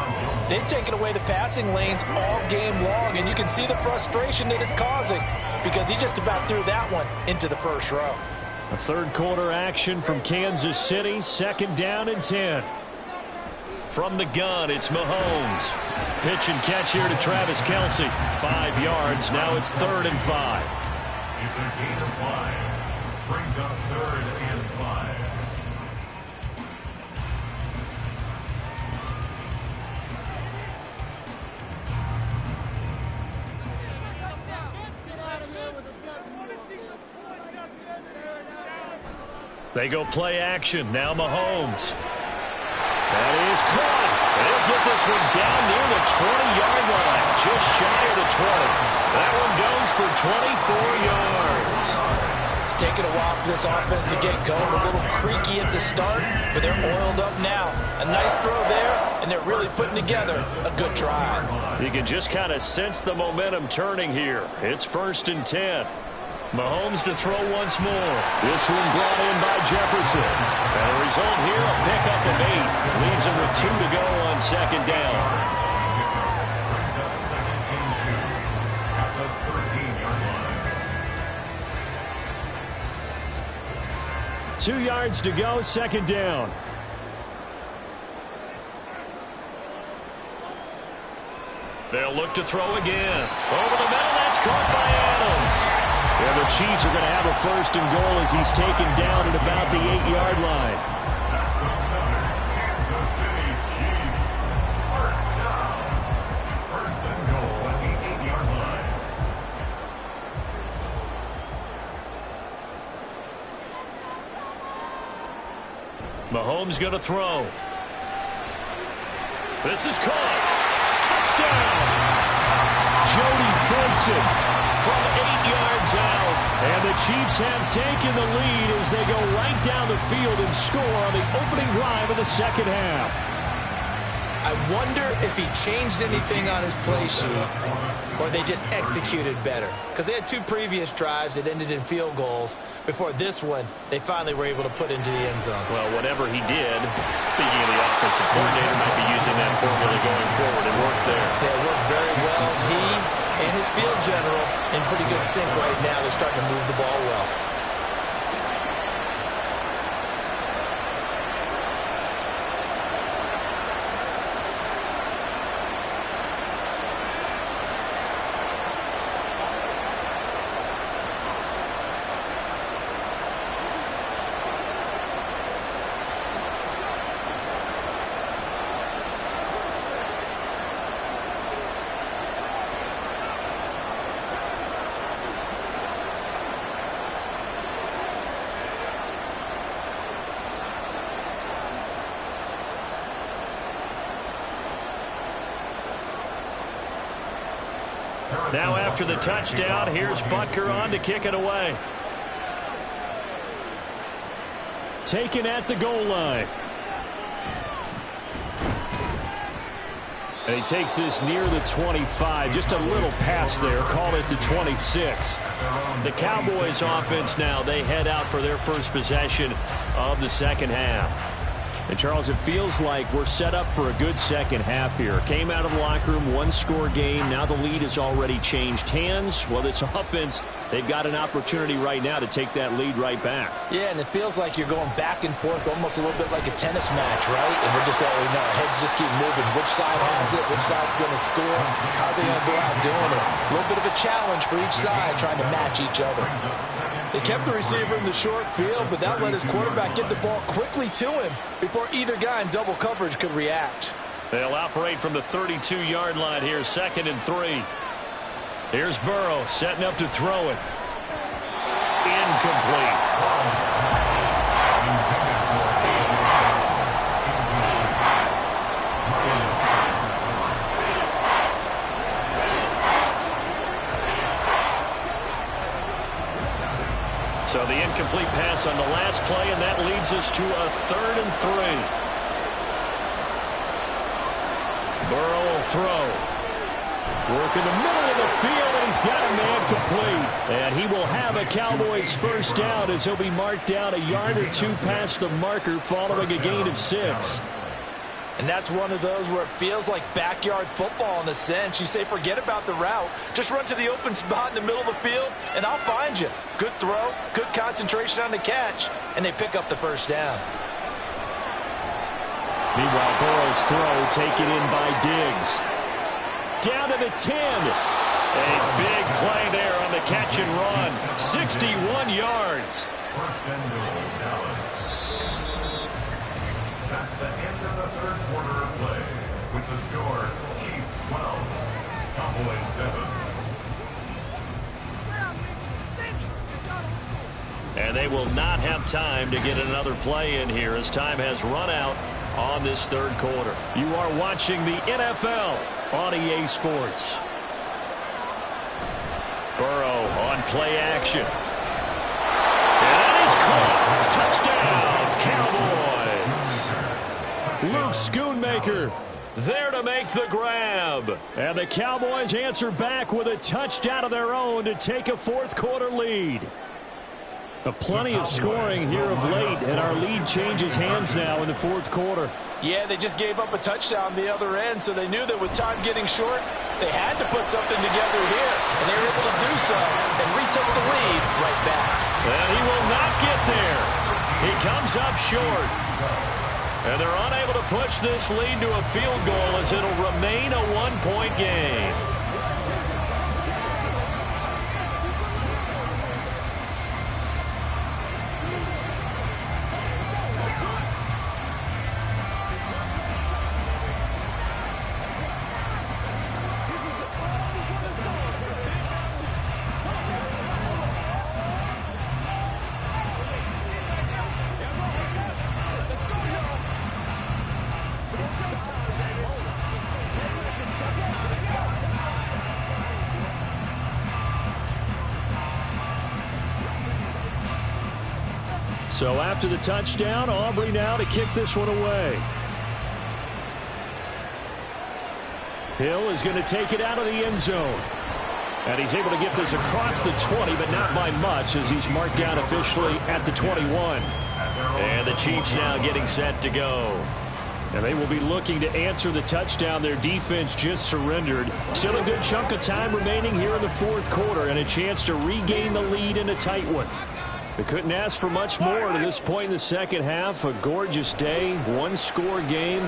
They've taken away the passing lanes all game long, and you can see the frustration that it's causing because he just about threw that one into the first row. A third quarter action from Kansas City, 2nd down and 10. From the gun, it's Mahomes. Pitch and catch here to Travis Kelce. 5 yards, now it's 3rd and 5. It's a gain of 5. Brings up 3rd and 5. They go play action. Now Mahomes. That is caught. They'll get this one down near the 20-yard line. Just shy of the 20. That one goes for 24 yards. It's taken a while for this offense to get going. A little creaky at the start, but they're oiled up now. A nice throw there, and they're really putting together a good drive. You can just kind of sense the momentum turning here. It's 1st and 10. Mahomes to throw once more. This one brought in by Jefferson. And the result here, a pickup of 8. Leaves him with 2 to go on 2nd down. 2 yards to go, 2nd down. They'll look to throw again. Over the middle, that's caught by Adams. Yeah, the Chiefs are going to have a 1st and goal as he's taken down at about the 8-yard line. That's another Kansas City Chiefs. 1st down. 1st and goal at the 8-yard line. Mahomes going to throw. This is caught. Touchdown. Jody Ferguson from 8 yards out. And the Chiefs have taken the lead as they go right down the field and score on the opening drive of the 2nd half. I wonder if he changed anything on his play sheet or they just executed better. Because they had 2 previous drives that ended in field goals. Before this one, they finally were able to put into the end zone. Well, whatever he did, speaking of the offensive coordinator, might be using that formula going forward and work there. Yeah, it works very well. He and his field general in pretty good sync right now. They're starting to move the ball well. Now after the touchdown, here's Butker on to kick it away. Taken at the goal line. And he takes this near the 25. Just a little pass there. Call it the 26. The Cowboys offense now, they head out for their first possession of the 2nd half. And, Charles, it feels like we're set up for a good 2nd half here. Came out of the locker room, 1-score game. Now the lead has already changed hands. Well, this offense, they've got an opportunity right now to take that lead right back. Yeah, and it feels like you're going back and forth almost a little bit like a tennis match, right? And we're just already know. Heads just keep moving. Which side has it? Which side's going to score? How are they going to go out doing it? A little bit of a challenge for each side trying to match each other. They kept the receiver in the short field, but that let his quarterback get the ball quickly to him before either guy in double coverage could react. They'll operate from the 32-yard line here, 2nd and 3. Here's Burrow setting up to throw it. Incomplete. So the incomplete pass on the last play, and that leads us to a 3rd and 3. Burrow will throw. Work in the middle of the field, and he's got a man complete. And he will have a Cowboys first down as he'll be marked down a yard or 2 past the marker following a gain of 6. And that's one of those where it feels like backyard football in a sense. You say forget about the route. Just run to the open spot in the middle of the field, and I'll find you. Good throw, good concentration on the catch, and they pick up the first down. Meanwhile, Burrow's throw taken in by Diggs. Down to the 10. A big play there on the catch and run. 61 yards. First and goal, Dallas. That's the end of the 3rd quarter of play. With the score, Chiefs 12, Cowboys 7. And they will not have time to get another play in here as time has run out on this 3rd quarter. You are watching the NFL on EA Sports. Burrow on play action. And that is caught. Touchdown, Cowboys. Luke Schoonmaker there to make the grab. And the Cowboys answer back with a touchdown of their own to take a 4th quarter lead. Plenty of scoring here of late, and our lead changes hands now in the 4th quarter. Yeah, they just gave up a touchdown the other end, so they knew that with time getting short, they had to put something together here, and they were able to do so and retake the lead right back. And he will not get there. He comes up short. And they're unable to push this lead to a field goal as it'll remain a 1-point game. So after the touchdown, Aubrey now to kick this one away. Hill is going to take it out of the end zone. And he's able to get this across the 20, but not by much as he's marked down officially at the 21. And the Chiefs now getting set to go. And they will be looking to answer the touchdown their defense just surrendered. Still a good chunk of time remaining here in the 4th quarter and a chance to regain the lead in a tight one. They couldn't ask for much more to this point in the 2nd half. A gorgeous day, 1-score game.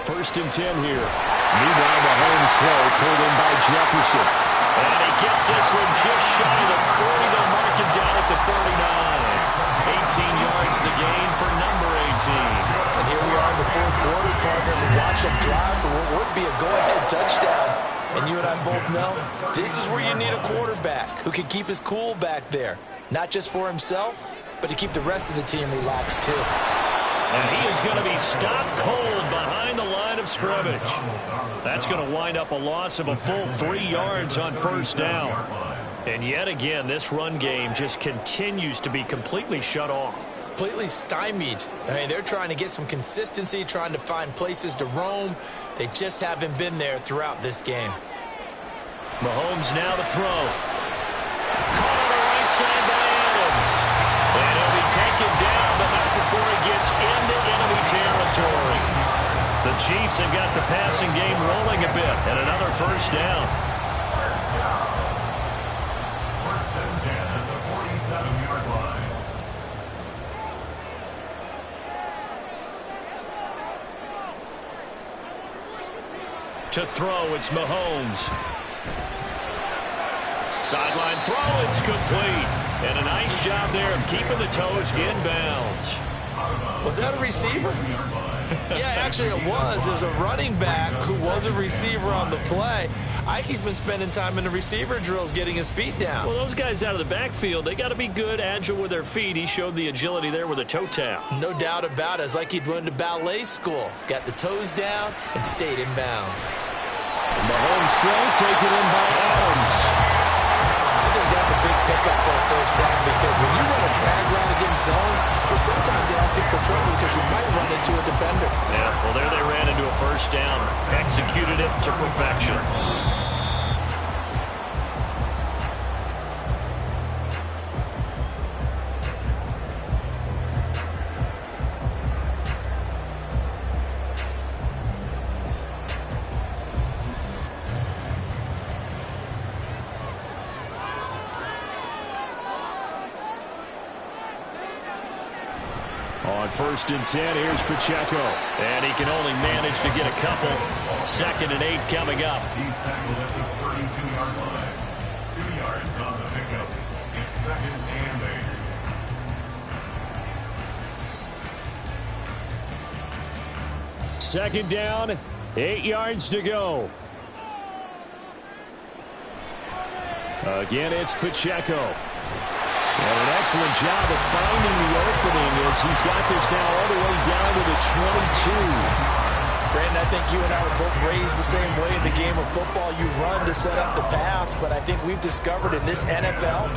1st and 10 here. Meanwhile, Mahomes' throw pulled in by Jefferson. And he gets this one just shy of the 40. They'll mark him down at the 39. 18 yards the gain for number 18. And here we are in the 4th quarter, partner. We watch them drive for what would be a go-ahead touchdown. And you and I both know this is where you need a quarterback who can keep his cool back there. Not just for himself, but to keep the rest of the team relaxed, too. And he is going to be stopped cold behind the line of scrimmage. That's going to wind up a loss of a full 3 yards on 1st down. And yet again, this run game just continues to be completely shut off. Completely stymied. I mean, they're trying to get some consistency, trying to find places to roam. They just haven't been there throughout this game. Mahomes now to throw. Caught on the right side by Adams. And he'll be taken down, but not before he gets into enemy territory. The Chiefs have got the passing game rolling a bit, and another 1st down. First and 10 at the 47-yard line. To throw, it's Mahomes. Sideline throw, it's complete. And a nice job there of keeping the toes inbounds. Was that a receiver? Yeah, actually it was. It was a running back who was a receiver on the play. Ike's been spending time in the receiver drills getting his feet down. Well, those guys out of the backfield, they got to be good, agile with their feet. He showed the agility there with a toe tap. No doubt about it. It's like he'd run to ballet school. Got the toes down and stayed in bounds. Mahomes throw taken in by Adams. I think that's a big pickup for a first down because when you run a drag route against zone, you're sometimes asking for trouble because you might run into a defender. Yeah, well, there they ran into a first down. Executed it to perfection. On 1st and 10, here's Pacheco. And he can only manage to get a couple. 2nd and 8 coming up. He's tackled at the 32-yard line. 2 yards on the pickup. It's 2nd and 8. 2nd down, 8 yards to go. Again, it's Pacheco. And an excellent job of finding the opening as he's got this now all the way down to the 22. Brandon, I think you and I were both raised the same way in the game of football. You run to set up the pass, but I think we've discovered in this NFL,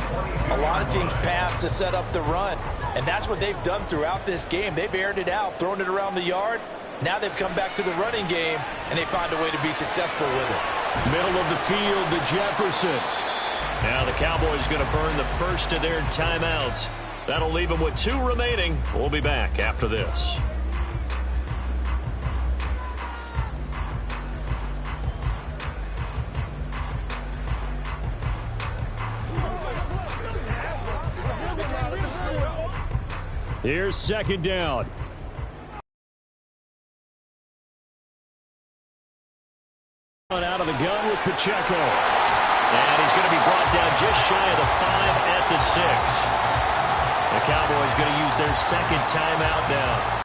a lot of teams pass to set up the run. And that's what they've done throughout this game. They've aired it out, thrown it around the yard. Now they've come back to the running game, and they find a way to be successful with it. Middle of the field to Jefferson. Now the Cowboys going to burn the first of their timeouts. That'll leave them with 2 remaining. We'll be back after this. Here's 2nd down. Out of the gun with Pacheco. And he's going to be brought down just shy of the 5 at the 6. The Cowboys going to use their 2nd timeout now.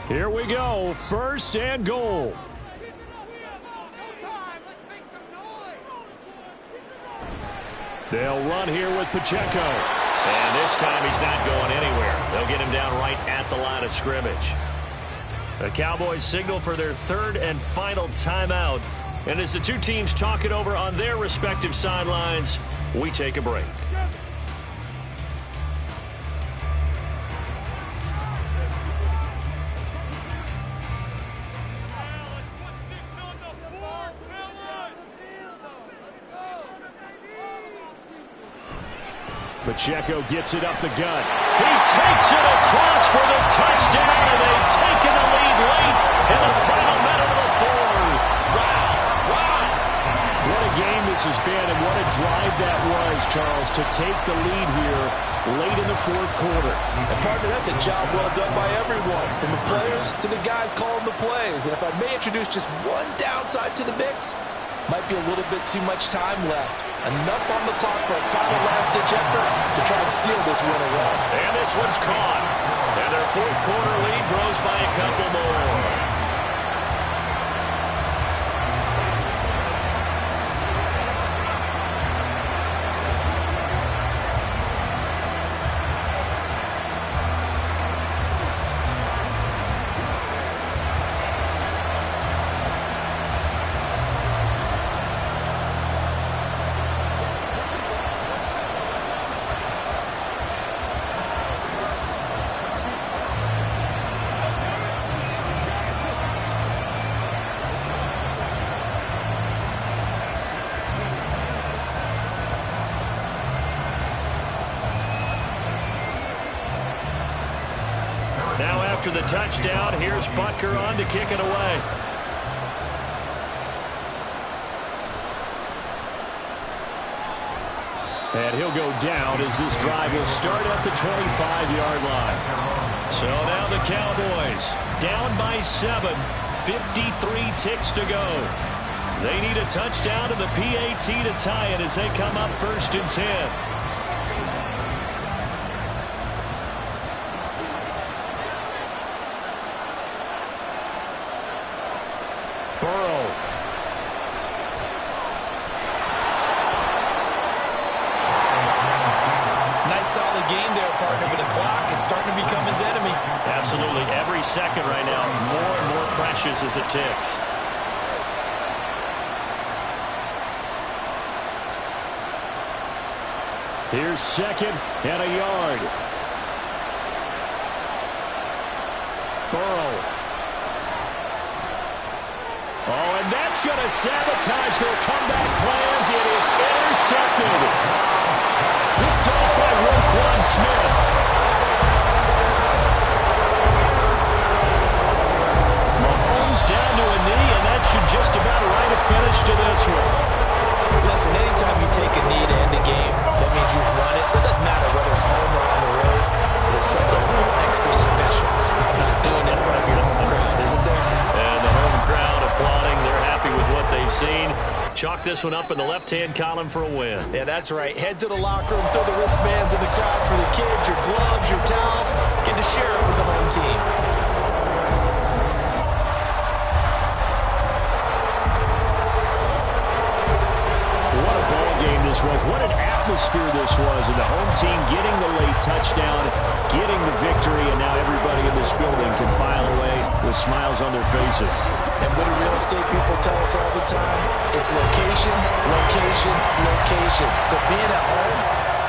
Here we go, 1st and goal. They'll run here with Pacheco. And this time he's not going anywhere. They'll get him down right at the line of scrimmage. The Cowboys signal for their 3rd and final timeout. And as the two teams talk it over on their respective sidelines, we take a break. Pacheco gets it up the gut. He takes it across for the touchdown, and they've taken the lead late in the final minute of the 4th. Wow. What a game this has been, and what a drive that was, Charles, to take the lead here late in the 4th quarter. And partner, that's a job well done by everyone, from the players to the guys calling the plays. And if I may introduce just one downside to the mix, might be a little bit too much time left. Enough on the clock for a final last-ditch effort to try and steal this win away. And this one's caught. And their 4th quarter lead grows by a couple more. Now after the touchdown, here's Butker on to kick it away. And he'll go down as this drive will start at the 25-yard line. So now the Cowboys down by 7, 53 ticks to go. They need a touchdown to the PAT to tie it as they come up 1st and 10. Burrow. Nice solid game there, partner, but the clock is starting to become his enemy. Absolutely. Every second right now, more and more precious as it ticks. Here's 2nd and a yard. Burrow. Oh, and that's going to sabotage their comeback plans. It is intercepted. Picked off by Roquan Smith. Mahomes down to a knee, and that should just about write a finish to this one. Listen, anytime you take a knee to end a game, that means you've won it. So it doesn't matter whether it's home or on the road. There's something a little extra special about doing it in front of your home crowd, isn't there? And the home crowd applauding. They're happy with what they've seen. Chalk this one up in the left-hand column for a win. Yeah, that's right. Head to the locker room, throw the wristbands in the crowd for the kids, your gloves, your towels. Get to share it with the home team. What a ball game this was. What an atmosphere this was. And the home team getting the late touchdown, getting the victory, and now everybody in this building can file away with smiles on their faces. And what do real estate people tell us all the time? It's location, location, location. So being at home,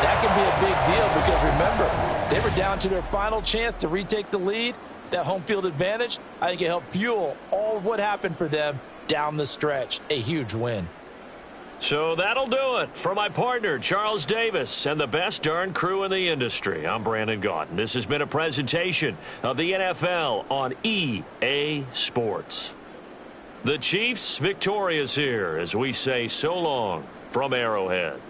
that can be a big deal because remember, they were down to their final chance to retake the lead. That home field advantage, I think it helped fuel all of what happened for them down the stretch. A huge win. So that'll do it. For my partner, Charles Davis, and the best darn crew in the industry, I'm Brandon Gaudin. This has been a presentation of the NFL on EA Sports. The Chiefs victorious here as we say so long from Arrowhead.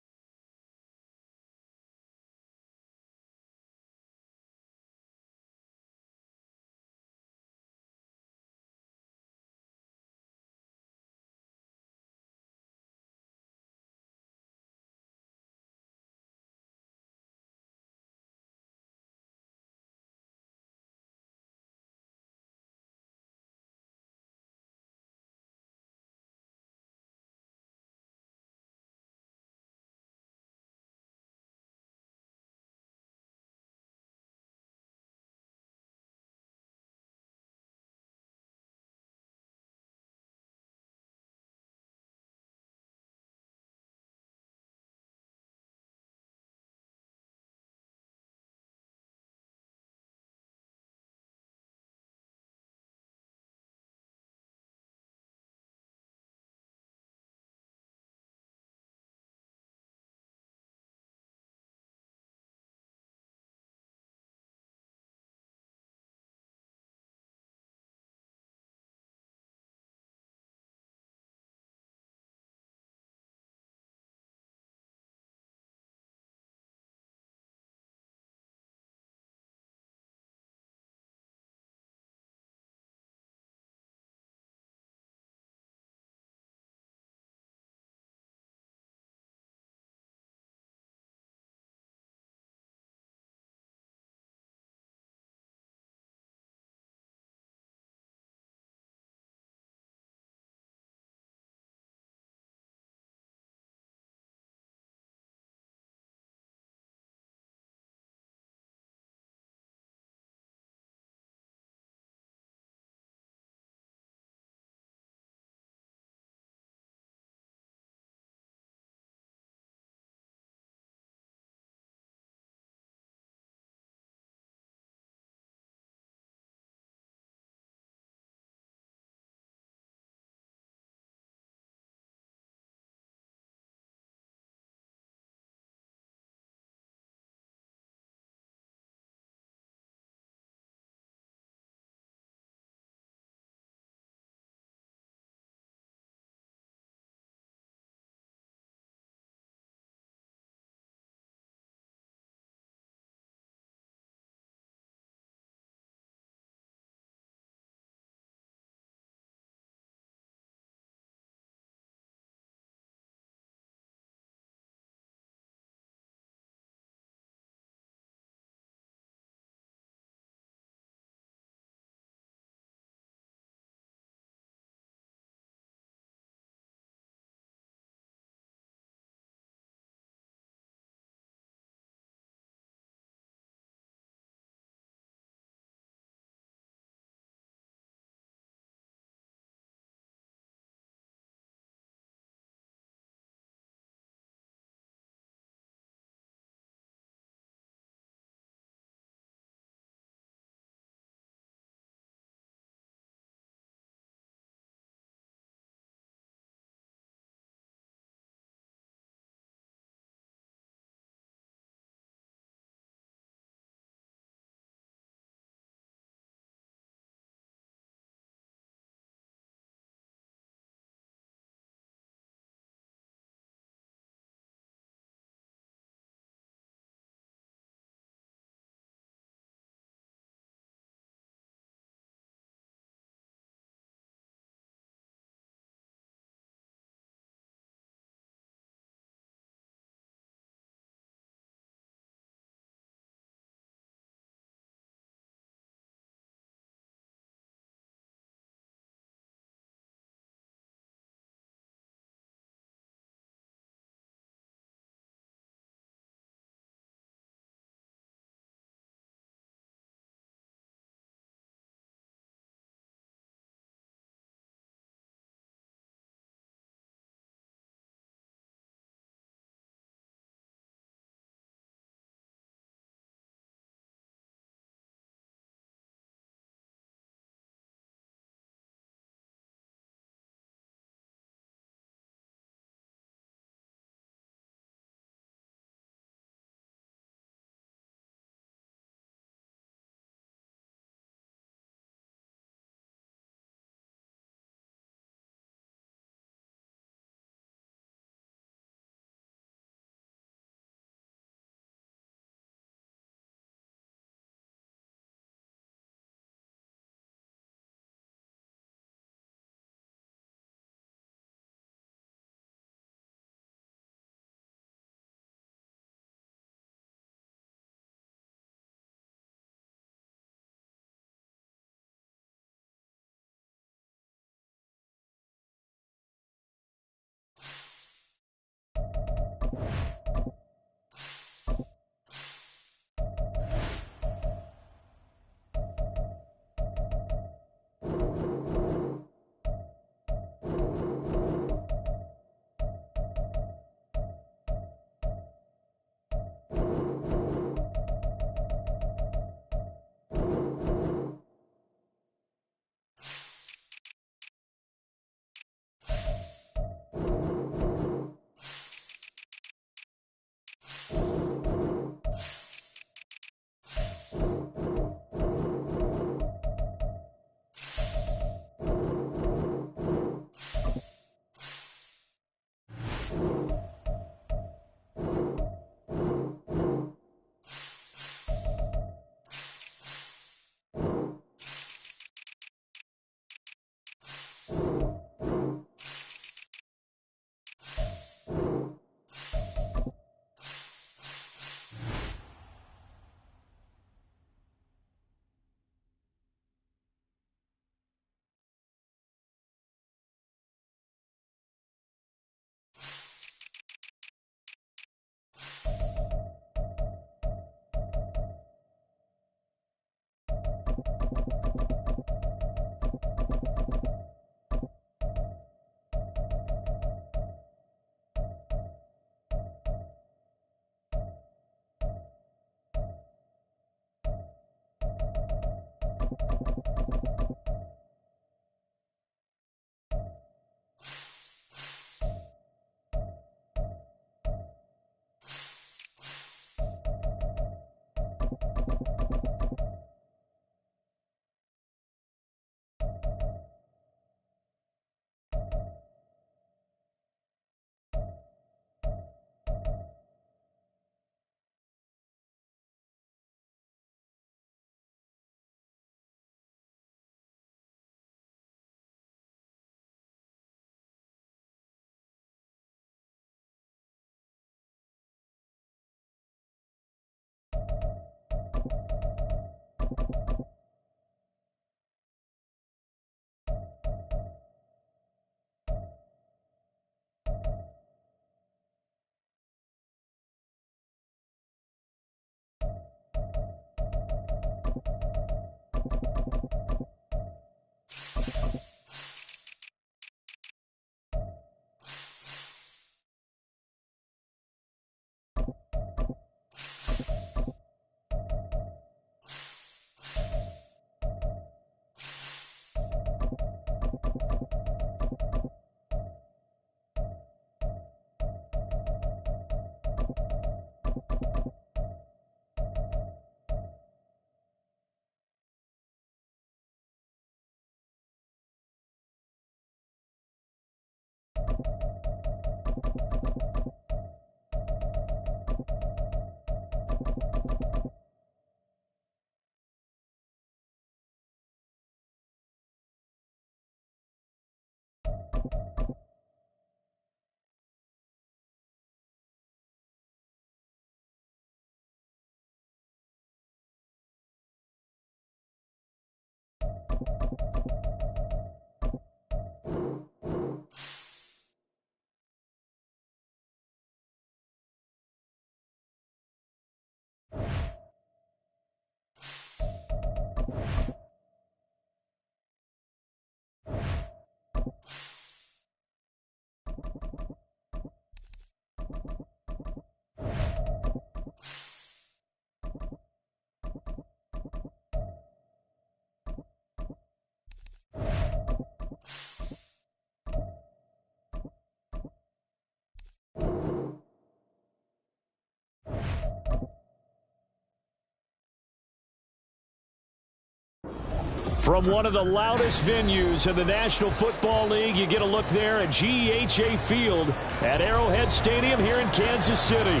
From one of the loudest venues in the National Football League, you get a look there at GEHA Field at Arrowhead Stadium here in Kansas City.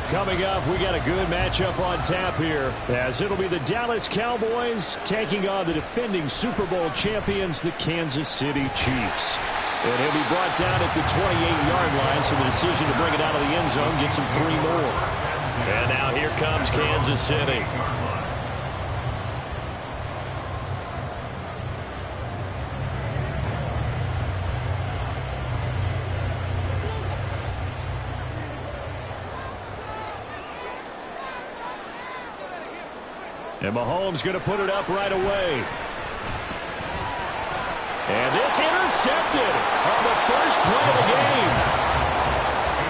Coming up, we got a good matchup on tap here, as it'll be the Dallas Cowboys taking on the defending Super Bowl champions, the Kansas City Chiefs. And he'll be brought down at the 28-yard line, so the decision to bring it out of the end zone gets him 3 more. And now here comes Kansas City. And Mahomes going to put it up right away. And this intercepted on the first play of the game.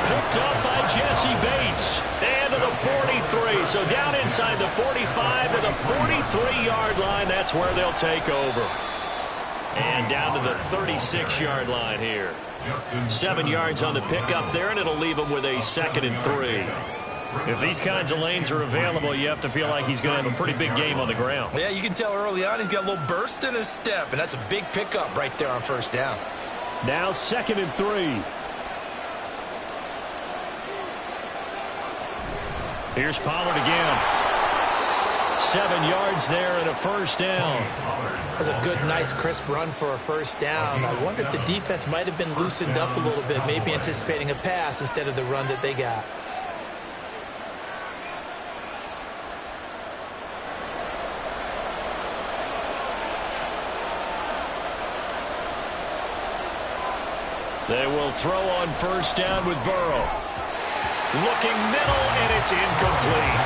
Picked up by Jesse Bates. And to the 43. So down inside the 45 to the 43-yard line. That's where they'll take over. And down to the 36-yard line here. 7 yards on the pickup there, and it'll leave them with a 2nd and 3. If these kinds of lanes are available, you have to feel like he's going to have a pretty big game on the ground. Yeah, you can tell early on he's got a little burst in his step, and that's a big pickup right there on first down. Now 2nd and 3. Here's Pollard again. 7 yards there and a first down. That's a good, nice, crisp run for a first down. I wonder if the defense might have been loosened up a little bit, maybe anticipating a pass instead of the run that they got. They will throw on first down with Burrow. Looking middle, and it's incomplete.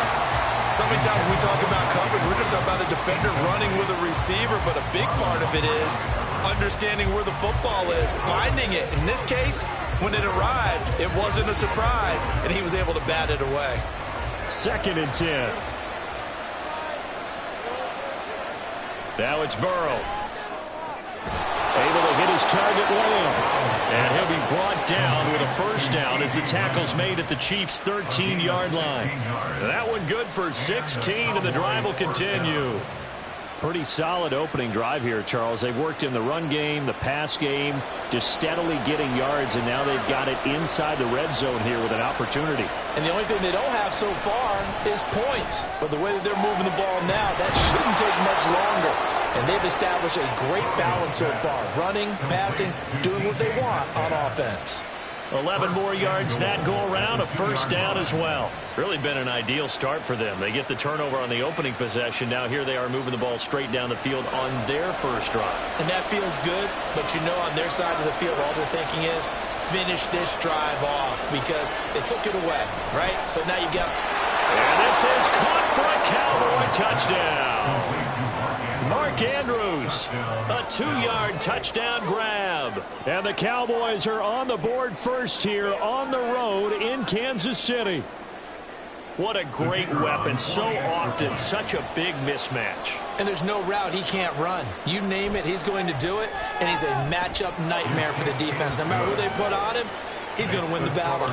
So many times when we talk about coverage, we're just about a defender running with a receiver, but a big part of it is understanding where the football is, finding it. In this case, when it arrived, it wasn't a surprise, and he was able to bat it away. 2nd and 10. Now it's Burrow. Able to hit his target well. And he'll be brought down with a first down as the tackle's made at the Chiefs' 13-yard line. That one good for 16, and the drive will continue. Pretty solid opening drive here, Charles. They've worked in the run game, the pass game, just steadily getting yards, and now they've got it inside the red zone here with an opportunity. And the only thing they don't have so far is points. But the way that they're moving the ball now, that shouldn't take much longer. And they've established a great balance so far. Running, passing, doing what they want on offense. 11 more yards that go around, a first down as well. Really been an ideal start for them. They get the turnover on the opening possession. Now here they are moving the ball straight down the field on their first drive. And that feels good, but you know on their side of the field, all they're thinking is finish this drive off because they took it away, right? So now you've got... And this is caught for a Cowboy touchdown. Mark Andrews, a 2-yard touchdown grab. And the Cowboys are on the board first here on the road in Kansas City. What a great weapon. So often, such a big mismatch. And there's no route he can't run. You name it, he's going to do it. And he's a matchup nightmare for the defense. No matter who they put on him, he's going to win the battle.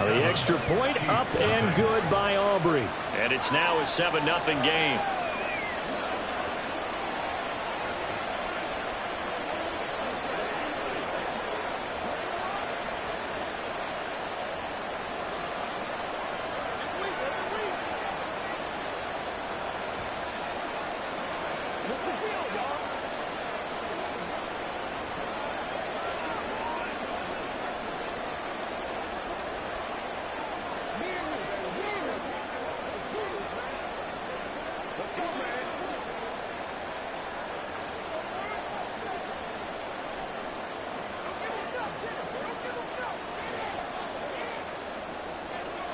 The extra point up and good by Aubrey. And it's now a 7-0 game.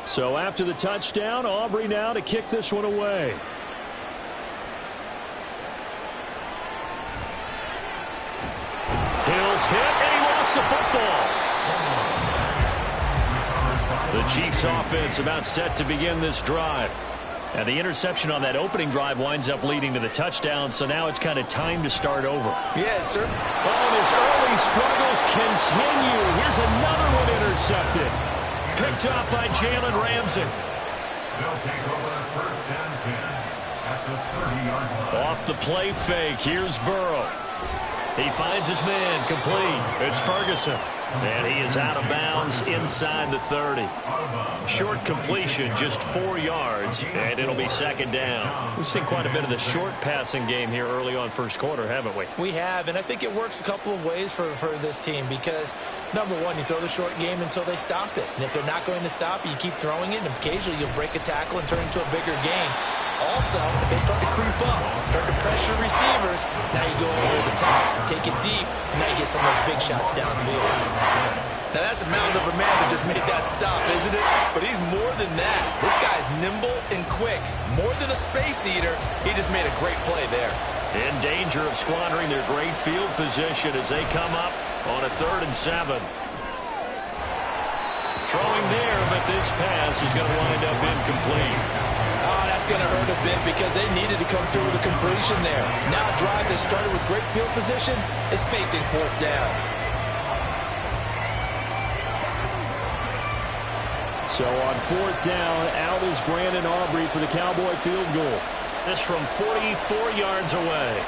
So after the touchdown, Aubrey now to kick this one away. Hill's hit, and he lost the football. The Chiefs offense about set to begin this drive. And the interception on that opening drive winds up leading to the touchdown, so now it's kind of time to start over. Yeah, sir. Oh, and his early struggles continue. Here's another one intercepted. Picked up by Jalen Ramsey. They'll take over first and 10 at the 30-yard line. Off the play fake, here's Burrow. He finds his man, complete. It's Ferguson. And he is out of bounds inside the 30. Short completion, just 4 yards, and it'll be second down. We've seen quite a bit of the short passing game here early on first quarter, haven't we? We have, and I think it works a couple of ways for this team because, number one, you throw the short game until they stop it. And if they're not going to stop it, you keep throwing it, and occasionally you'll break a tackle and turn it into a bigger game. Also, if they start to creep up, start to pressure receivers, now you go over the top, take it deep, and now you get some of those big shots downfield. Now that's a mountain of a man that just made that stop, isn't it? But he's more than that. This guy's nimble and quick. More than a space eater, he just made a great play there. In danger of squandering their great field position as they come up on a 3rd and 7. Throwing there, but this pass is going to wind up incomplete. Oh, that's going to hurt a bit because they needed to come through with a completion there. Now a drive that started with great field position is facing 4th down. So on 4th down, out is Brandon Aubrey for the Cowboy field goal. This from 44 yards away.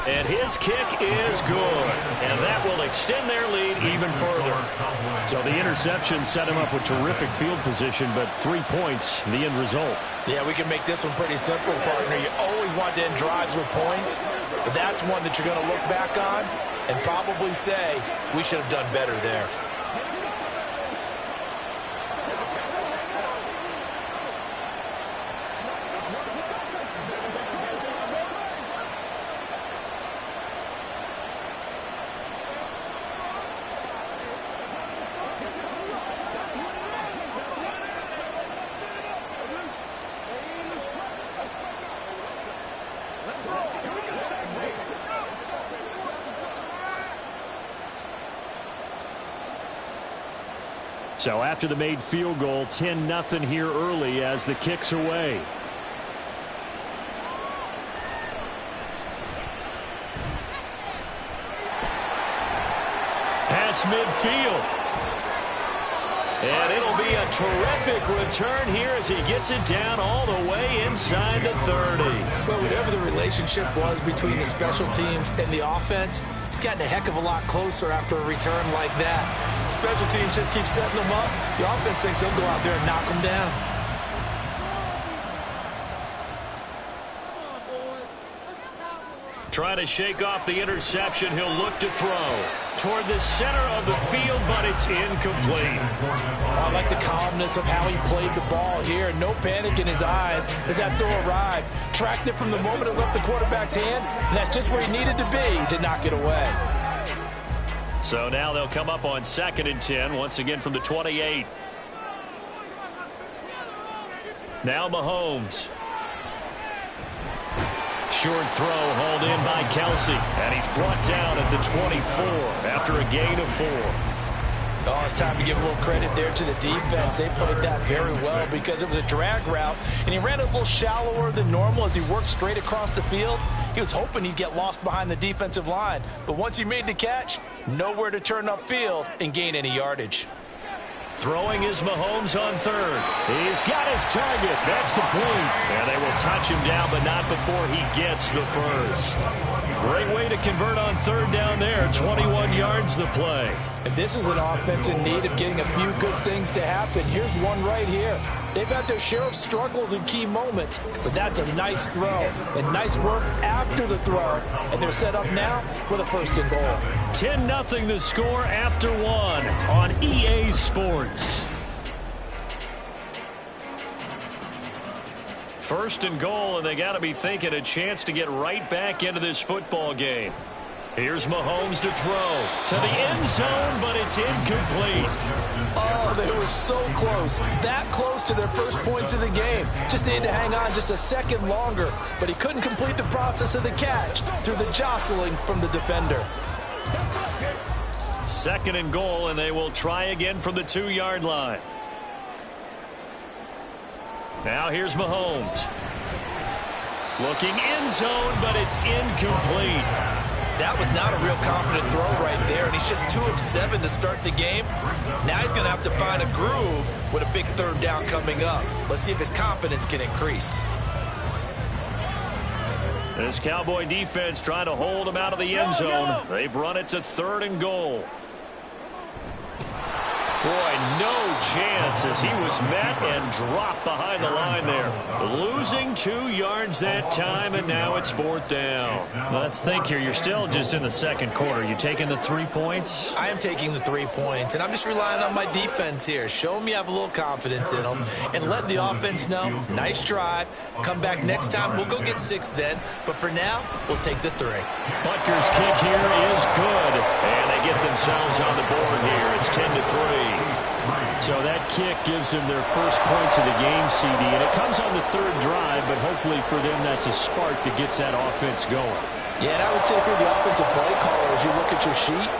And his kick is good. And that will extend their lead even further. So the interception set him up with terrific field position, but 3 points, the end result. Yeah, we can make this one pretty simple, partner. You always want to end drives with points, but that's one that you're going to look back on and probably say, we should have done better there. So after the made field goal, 10-0 here early as the kick's away. Pass midfield. And it'll be a terrific return here as he gets it down all the way inside the 30. Well, whatever the relationship was between the special teams and the offense, it's gotten a heck of a lot closer after a return like that. The special teams just keep setting them up. The offense thinks they'll go out there and knock them down. Trying to shake off the interception, he'll look to throw toward the center of the field, but it's incomplete. I like the calmness of how he played the ball here. No panic in his eyes as that throw arrived. Tracked it from the moment it left the quarterback's hand, and that's just where he needed to be to knock it away. So now they'll come up on 2nd and 10, once again from the 28. Now Mahomes. Short throw hauled in by Kelsey, and he's brought down at the 24 after a gain of 4. Oh, it's time to give a little credit there to the defense. They played that very well because it was a drag route, and he ran it a little shallower than normal as he worked straight across the field. He was hoping he'd get lost behind the defensive line, but once he made the catch, nowhere to turn upfield and gain any yardage. Throwing is Mahomes on 3rd. He's got his target. That's complete. And they will touch him down, but not before he gets the first. Great way to convert on 3rd down there. 21 yards the play. And this is an offense in need of getting a few good things to happen. Here's one right here. They've had their share of struggles in key moments, but that's a nice throw and nice work after the throw. And they're set up now with a 1st and goal. 10-0 the score after 1 on EA Sports. 1st and goal, and they got to be thinking a chance to get right back into this football game. Here's Mahomes to throw to the end zone, but it's incomplete. Oh, they were so close. That close to their first points of the game. Just needed to hang on just a second longer, but he couldn't complete the process of the catch through the jostling from the defender. 2nd and goal, and they will try again from the 2-yard line. Now here's Mahomes. Looking end zone, but it's incomplete. That was not a real confident throw right there, and he's just 2 of 7 to start the game. Now he's going to have to find a groove with a big 3rd down coming up. Let's see if his confidence can increase. This Cowboy defense trying to hold him out of the end zone. They've run it to 3rd and goal. Boy, no chance as he was met and dropped behind the line there. Losing 2 yards that time, and now it's 4th down. Let's think here. You're still just in the 2nd quarter. You taking the 3 points? I am taking the 3 points, and I'm just relying on my defense here. Show me I have a little confidence in them, and let the offense know, nice drive. Come back next time. We'll go get 6 then, but for now, we'll take the 3. Butker's kick here is good, and they get themselves on the board here. It's 10-3. So that kick gives them their first points of the game, CD, and it comes on the 3rd drive, but hopefully for them that's a spark that gets that offense going. Yeah, and I would say for the offensive play caller, as you look at your sheet,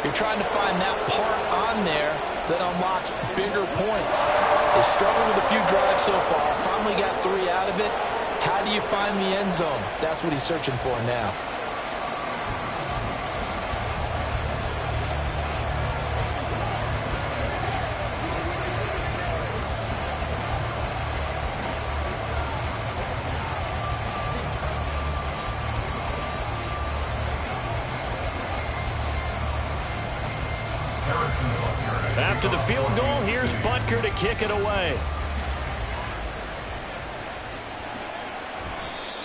you're trying to find that part on there that unlocks bigger points. They struggled with a few drives so far, finally got 3 out of it. How do you find the end zone? That's what he's searching for now. After the field goal, here's Butker to kick it away.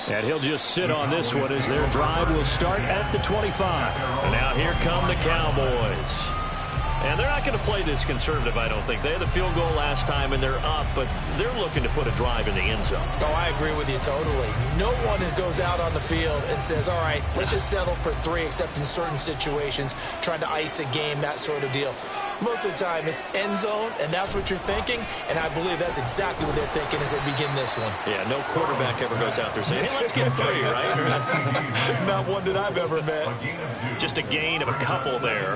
And he'll just sit on this one as their drive will start at the 25. And now here come the Cowboys. And they're not going to play this conservative, I don't think. They had the field goal last time, and they're up, but they're looking to put a drive in the end zone. Oh, I agree with you totally. No one goes out on the field and says, all right, let's just settle for 3, except in certain situations, trying to ice a game, that sort of deal. Most of the time, it's end zone, and that's what you're thinking, and I believe that's exactly what they're thinking as they begin this one. Yeah, no quarterback ever goes out there saying, hey, let's get 3, right? Not one that I've ever met. Just a gain of a couple there,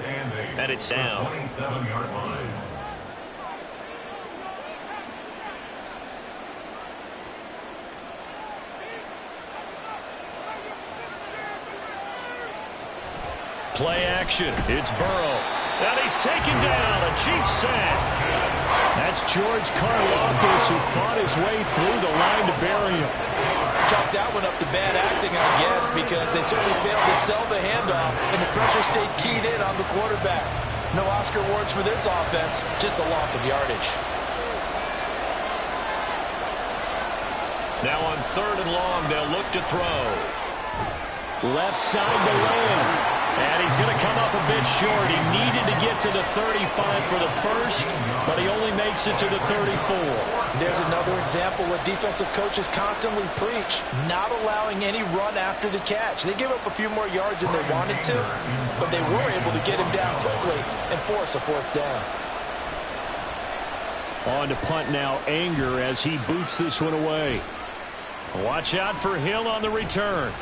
and it's down. 27-yard line. Play action. It's Burrow. And he's taken down. A Chiefs sack. That's George Karlaftis, who fought his way through the line to bury him. Chalk that one up to bad acting, I guess, because they certainly failed to sell the handoff, and the pressure stayed keyed in on the quarterback. No Oscar awards for this offense, just a loss of yardage. Now on 3rd and long, they'll look to throw. Left side to Lamb. And he's going to come up a bit short. He needed to get to the 35 for the first, but he only makes it to the 34. There's another example what defensive coaches constantly preach, not allowing any run after the catch. They gave up a few more yards than they wanted to, but they were able to get him down quickly and force a 4th down. On to punt now, Anger, as he boots this one away. Watch out for Hill on the return.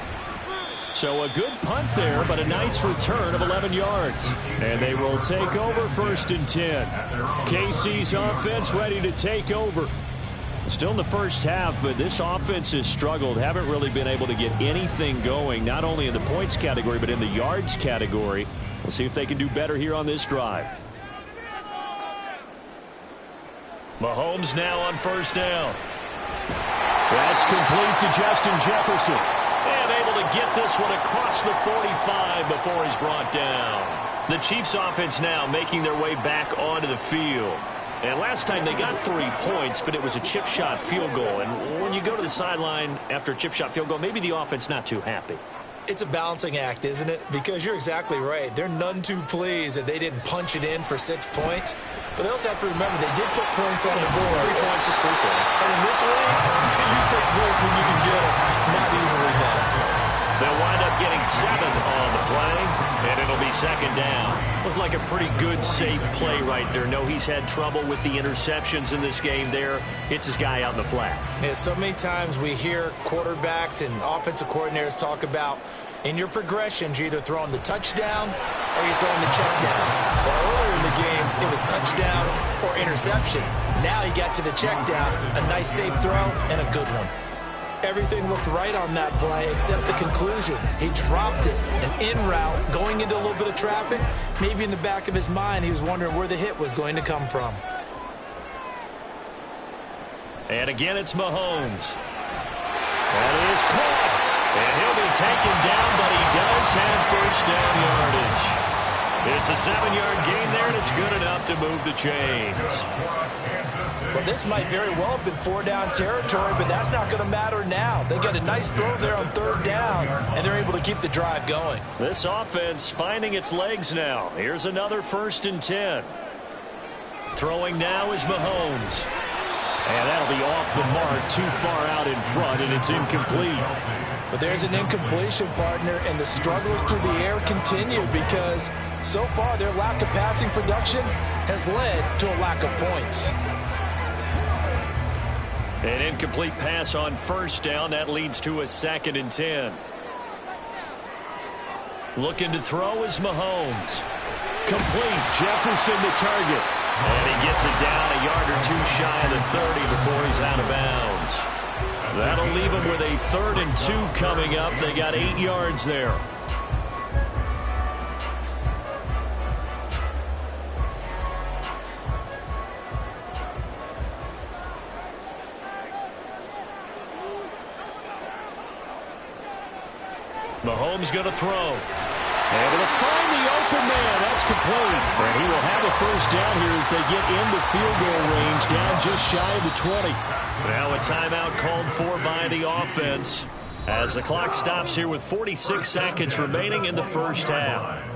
So a good punt there, but a nice return of 11 yards. And they will take over 1st and 10. KC's offense ready to take over. Still in the first half, but this offense has struggled. Haven't really been able to get anything going, not only in the points category, but in the yards category. We'll see if they can do better here on this drive. Mahomes now on 1st down. That's complete to Justin Jefferson. And able to get this one across the 45 before he's brought down. The Chiefs offense now making their way back onto the field. And last time they got 3 points, but it was a chip shot field goal. And when you go to the sideline after a chip shot field goal, maybe the offense not too happy. It's a balancing act, isn't it? Because you're exactly right. They're none too pleased that they didn't punch it in for 6 points. But they also have to remember they did put points on the board. 3 points is 3 points. And in this league, you take points when you can get them. Not easily done. They'll wind up getting 7 on the play, and it'll be 2nd down. Looked like a pretty good, safe play right there. No, he's had trouble with the interceptions in this game there. Hits his guy out in the flat. Yeah, so many times we hear quarterbacks and offensive coordinators talk about in your progressions, you're either throwing the touchdown or you're throwing the check down. Well, earlier in the game, it was touchdown or interception. Now he got to the check down, a nice safe throw, and a good one. Everything looked right on that play except the conclusion. He dropped it, an in route, going into a little bit of traffic. Maybe in the back of his mind, he was wondering where the hit was going to come from. And again, it's Mahomes. That is caught. And he'll be have first down yardage. It's a 7-yard gain there, and it's good enough to move the chains. Well, this might very well have been 4-down territory, but that's not going to matter now. They got a nice throw there on 3rd down, and they're able to keep the drive going. This offense finding its legs now. Here's another 1st and 10. Throwing now is Mahomes. And that'll be off the mark, too far out in front, and it's incomplete. But there's an incompletion, partner, and the struggles through the air continue because so far their lack of passing production has led to a lack of points. An incomplete pass on 1st down. That leads to a 2nd and 10. Looking to throw is Mahomes. Complete. Jefferson the target. And he gets it down a yard or 2 shy of the 30 before he's out of bounds. That'll leave him with a 3rd and 2 coming up. They got 8 yards there. Mahomes going to throw. Able to find the open man. That's complete. And he will have a 1st down here as they get into field goal range, down just shy of the 20. Now a timeout called for by the offense as the clock stops here with 46 seconds remaining in the 1st half.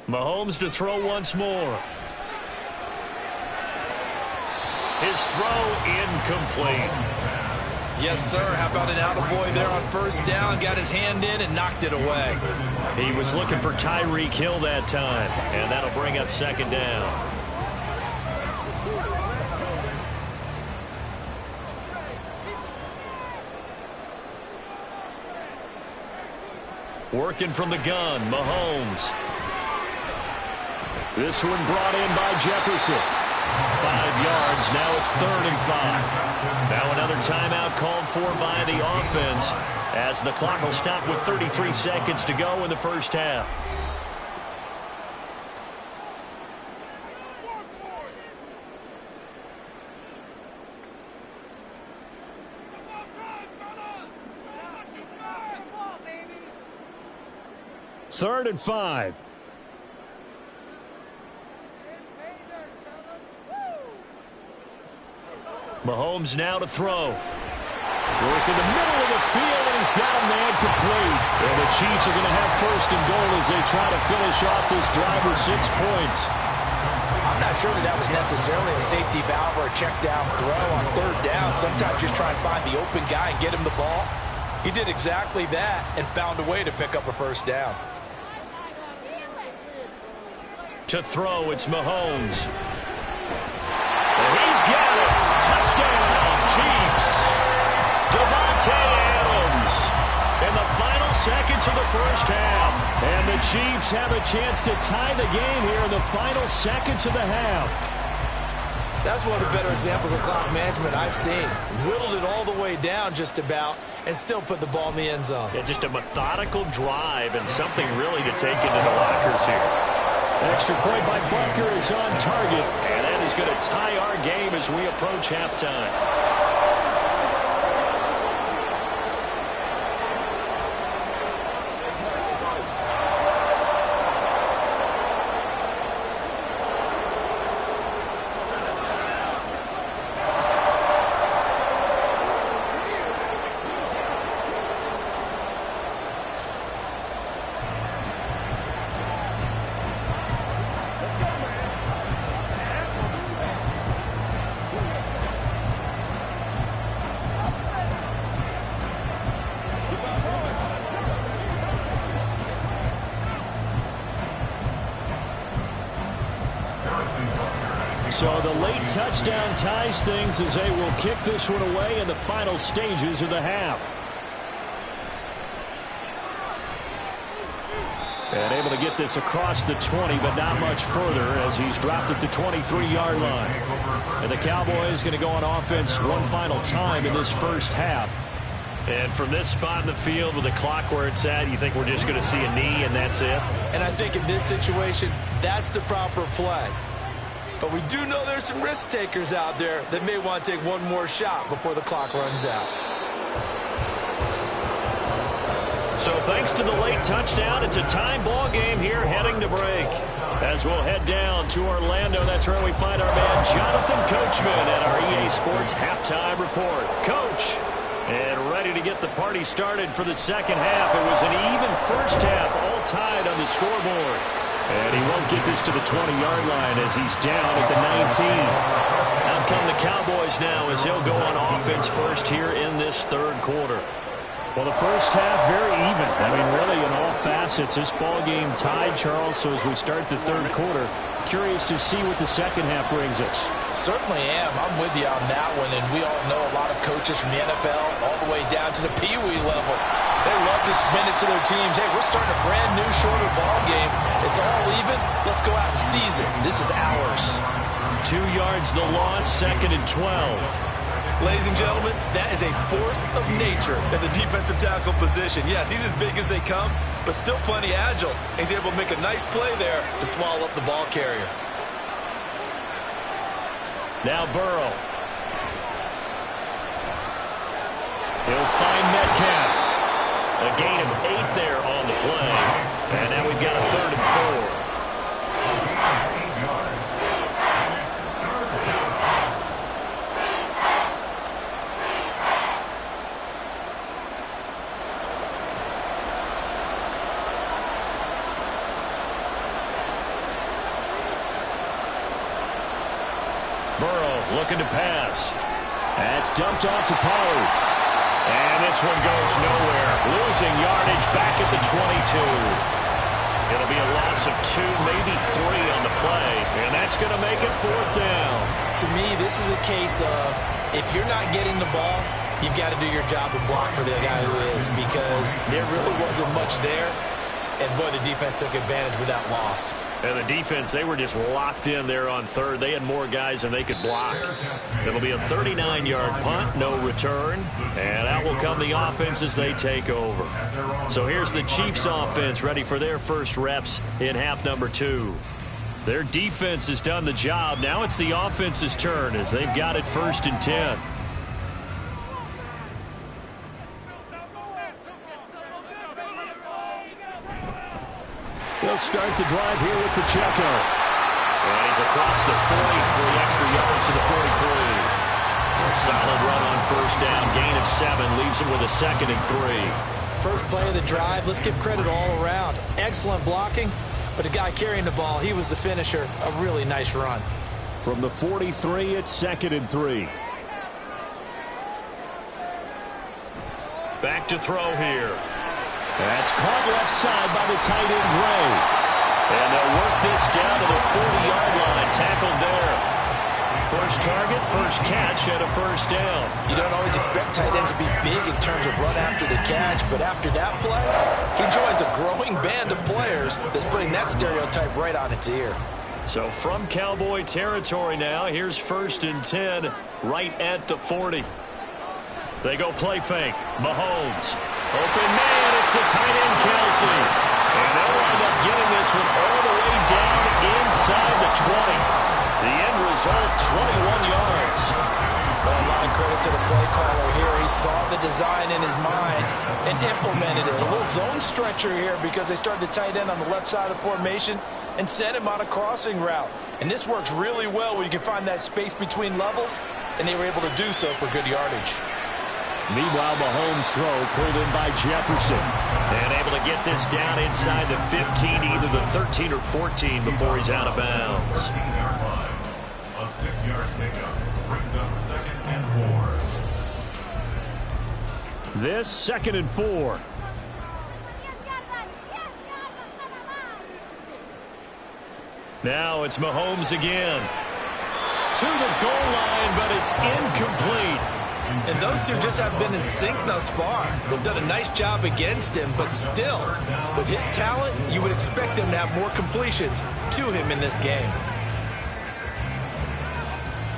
Mahomes to throw once more. His throw incomplete. Yes, sir. How about an attaboy there on 1st down? Got his hand in and knocked it away. He was looking for Tyreek Hill that time, and that'll bring up 2nd down. Working from the gun, Mahomes. This one brought in by Jefferson. 5 yards. Now it's 3rd and 5. Now another timeout called for by the offense as the clock will stop with 33 seconds to go in the 1st half. Third and 5. Mahomes now to throw. Work in the middle of the field, and he's got a man complete. And the Chiefs are going to have 1st and goal as they try to finish off this drive with 6 points. I'm not sure that was necessarily a safety valve or a check down throw on 3rd down. Sometimes just try and find the open guy and get him the ball. He did exactly that and found a way to pick up a 1st down. To throw, it's Mahomes. And he's got it. Touchdown, Chiefs. Davante Adams in the final seconds of the 1st half. And the Chiefs have a chance to tie the game here in the final seconds of the half. That's one of the better examples of clock management I've seen. Whittled it all the way down just about and still put the ball in the end zone. Yeah, just a methodical drive and something really to take into the lockers here. Extra point by Butker is on target, and that is going to tie our game as we approach halftime. So the late touchdown ties things as they will kick this one away in the final stages of the half. And able to get this across the 20, but not much further as he's dropped it to 23-yard line. And the Cowboys going to go on offense one final time in this first half. And from this spot in the field with the clock where it's at, you think we're just going to see a knee and that's it? And I think in this situation, that's the proper play. But we do know there's some risk takers out there that may want to take one more shot before the clock runs out. So thanks to the late touchdown, it's a time ball game here heading to break. As we'll head down to Orlando, that's where we find our man Jonathan Coachman at our EA Sports Halftime Report. Coach, and ready to get the party started for the second half. It was an even first half, all tied on the scoreboard. And he won't get this to the 20-yard line as he's down at the 19. Out come the Cowboys now as they'll go on offense first here in this third quarter. Well, the first half, very even. I mean, really, in all facets, this ball game tied, Charles. So as we start the third quarter, curious to see what the second half brings us. Certainly am. I'm with you on that one, and we all know a lot of coaches from the NFL all the way down to the Pee-wee level. They love to spin it to their teams. Hey, we're starting a brand new, shorter ball game. It's all even. Let's go out and seize it. This is ours. 2 yards the loss, 2nd and 12. Ladies and gentlemen, that is a force of nature at the defensive tackle position. Yes, he's as big as they come, but still plenty agile. He's able to make a nice play there to swallow up the ball carrier. Now Burrow. He'll find Metcalf. A gain of 8 there on the play. And now we've got a 3rd and 4. Burrow looking to pass. That's dumped off to Pollard. And this one goes nowhere. Losing yardage back at the 22. It'll be a loss of 2, maybe 3 on the play. And that's going to make it 4th down. To me, this is a case of if you're not getting the ball, you've got to do your job and block for the guy who is, because there really wasn't much there. And, boy, the defense took advantage with that loss. And the defense, they were just locked in there on 3rd. They had more guys than they could block. It'll be a 39-yard punt, no return. And out will come the offense as they take over. So here's the Chiefs offense ready for their first reps in half number 2. Their defense has done the job. Now it's the offense's turn as they've got it 1st and 10. They'll start the drive here with Pacheco. And he's across the 40, 3 extra yards to the 43. A solid run on 1st down. Gain of 7 leaves him with a 2nd and 3. First play of the drive, let's give credit all around. Excellent blocking, but the guy carrying the ball, he was the finisher. A really nice run. From the 43, it's 2nd and 3. Back to throw here. That's caught left side by the tight end, Gray. And they'll work this down to the 40-yard line. Tackled there. First target, first catch, and a 1st down. You don't always expect tight ends to be big in terms of run after the catch, but after that play, he joins a growing band of players that's putting that stereotype right on its ear. So from Cowboy territory now, here's 1st and 10 right at the 40. They go play fake. Mahomes. Open man, it's the tight end, Kelsey. And they'll wind up getting this one all the way down inside the 20. The end result, 21 yards. Well, a lot of credit to the play caller here. He saw the design in his mind and implemented it. A little zone stretcher here because they started the tight end on the left side of the formation and sent him on a crossing route. And this works really well where you can find that space between levels, and they were able to do so for good yardage. Meanwhile, Mahomes' throw pulled in by Jefferson. And able to get this down inside the 15, either the 13 or 14 before he's out of bounds. A 6-yard pickup brings up 2nd and 4. This 2nd and 4. Now it's Mahomes again. To the goal line, but it's incomplete. And those two just haven't been in sync thus far. They've done a nice job against him, but still, with his talent, you would expect them to have more completions to him in this game.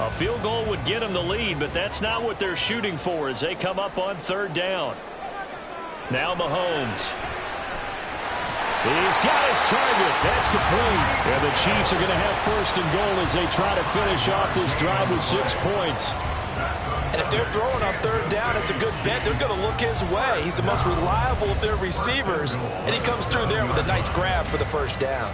A field goal would get him the lead, but that's not what they're shooting for as they come up on third down. Now Mahomes. He's got his target. That's complete. And the Chiefs are going to have first and goal as they try to finish off this drive with 6 points. And if they're throwing on third down, it's a good bet. They're going to look his way. He's the most reliable of their receivers, and he comes through there with a nice grab for the first down.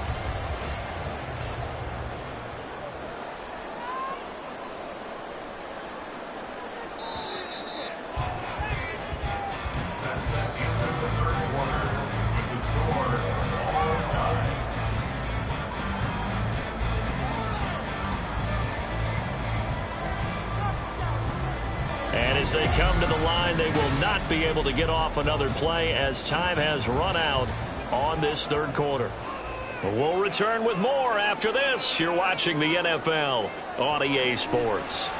As they come to the line, they will not be able to get off another play as time has run out on this third quarter. We'll return with more after this. You're watching the NFL on EA Sports.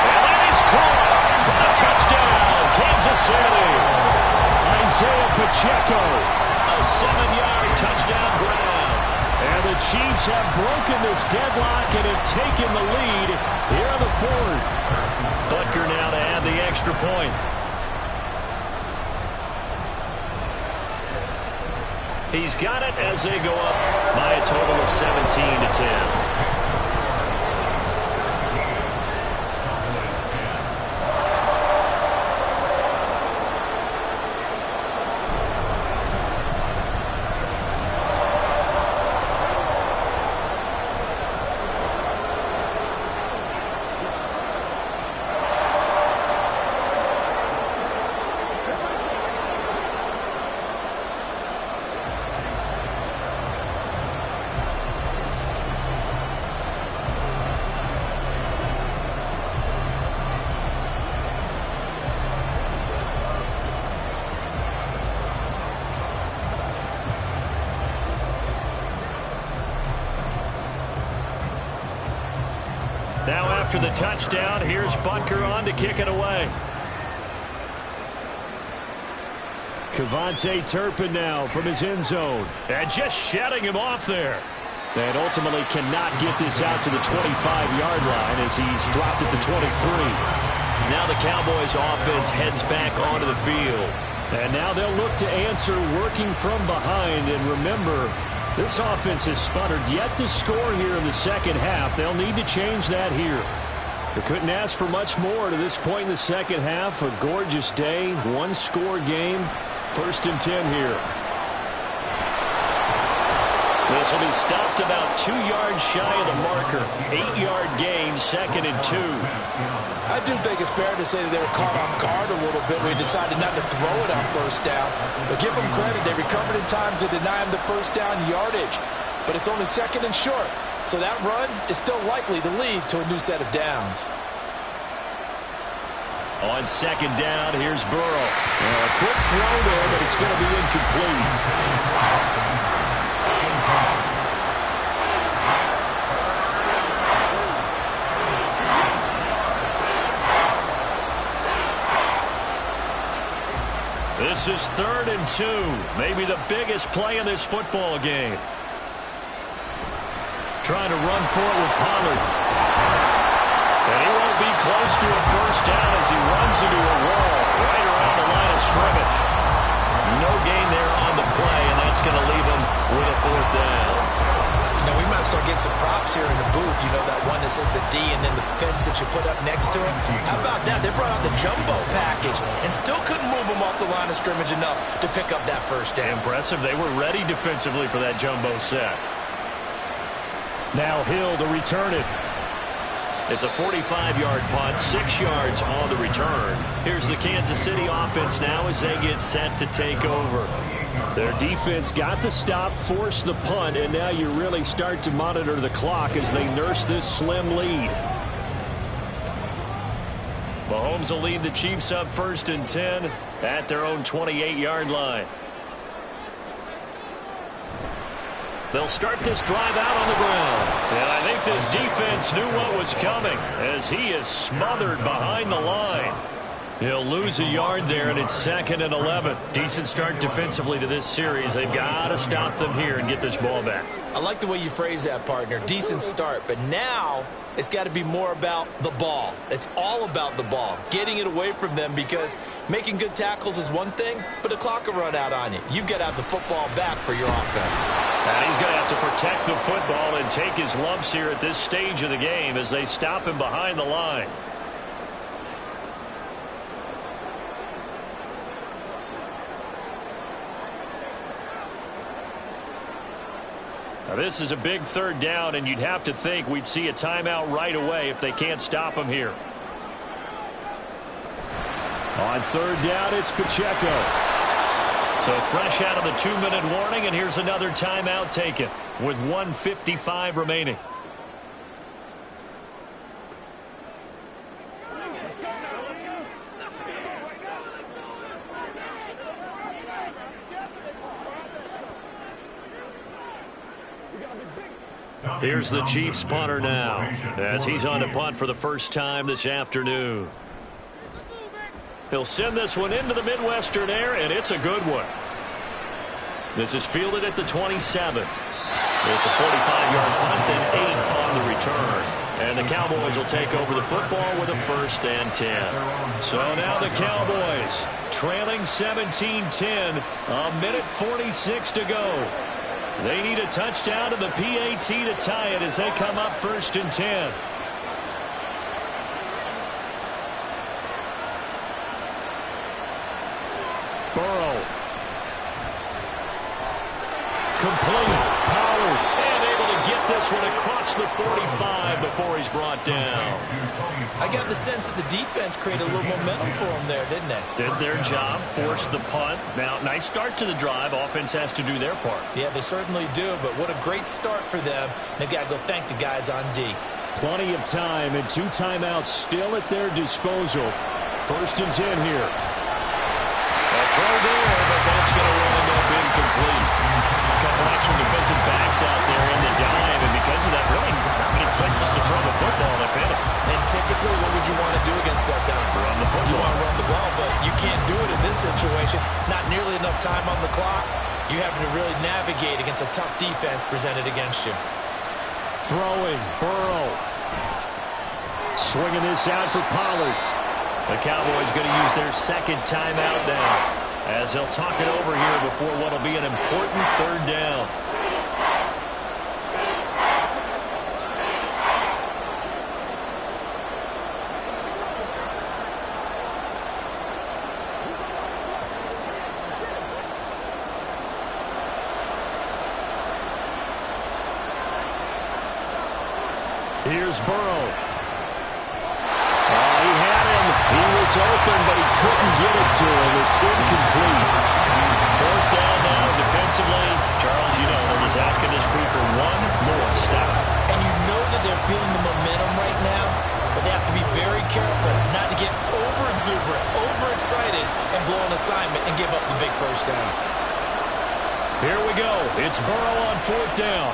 And that is caught for the touchdown, Kansas City. Isaiah Pacheco, a 7-yard touchdown grab. And the Chiefs have broken this deadlock and have taken the lead here in the fourth. Butker now to add the extra point. He's got it as they go up by a total of 17-10. Now after the touchdown, here's Butker on to kick it away. KaVontae Turpin now from his end zone. And just shutting him off there. And ultimately cannot get this out to the 25-yard line as he's dropped at the 23. Now the Cowboys offense heads back onto the field. And now they'll look to answer working from behind. And remember, this offense has sputtered yet to score here in the second half. They'll need to change that here. They couldn't ask for much more to this point in the second half. A gorgeous day, one-score game. 1st and 10 here. This will be stopped about 2 yards shy of the marker. 8-yard gain, 2nd and 2. I do think it's fair to say that they were caught off guard a little bit when they decided not to throw it on first down. But give them credit. They recovered in time to deny them the first down yardage. But it's only 2nd and short. So that run is still likely to lead to a new set of downs. On 2nd down, here's Burrow. A quick throw there, but it's going to be incomplete. This is 3rd and 2. Maybe the biggest play in this football game. Trying to run for it with Pollard. And he won't be close to a first down as he runs into a wall right around the line of scrimmage. No gain there on the play, and that's going to leave him with a 4th down. You know, we might start getting some props here in the booth. You know, that one that says the D and then the fence that you put up next to it. How about that? They brought out the jumbo package and still couldn't move them off the line of scrimmage enough to pick up that first down. Impressive. They were ready defensively for that jumbo set. Now Hill to return it. It's a 45-yard punt, 6 yards on the return. Here's the Kansas City offense now as they get set to take over. Their defense got the stop, forced the punt, and now you really start to monitor the clock as they nurse this slim lead. Mahomes will lead the Chiefs up 1st and 10 at their own 28-yard line. They'll start this drive out on the ground. And I think this defense knew what was coming as he is smothered behind the line. He'll lose a yard there, and it's 2nd and 11. Decent start defensively to this series. They've got to stop them here and get this ball back. I like the way you phrase that, partner. Decent start, but now it's got to be more about the ball. It's all about the ball, getting it away from them, because making good tackles is one thing, but the clock will run out on you. You've got to have the football back for your offense. And he's going to have to protect the football and take his lumps here at this stage of the game as they stop him behind the line. Now, this is a big 3rd down, and you'd have to think we'd see a timeout right away if they can't stop him here. On 3rd down, it's Pacheco. So fresh out of the 2-minute warning, and here's another timeout taken with 1:55 remaining. Here's the Chiefs punter now as he's on to punt for the first time this afternoon. He'll send this one into the Midwestern air, and it's a good one. This is fielded at the 27. It's a 45-yard punt and 8 on the return. And the Cowboys will take over the football with a 1st and 10. So now the Cowboys trailing 17-10, a minute 46 to go. They need a touchdown to the PAT to tie it as they come up 1st and 10. Burrow. Complete. Pollard. And able to get this one across the 45 before he's brought down. I got the sense that the defense created a little momentum for him there, didn't they? Did their job, forced the punt. Now, nice start to the drive. Offense has to do their part. Yeah, they certainly do, but what a great start for them. They've got to go thank the guys on D. Plenty of time and 2 timeouts still at their disposal. 1st and 10 here. A throw there, but that's going to wind up incomplete. A couple extra defensive backs out there in the dime, and because of that, really not many places to throw the football if any. And typically, what would you want to do against that dime? Run the football. You want to run the ball, but you can't do it in this situation. Not nearly enough time on the clock. You have to really navigate against a tough defense presented against you. Throwing. Burrow. Swinging this out for Pollard. The Cowboys going to use their 2nd timeout now as they'll talk it over here before what will be an important 3rd down. Here's Burrow. He had him. He was open, but he couldn't get it to him. It's incomplete. 4th down now defensively. Charles, you know, they're just asking this crew for one more stop. And you know that they're feeling the momentum right now, but they have to be very careful not to get over-exuberant, over-excited, and blow an assignment and give up the big 1st down. Here we go. It's Burrow on 4th down.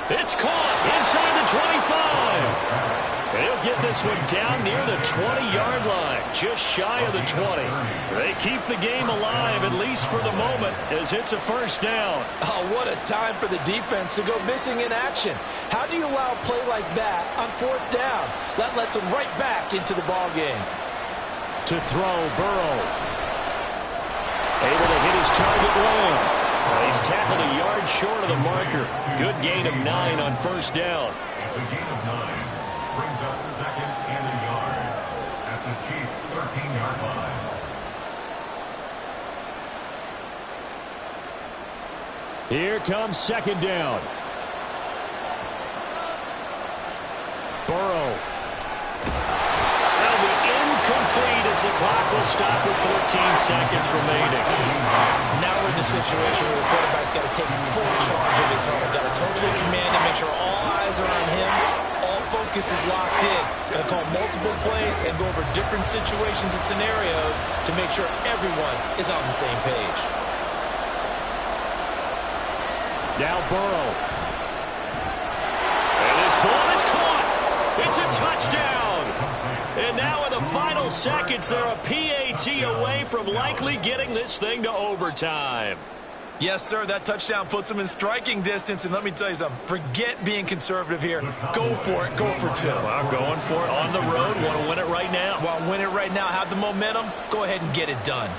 It's caught inside the 25. They'll get this one down near the 20-yard line, just shy of the 20. They keep the game alive, at least for the moment, as it's a 1st down. Oh, what a time for the defense to go missing in action. How do you allow a play like that on 4th down? That lets them right back into the ball game. To throw, Burrow. Able to hit his target well. He's tackled a yard short of the marker. Good gain of 9 on 1st down. It's a gain of 9. Brings up 2nd and a yard at the Chiefs' 13-yard line. Here comes 2nd down. Burrow. That'll be incomplete as the clock will stop with 14 seconds remaining. Now we're in the situation where the quarterback's got to take full charge of his home. Got to totally command it, make sure all eyes are on him. All focus is locked in. Going to call multiple plays and go over different situations and scenarios to make sure everyone is on the same page. Now Burrow. It's a touchdown. And now in the final seconds, they're a PAT away from likely getting this thing to overtime. Yes, sir, that touchdown puts them in striking distance. And let me tell you something, forget being conservative here. Go for it. Go for two. Well, going for it on the road. Want to win it right now. Want to win it right now, have the momentum, go ahead and get it done.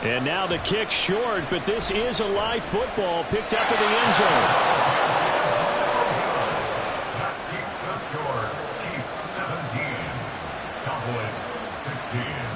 And now the kick short, but this is a live football picked up in the end zone. That keeps the score. Chiefs 17. Cowboys 16.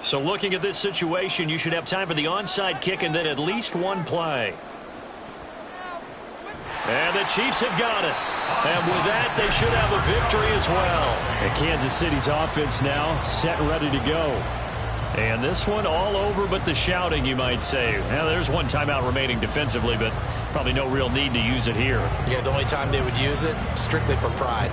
So looking at this situation, you should have time for the onside kick and then at least one play. And the Chiefs have got it. And with that, they should have a victory as well. And Kansas City's offense now set and ready to go. And this one all over but the shouting, you might say. Well, there's one timeout remaining defensively, but probably no real need to use it here. Yeah, the only time they would use it, strictly for pride.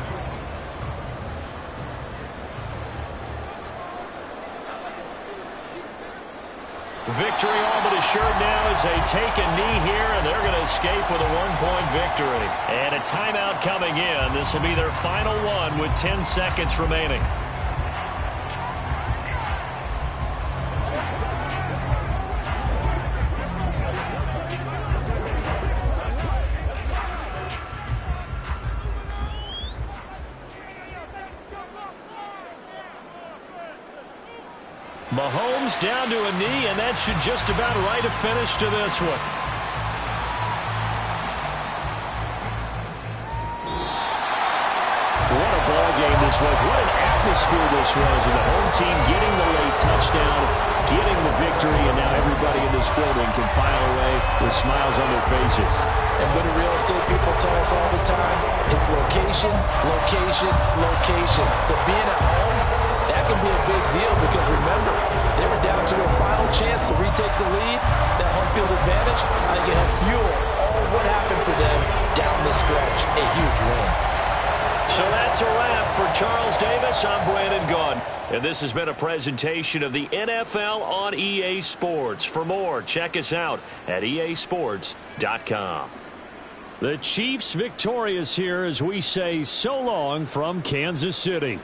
Victory all but assured now as they take a knee here, and they're going to escape with a one-point victory. And a timeout coming in. This will be their final one with 10 seconds remaining. Mahomes down to a knee, and that should just about write a finish to this one. What a ball game this was. What an atmosphere this was. And the home team getting the late touchdown, getting the victory, and now everybody in this building can file away with smiles on their faces. And what do real estate people tell us all the time? It's location, location, location. So being at home, that can be a big deal because remember, they were down to their final chance to retake the lead. That home field advantage, I think it helped fuel all what happened for them down the stretch. A huge win. So that's a wrap for Charles Davis. I'm Brandon Gaudin. And this has been a presentation of the NFL on EA Sports. For more, check us out at easports.com. The Chiefs victorious here as we say so long from Kansas City.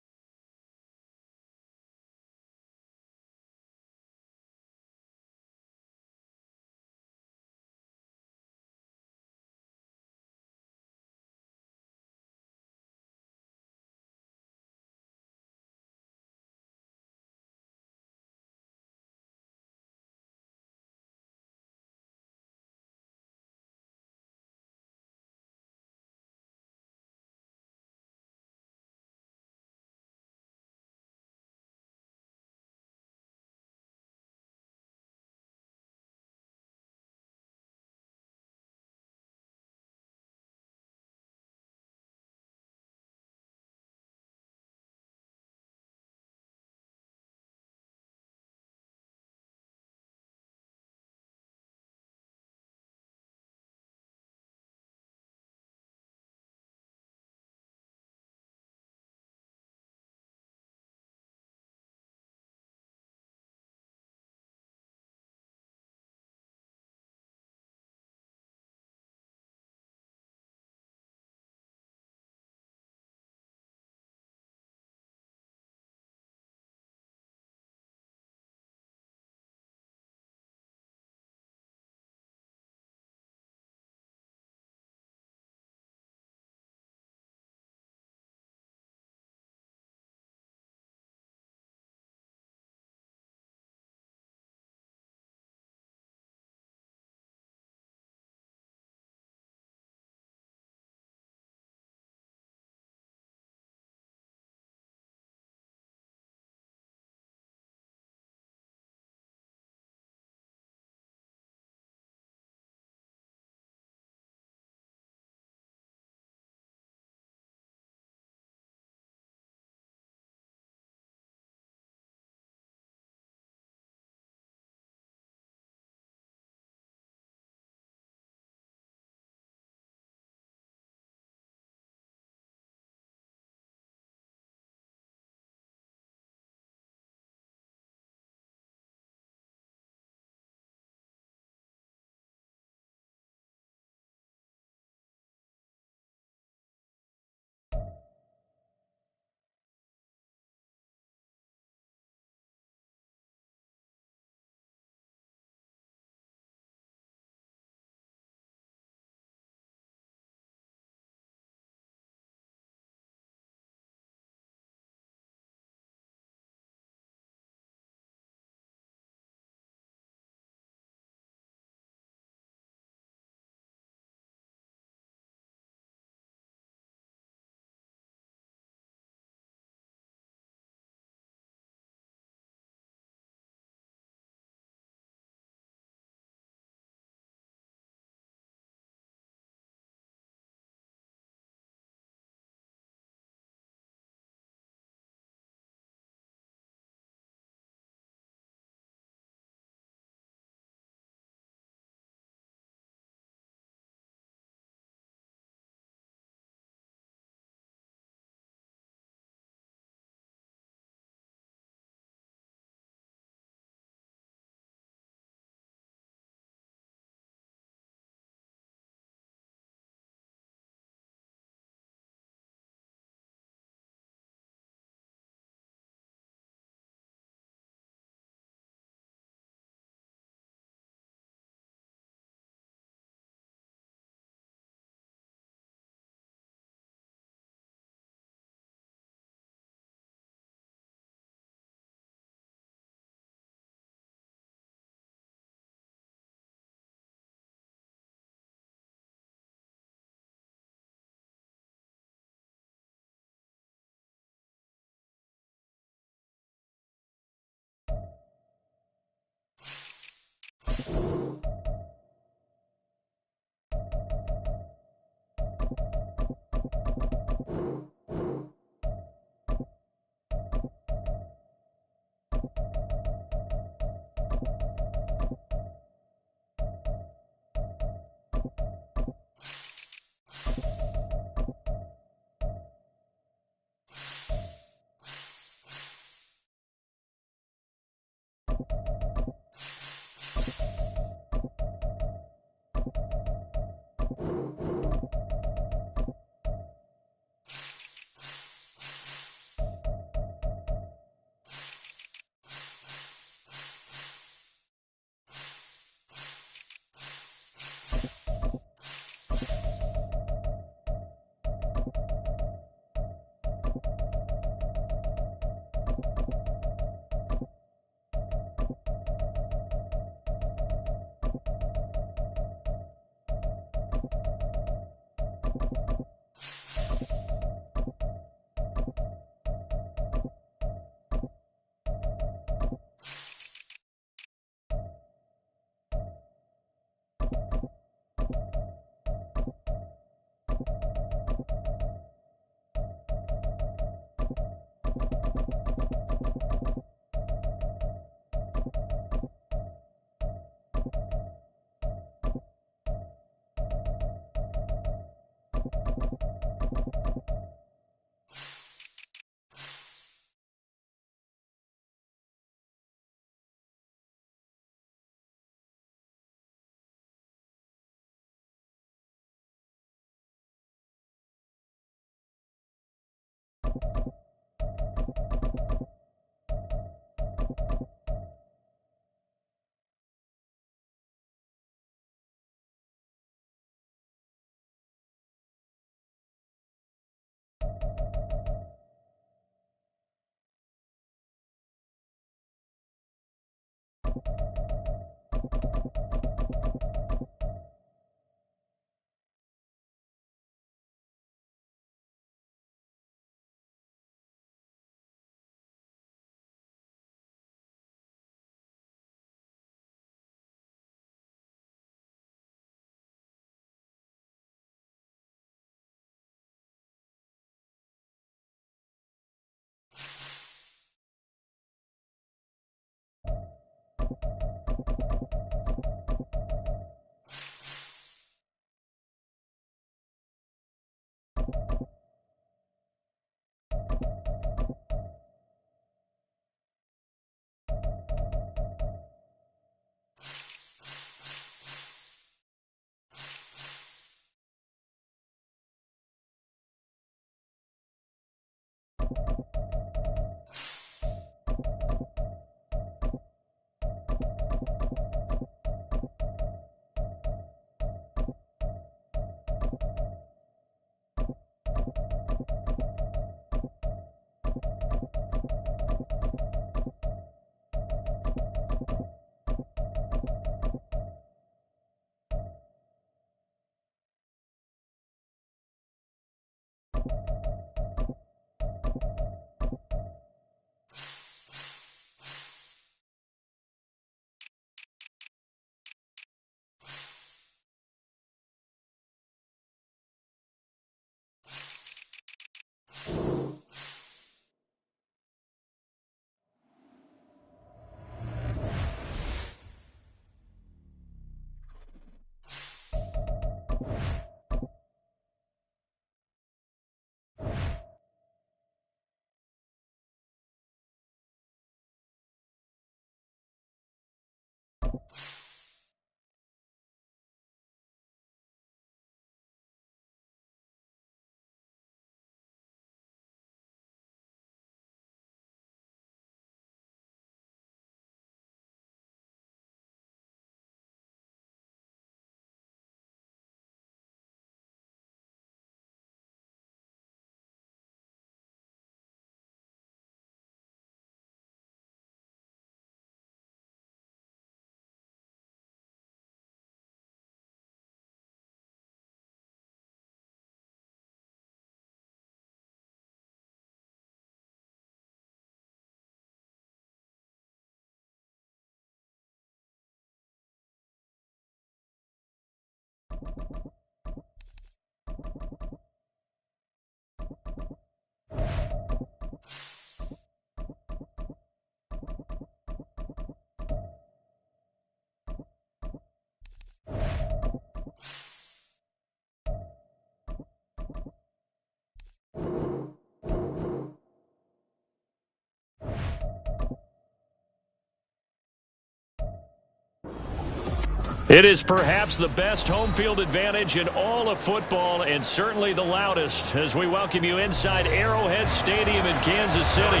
It is perhaps the best home field advantage in all of football, and certainly the loudest, as we welcome you inside Arrowhead Stadium in Kansas City.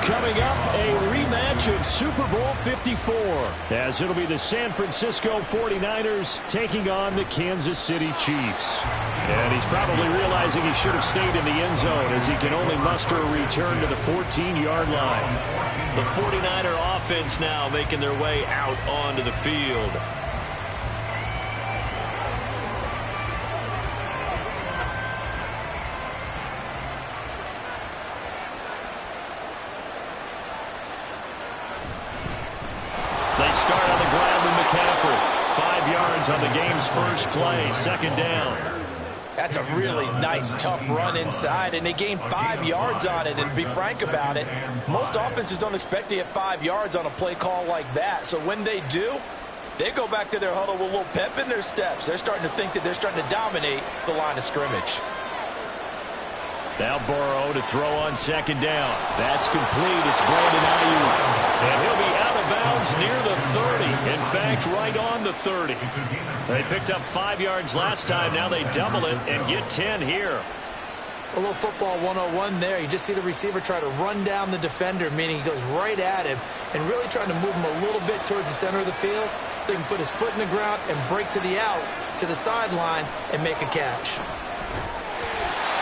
Coming up, a rematch of Super Bowl 54, as it'll be the San Francisco 49ers taking on the Kansas City Chiefs. And he's probably realizing he should have stayed in the end zone, as he can only muster a return to the 14-yard line. The 49er offense now making their way out onto the field. They start on the ground with McCaffrey. 5 yards on the game's first play, second down. That's a really nice, tough run inside, and they gained 5 yards on it. And to be frank about it, most offenses don't expect to get 5 yards on a play call like that. So when they do, they go back to their huddle with a little pep in their steps. They're starting to think that they're starting to dominate the line of scrimmage. Now Burrow to throw on second down. That's complete. It's Brandon Ayuk. And he'll be out of bounds near the 30. In fact, right on the 30. They picked up 5 yards last time. Now they double it and get 10 here. A little football 101 there. You just see the receiver try to run down the defender, meaning he goes right at him and really trying to move him a little bit towards the center of the field so he can put his foot in the ground and break to the out, to the sideline, and make a catch.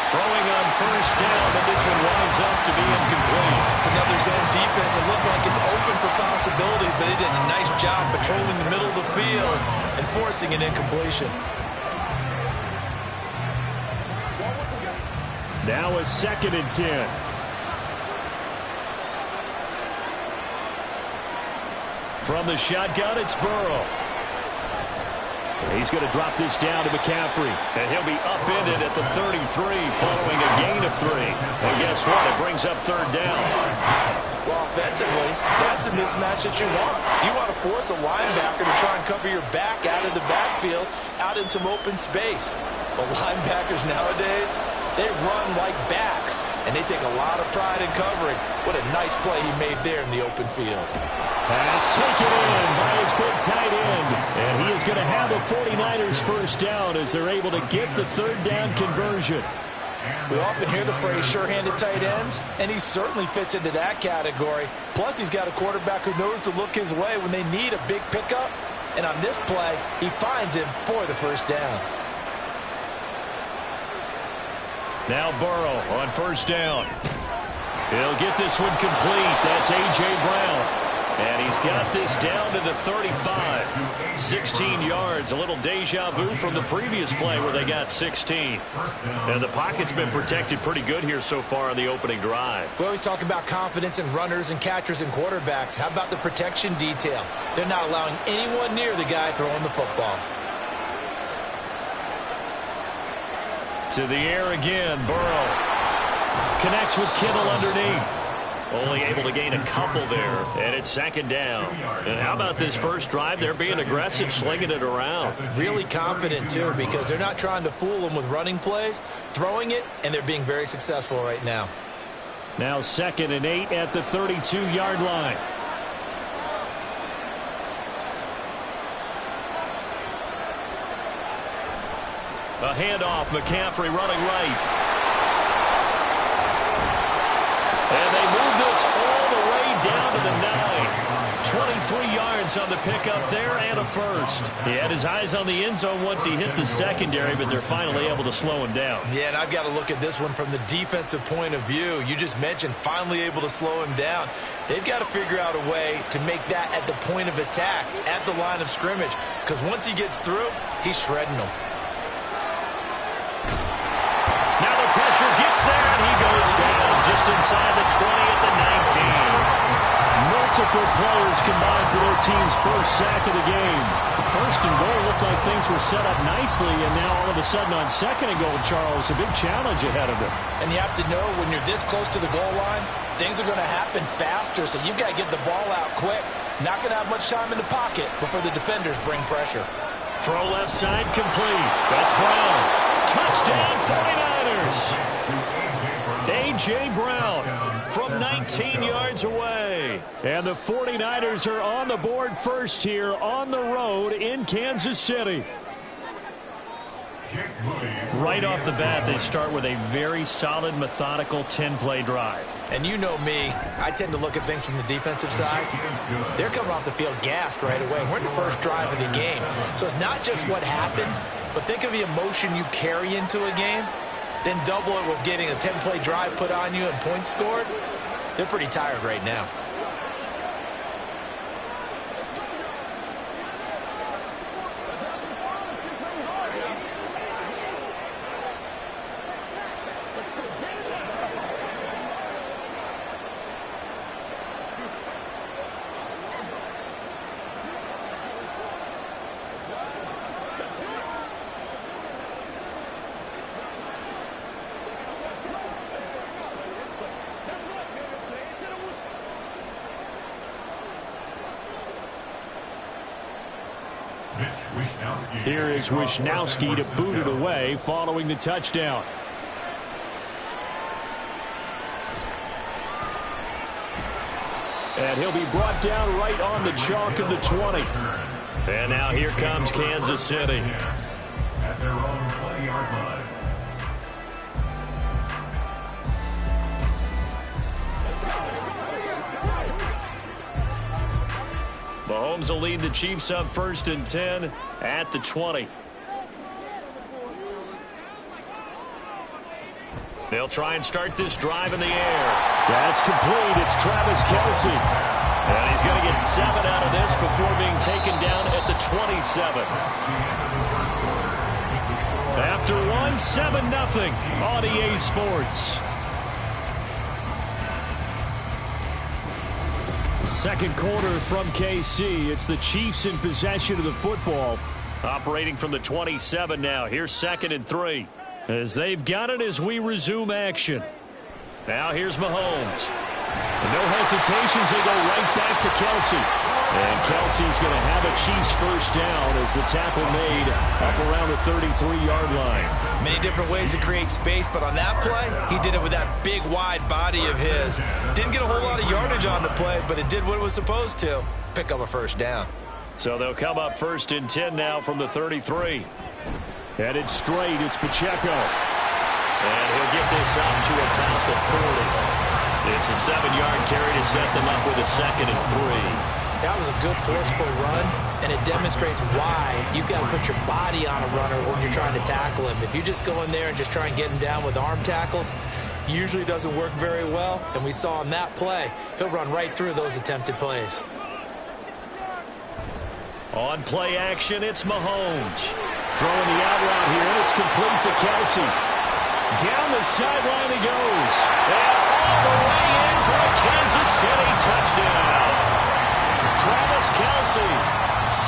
Throwing on first down, but this one winds up to be incomplete. It's another zone defense. It looks like it's open for possibilities, but they did a nice job patrolling the middle of the field and forcing an incompletion. Now a 2nd and 10. From the shotgun, it's Burrow. He's going to drop this down to McCaffrey, and he'll be upended at the 33 following a gain of 3. And guess what? It brings up third down. Well, offensively, that's the mismatch that you want. You want to force a linebacker to try and cover your back out of the backfield, out in some open space. But linebackers nowadays, they run like backs, and they take a lot of pride in covering. What a nice play he made there in the open field. Pass taken in by his big tight end. And he is going to have the 49ers first down as they're able to get the third down conversion. We often hear the phrase sure-handed tight ends, and he certainly fits into that category. Plus, he's got a quarterback who knows to look his way when they need a big pickup. And on this play, he finds him for the first down. Now Burrow on first down. He'll get this one complete. That's A.J. Brown. And he's got this down to the 35. 16 yards, a little deja vu from the previous play where they got 16. And the pocket's been protected pretty good here so far on the opening drive. We always talk about confidence in runners and catchers and quarterbacks. How about the protection detail? They're not allowing anyone near the guy throwing the football. To the air again, Burrow. Connects with Kittle underneath. Only able to gain a couple there, and it's second down. And how about this first drive? They're being aggressive, slinging it around. Really confident, too, because they're not trying to fool them with running plays, throwing it, and they're being very successful right now. Now 2nd and 8 at the 32-yard line. A handoff, McCaffrey running right. And they move this all the way down to the 9. 23 yards on the pickup there and a first. He had his eyes on the end zone once he hit the secondary, but they're finally able to slow him down. Yeah, and I've got to look at this one from the defensive point of view. You just mentioned finally able to slow him down. They've got to figure out a way to make that at the point of attack, at the line of scrimmage, because once he gets through, he's shredding them. Now the pressure gets there, and he goes down just inside the 20 at the 19. Multiple players combined for their team's first sack of the game. First and goal looked like things were set up nicely, and now all of a sudden on second and goal, Charles, a big challenge ahead of them. And you have to know when you're this close to the goal line, things are going to happen faster, so you've got to get the ball out quick. Not going to have much time in the pocket before the defenders bring pressure. Throw left side complete. That's Brown. Touchdown 49ers. A.J. Brown from 19 yards away. And the 49ers are on the board first here on the road in Kansas City. Right off the bat, they start with a very solid, methodical 10-play drive. And you know me, I tend to look at things from the defensive side. They're coming off the field gassed right away. We're in the first drive of the game. So it's not just what happened, but think of the emotion you carry into a game. Then double it with getting a 10-play drive put on you and points scored. They're pretty tired right now. Here is Wishnowsky to boot it away following the touchdown. And he'll be brought down right on the chalk of the 20. And now here comes Kansas City. At their own 20-yard line. Mahomes will lead the Chiefs up 1st and 10 at the 20. They'll try and start this drive in the air. That's complete. It's Travis Kelce. And he's going to get 7 out of this before being taken down at the 27. After 7-0 on EA Sports. Second quarter from KC. It's the Chiefs in possession of the football. Operating from the 27 now. Here's 2nd and 3. As they've got it as we resume action. Now here's Mahomes. No hesitations. They go right back to Kelce. And Kelce's going to have a Chiefs first down as the tackle made up around the 33-yard line. Many different ways to create space, but on that play, he did it with that big, wide body of his. Didn't get a whole lot of yardage on the play, but it did what it was supposed to. Pick up a first down. So they'll come up 1st and 10 now from the 33. Headed straight, it's Pacheco. And he'll get this up to about the 40. It's a 7-yard carry to set them up with a 2nd and 3. That was a good forceful run, and it demonstrates why you've got to put your body on a runner when you're trying to tackle him. If you just go in there and just try and get him down with arm tackles, usually doesn't work very well, and we saw on that play, he'll run right through those attempted plays. On play action, it's Mahomes. Throwing the out route here, and it's complete to Kelce. Down the sideline he goes. And all the way in for a Kansas City touchdown. Travis Kelce,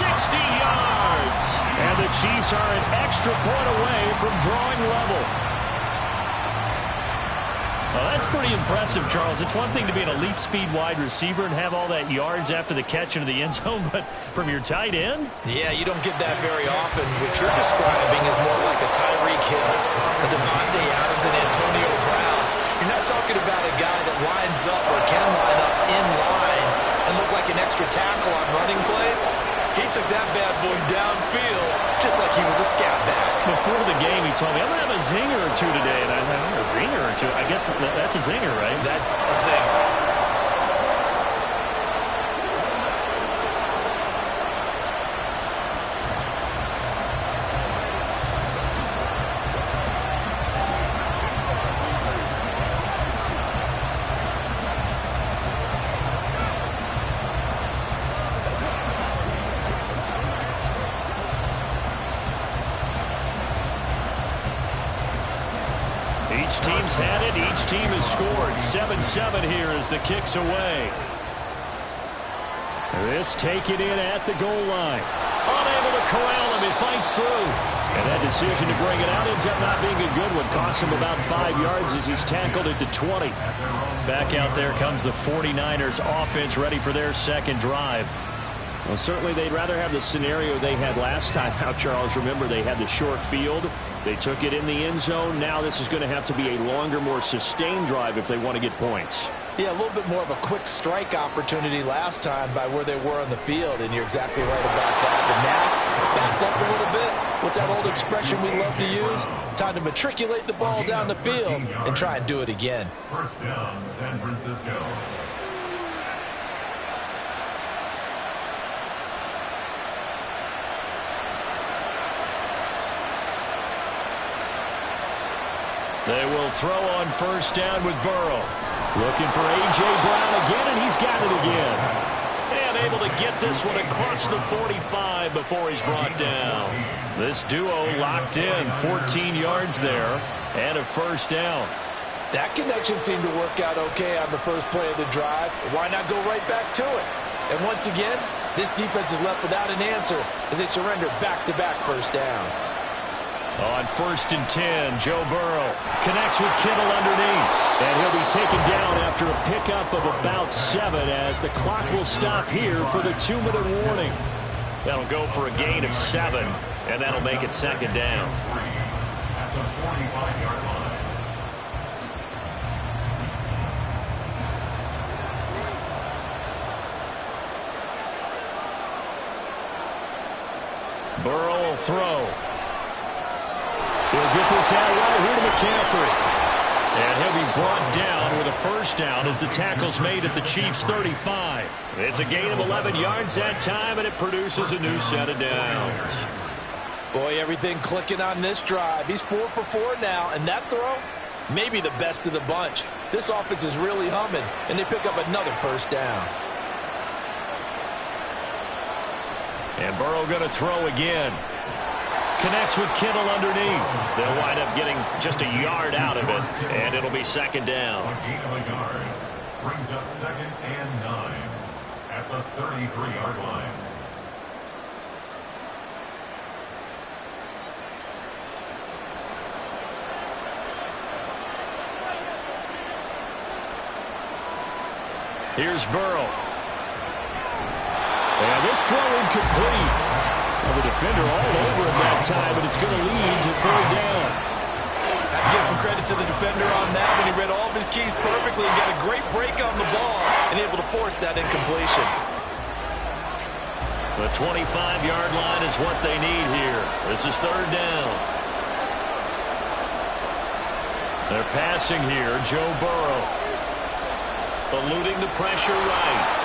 60 yards. And the Chiefs are an extra point away from drawing level. Well, that's pretty impressive, Charles. It's one thing to be an elite speed wide receiver and have all that yards after the catch into the end zone, but from your tight end? Yeah, you don't get that very often. What you're describing is more like a Tyreek Hill, a Devontae Adams, and Antonio Brown. You're not talking about a guy that lines up or can line up in line and look like an extra tackle on running plays. He took that bad boy downfield just like he was a scat back. Before the game, he told me, I'm going to have a zinger or two today. And I thought, a zinger or two? I guess that's a zinger, right? That's a zinger. Each team's had it. Each team has scored. 7-7 here as the kick's away. This taken in at the goal line. Unable to corral him. He fights through. And that decision to bring it out ends up not being a good one. Costs him about 5 yards as he's tackled at the 20. Back out there comes the 49ers offense ready for their second drive. Well, certainly they'd rather have the scenario they had last time out, Charles. Remember, they had the short field. They took it in the end zone. Now this is going to have to be a longer, more sustained drive if they want to get points. Yeah, a little bit more of a quick strike opportunity last time by where they were on the field, and you're exactly right about that. But now, backed up a little bit. What's that old expression we love to use? Time to matriculate the ball down the field and try and do it again. First down, San Francisco. They will throw on first down with Burrow. Looking for A.J. Brown again, and he's got it again. And able to get this one across the 45 before he's brought down. This duo locked in, 14 yards there, and a first down. That connection seemed to work out okay on the first play of the drive. Why not go right back to it? And once again, this defense is left without an answer as they surrender back-to-back first downs. On first and 10, Joe Burrow connects with Kittle underneath. And he'll be taken down after a pickup of about 7 as the clock will stop here for the 2-minute warning. That'll go for a gain of 7, and that'll make it second down. At the 45-yard line. Burrow will throw. He'll get this out right here to McCaffrey. And he'll be brought down with a first down as the tackle's made at the Chiefs' 35. It's a gain of 11 yards that time, and it produces a new set of downs. Boy, everything clicking on this drive. He's 4 for 4 now, and that throw, maybe the best of the bunch. This offense is really humming, and they pick up another first down. And Burrow going to throw again. Connects with Kittle underneath. They'll wind up getting just a yard out of it, and it'll be second down. A gain of a yard. Brings up 2nd and 9 at the 33-yard line. Here's Burrow. And this throw incomplete. Well, the defender all over him that time, but it's going to lead to third down. Have to give some credit to the defender on that when he read all of his keys perfectly and got a great break on the ball and able to force that incompletion. The 25-yard line is what they need here. This is third down. They're passing here. Joe Burrow eluding the pressure right.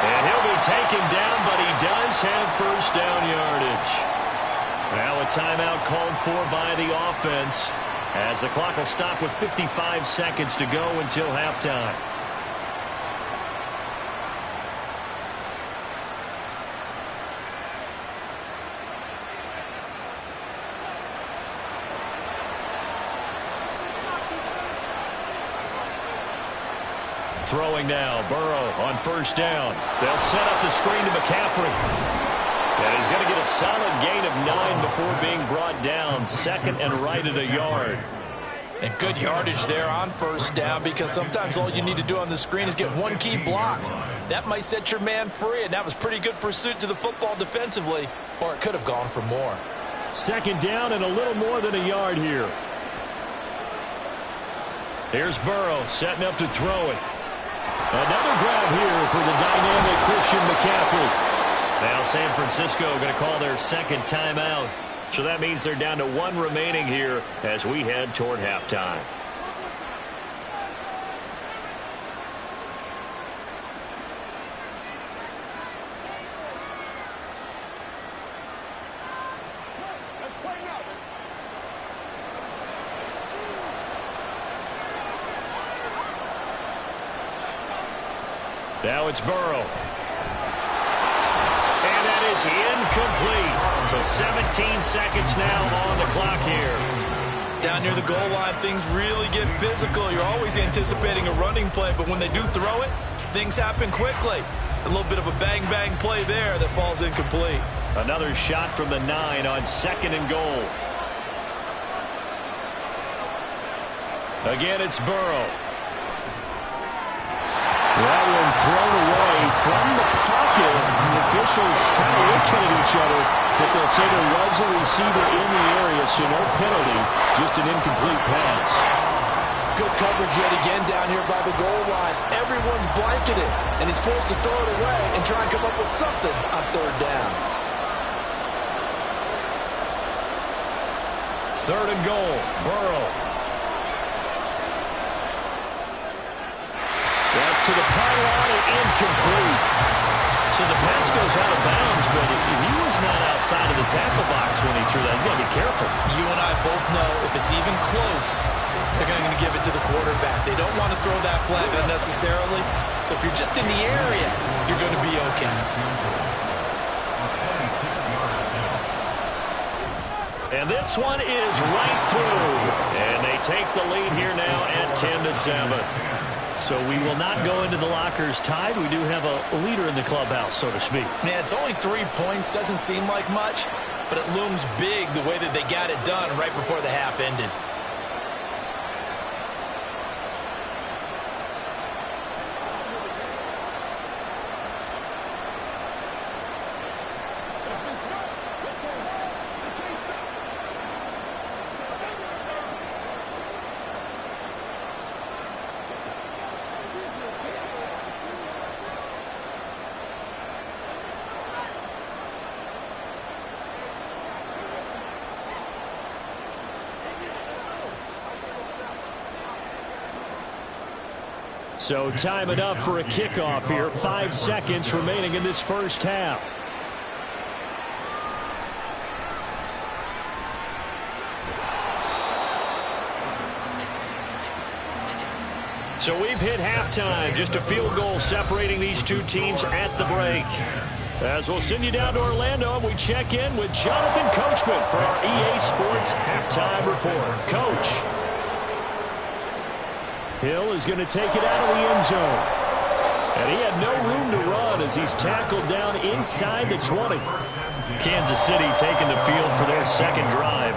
And he'll be taken down, but he does have first down yardage. Now a timeout called for by the offense as the clock will stop with 55 seconds to go until halftime. Throwing now, Burrow on first down. They'll set up the screen to McCaffrey. And he's going to get a solid gain of 9 before being brought down. 2nd and right at a yard. And good yardage there on first down because sometimes all you need to do on the screen is get one key block. That might set your man free, and that was pretty good pursuit to the football defensively, or it could have gone for more. 2nd down and a little more than a yard here. Here's Burrow setting up to throw it. Another grab here for the dynamic Christian McCaffrey. Now San Francisco going to call their second timeout. So that means they're down to 1 remaining here as we head toward halftime. Now it's Burrow. And that is incomplete. So 17 seconds now on the clock here. Down near the goal line, things really get physical. You're always anticipating a running play, but when they do throw it, things happen quickly. A little bit of a bang-bang play there that falls incomplete. Another shot from the 9 on 2nd and goal. Again, it's Burrow. That one thrown away from the pocket. The officials kind of looking at each other. but they'll say there was a receiver in the area, so no penalty, just an incomplete pass. Good coverage yet again down here by the goal line. Everyone's blanketed, and he's forced to throw it away and try and come up with something on third down. 3rd and goal, Burrow. That's to the pylon and incomplete. So the pass goes out of bounds, but he was not outside of the tackle box when he threw that. He's got to be careful. You and I both know if it's even close, they're going to give it to the quarterback. They don't want to throw that flag unnecessarily. So if you're just in the area, you're going to be okay. And this one is right through. And they take the lead here now at 10-7. So we will not go into the lockers tied. We do have a leader in the clubhouse, so to speak. Man, it's only 3 points. Doesn't seem like much, but it looms big the way that they got it done right before the half ended. So time enough for a kickoff here. 5 seconds remaining in this first half. So we've hit halftime. Just a field goal separating these two teams at the break. As we'll send you down to Orlando, and we check in with Jonathan Coachman for our EA Sports Halftime Report. Coach. Hill is going to take it out of the end zone. And he had no room to run as he's tackled down inside the 20. Kansas City taking the field for their second drive.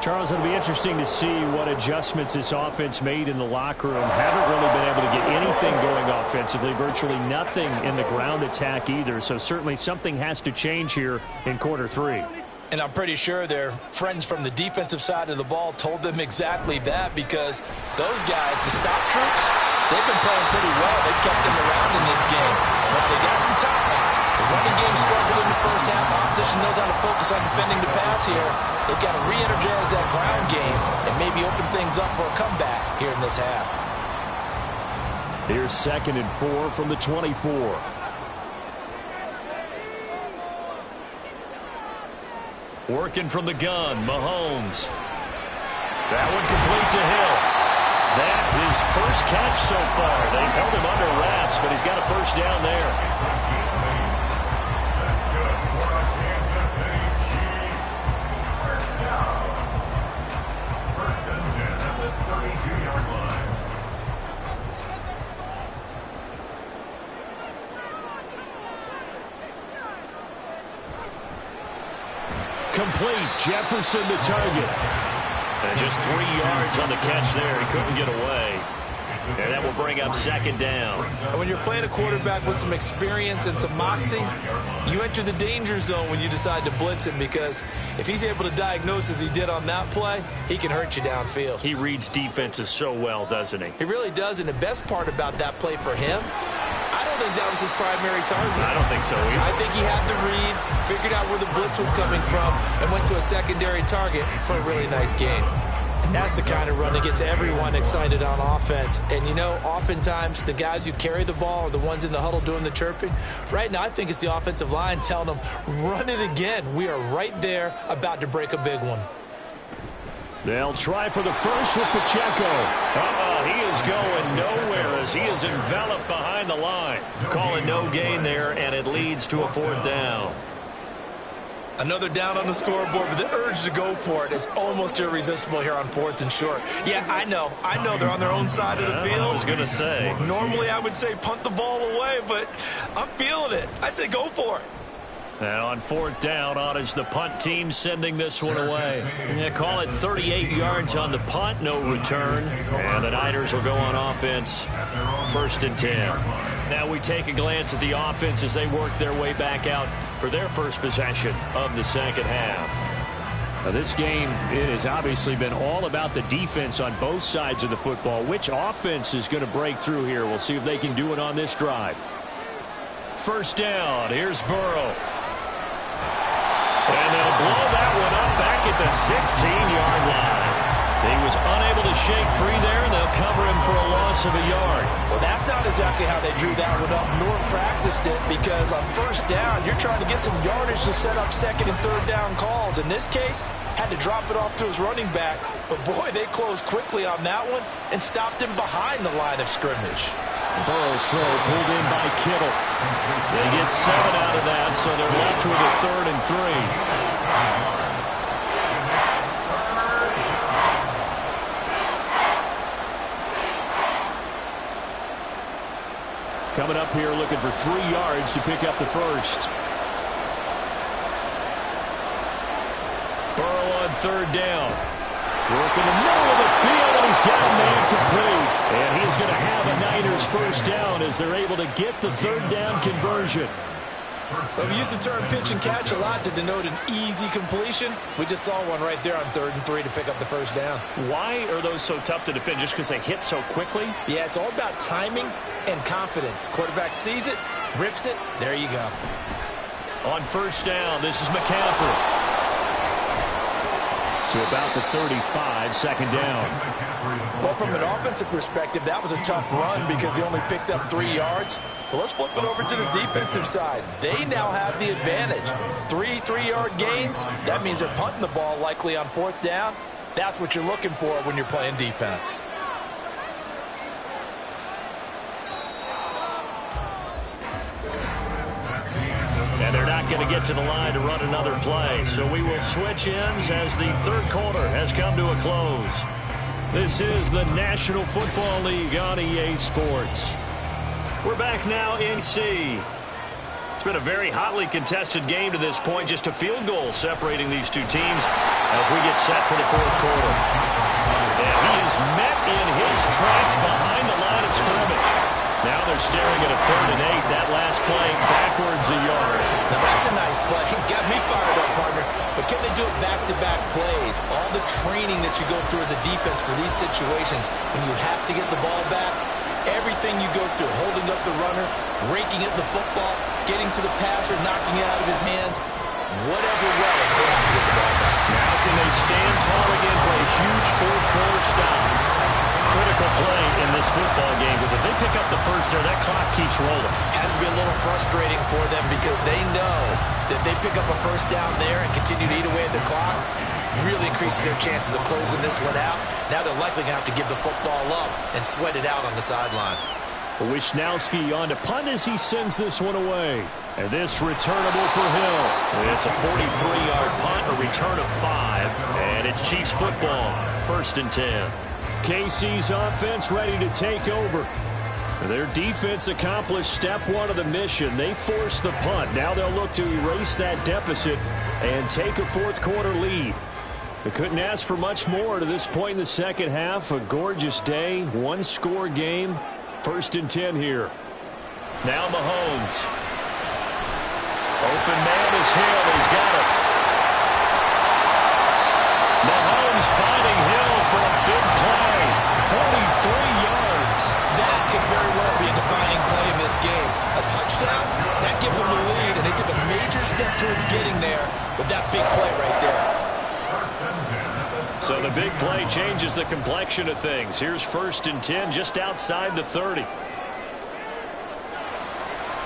Charles, it'll be interesting to see what adjustments this offense made in the locker room. Haven't really been able to get anything going offensively. Virtually nothing in the ground attack either. So certainly something has to change here in quarter 3. And I'm pretty sure their friends from the defensive side of the ball told them exactly that, because those guys, the stop troops, they've been playing pretty well. They've kept them around in this game. Now they got some time. The running game struggled in the first half. Opposition knows how to focus on defending the pass here. They've got to re-energize that ground game and maybe open things up for a comeback here in this half. Here's 2nd and 4 from the 24. Working from the gun, Mahomes. That one complete to Hill. That his first catch so far. They held him under wraps, but he's got a first down there. That's good for our Kansas City Chiefs. First down. 1st and 10 at the 32-yard line. Complete. Jefferson the target. And just 3 yards on the catch there. He couldn't get away. And that will bring up 2nd down. And when you're playing a quarterback with some experience and some moxie, you enter the danger zone when you decide to blitz him, because if he's able to diagnose as he did on that play, he can hurt you downfield. He reads defenses so well, doesn't he? He really does, and the best part about that play for him, I don't think that was his primary target. I don't think so either. I think he had the read, figured out where the blitz was coming from, and went to a secondary target for a really nice gain. And that's the kind of run that gets everyone excited on offense. And, you know, oftentimes the guys who carry the ball are the ones in the huddle doing the chirping. Right now, I think it's the offensive line telling them, run it again. We are right there about to break a big one. They'll try for the first with Pacheco. He is going nowhere as he is enveloped behind the line. Calling no gain there, and it leads to a 4th down. Another down on the scoreboard, but the urge to go for it is almost irresistible here on 4th and short. Yeah, I know they're on their own side of the field. I was going to say. Normally I would say punt the ball away, but I'm feeling it. I say go for it. And on 4th down, on is the punt team sending this one away. Yeah, call it 38 yards on the punt, no return. And the Niners will go on offense, 1st and 10. Now we take a glance at the offense as they work their way back out for their first possession of the second half. Now this game, it has obviously been all about the defense on both sides of the football. Which offense is going to break through here? We'll see if they can do it on this drive. 1st down. Here's Burrow. And they'll blow that one up back at the 16-yard line. He was unable to shake free there, and they'll cover him for a loss of a yard. Well, that's not exactly how they drew that one up, nor practiced it, because on 1st down, you're trying to get some yardage to set up 2nd and 3rd down calls. In this case, had to drop it off to his running back. But, boy, they closed quickly on that one and stopped him behind the line of scrimmage. Burrow's throw pulled in by Kittle. They get 7 out of that, so they're left with a 3rd and 3. Coming up here looking for 3 yards to pick up the first. Burrow on 3rd down. Working the middle of the field, and he's got a man complete. And he's going to have a Niners 1st down as they're able to get the 3rd down conversion. Well, we use the term pitch and catch a lot to denote an easy completion. We just saw one right there on 3rd and 3 to pick up the 1st down. Why are those so tough to defend? Just because they hit so quickly? Yeah, it's all about timing and confidence. Quarterback sees it, rips it, there you go. On 1st down, this is McCaffrey. To about the 35, 2nd down. Well, from an offensive perspective, that was a tough run because he only picked up 3 yards. Well, let's flip it over to the defensive side. They now have the advantage. 3 3-yard gains. That means they're punting the ball likely on 4th down. That's what you're looking for when you're playing defense. And they're not going to get to the line to run another play. So we will switch ends as the 3rd quarter has come to a close. This is the National Football League on EA Sports. We're back now in C. It's been a very hotly contested game to this point. Just a field goal separating these two teams as we get set for the 4th quarter. And he is met in his tracks behind the line of scrimmage. Now they're staring at a 3rd and 8. That last play backwards a yard. Now that's a nice play. Got me fired up, partner. But can they do it back-to-back plays? All the training that you go through as a defense for these situations, when you have to get the ball back, everything you go through, holding up the runner, raking at the football, getting to the passer, knocking it out of his hands, whatever way, they have to get the ball back. Now can they stand tall again for a huge 4th quarter stop? Critical play in this football game, because if they pick up the first there, that clock keeps rolling. Has to be a little frustrating for them because they know that they pick up a 1st down there and continue to eat away at the clock, really increases their chances of closing this one out. Now they're likely going to have to give the football up and sweat it out on the sideline. Wisnowski on to punt as he sends this one away. And this returnable for Hill. It's a 43-yard punt, a return of 5, and it's Chiefs football, 1st and 10. KC's offense ready to take over. Their defense accomplished step 1 of the mission. They forced the punt. Now they'll look to erase that deficit and take a 4th quarter lead. They couldn't ask for much more to this point in the second half. A gorgeous day, 1-score game. 1st and 10 here. Now Mahomes. Open man is Hill. He's got it. Mahomes finding Hill for a big play. 43 yards. That could very well be a defining play in this game. A touchdown, that gives them the lead, and they took a major step towards getting there with that big play right there. So the big play changes the complexion of things. Here's 1st and 10 just outside the 30.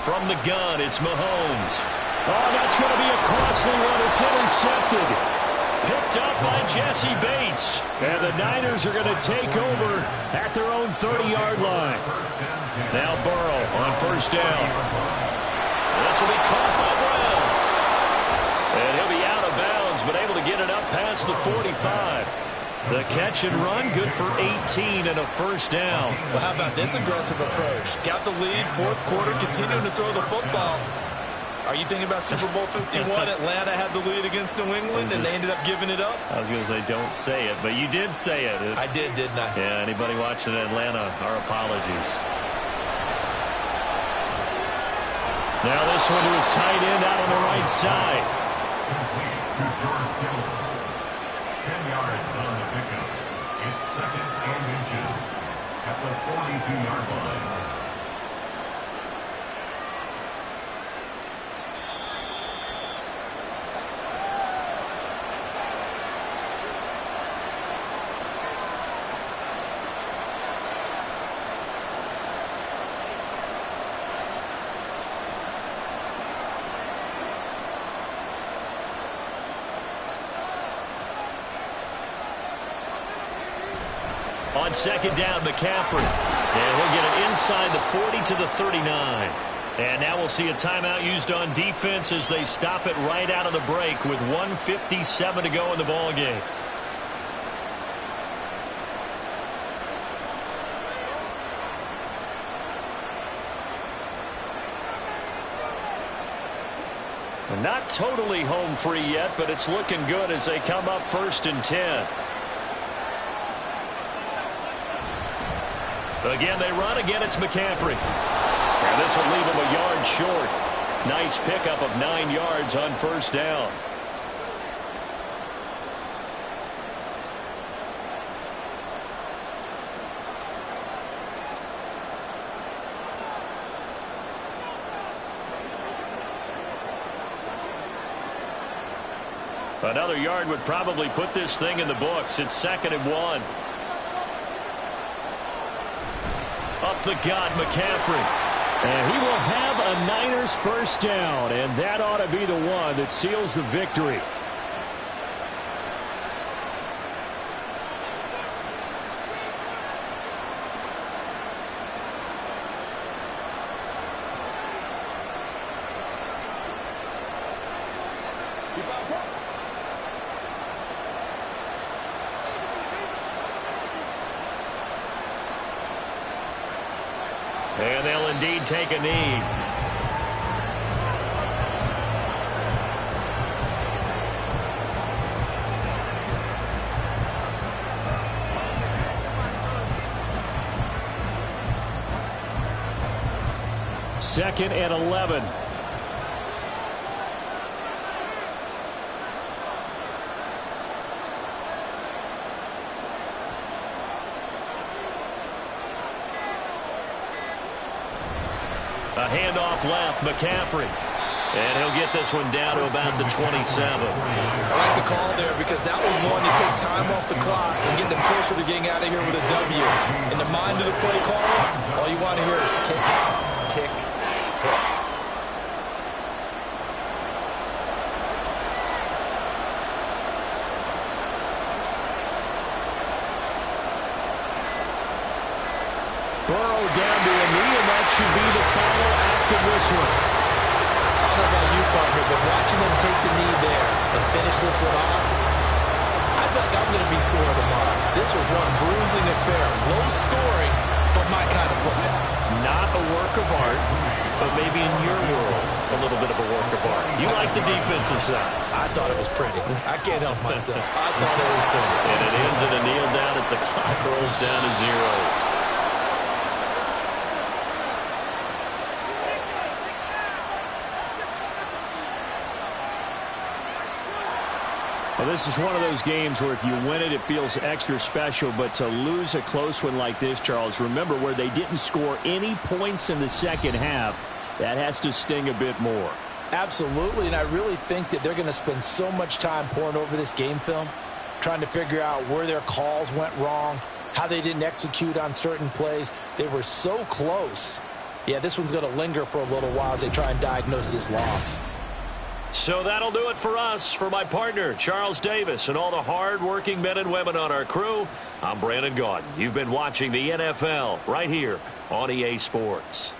From the gun, it's Mahomes. Oh, that's going to be a costly one. It's intercepted. Picked up by Jesse Bates. And the Niners are going to take over at their own 30-yard line. Now Burrow on 1st down. This will be caught by Brown. And he'll be out of bounds, but able to get it up past the 45. The catch and run, good for 18 and a 1st down. Well, how about this aggressive approach? Got the lead, 4th quarter, continuing to throw the football. Are you thinking about Super Bowl 51? Atlanta had the lead against New England, and they ended up giving it up? I was going to say, don't say it, but you did say it. I did, didn't I? Yeah, anybody watching Atlanta, our apologies. Now this one to his tight end out on the right side. Complete to George Kittle. 10 yards on the pickup. It's 2nd and inches at the 42-yard line. On 2nd down, McCaffrey. And he'll get it inside the 40 to the 39. And now we'll see a timeout used on defense as they stop it right out of the break with 1:57 to go in the ballgame. Not totally home free yet, but it's looking good as they come up 1st and 10. Again, they run. Again, it's McCaffrey. And this will leave him a yard short. Nice pickup of 9 yards on 1st down. Another yard would probably put this thing in the books. It's 2nd and 1. Up the gut, McCaffrey. And he will have a Niners 1st down, and that ought to be the one that seals the victory. And they'll indeed take a knee. Second and 11. A handoff left, McCaffrey. And he'll get this one down to about the 27. I like the call there because that was one to take time off the clock and get them closer to getting out of here with a W. In the mind of the play caller, all you want to hear is tick, tick, tick. Burrow down to a knee, and that should be the final act of this one. I don't know about you, partner, but watching them take the knee there and finish this one off, I feel like I'm going to be sore tomorrow. This was one bruising affair. Low scoring, but my kind of football. Not a work of art, but maybe in your world, a little bit of a work of art. You like the defensive side. I thought it was pretty. I can't help myself. I thought it was pretty. And it ends in a kneel down as the clock rolls down to zeros. Well, this is one of those games where if you win it, it feels extra special. But to lose a close one like this, Charles, remember where they didn't score any points in the second half, that has to sting a bit more. Absolutely, and I really think that they're going to spend so much time poring over this game film, trying to figure out where their calls went wrong, how they didn't execute on certain plays. They were so close. Yeah, this one's going to linger for a little while as they try and diagnose this loss. So that'll do it for us. For my partner, Charles Davis, and all the hard-working men and women on our crew, I'm Brandon Gaudin. You've been watching the NFL right here on EA Sports.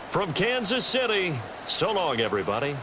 From Kansas City, so long, everybody.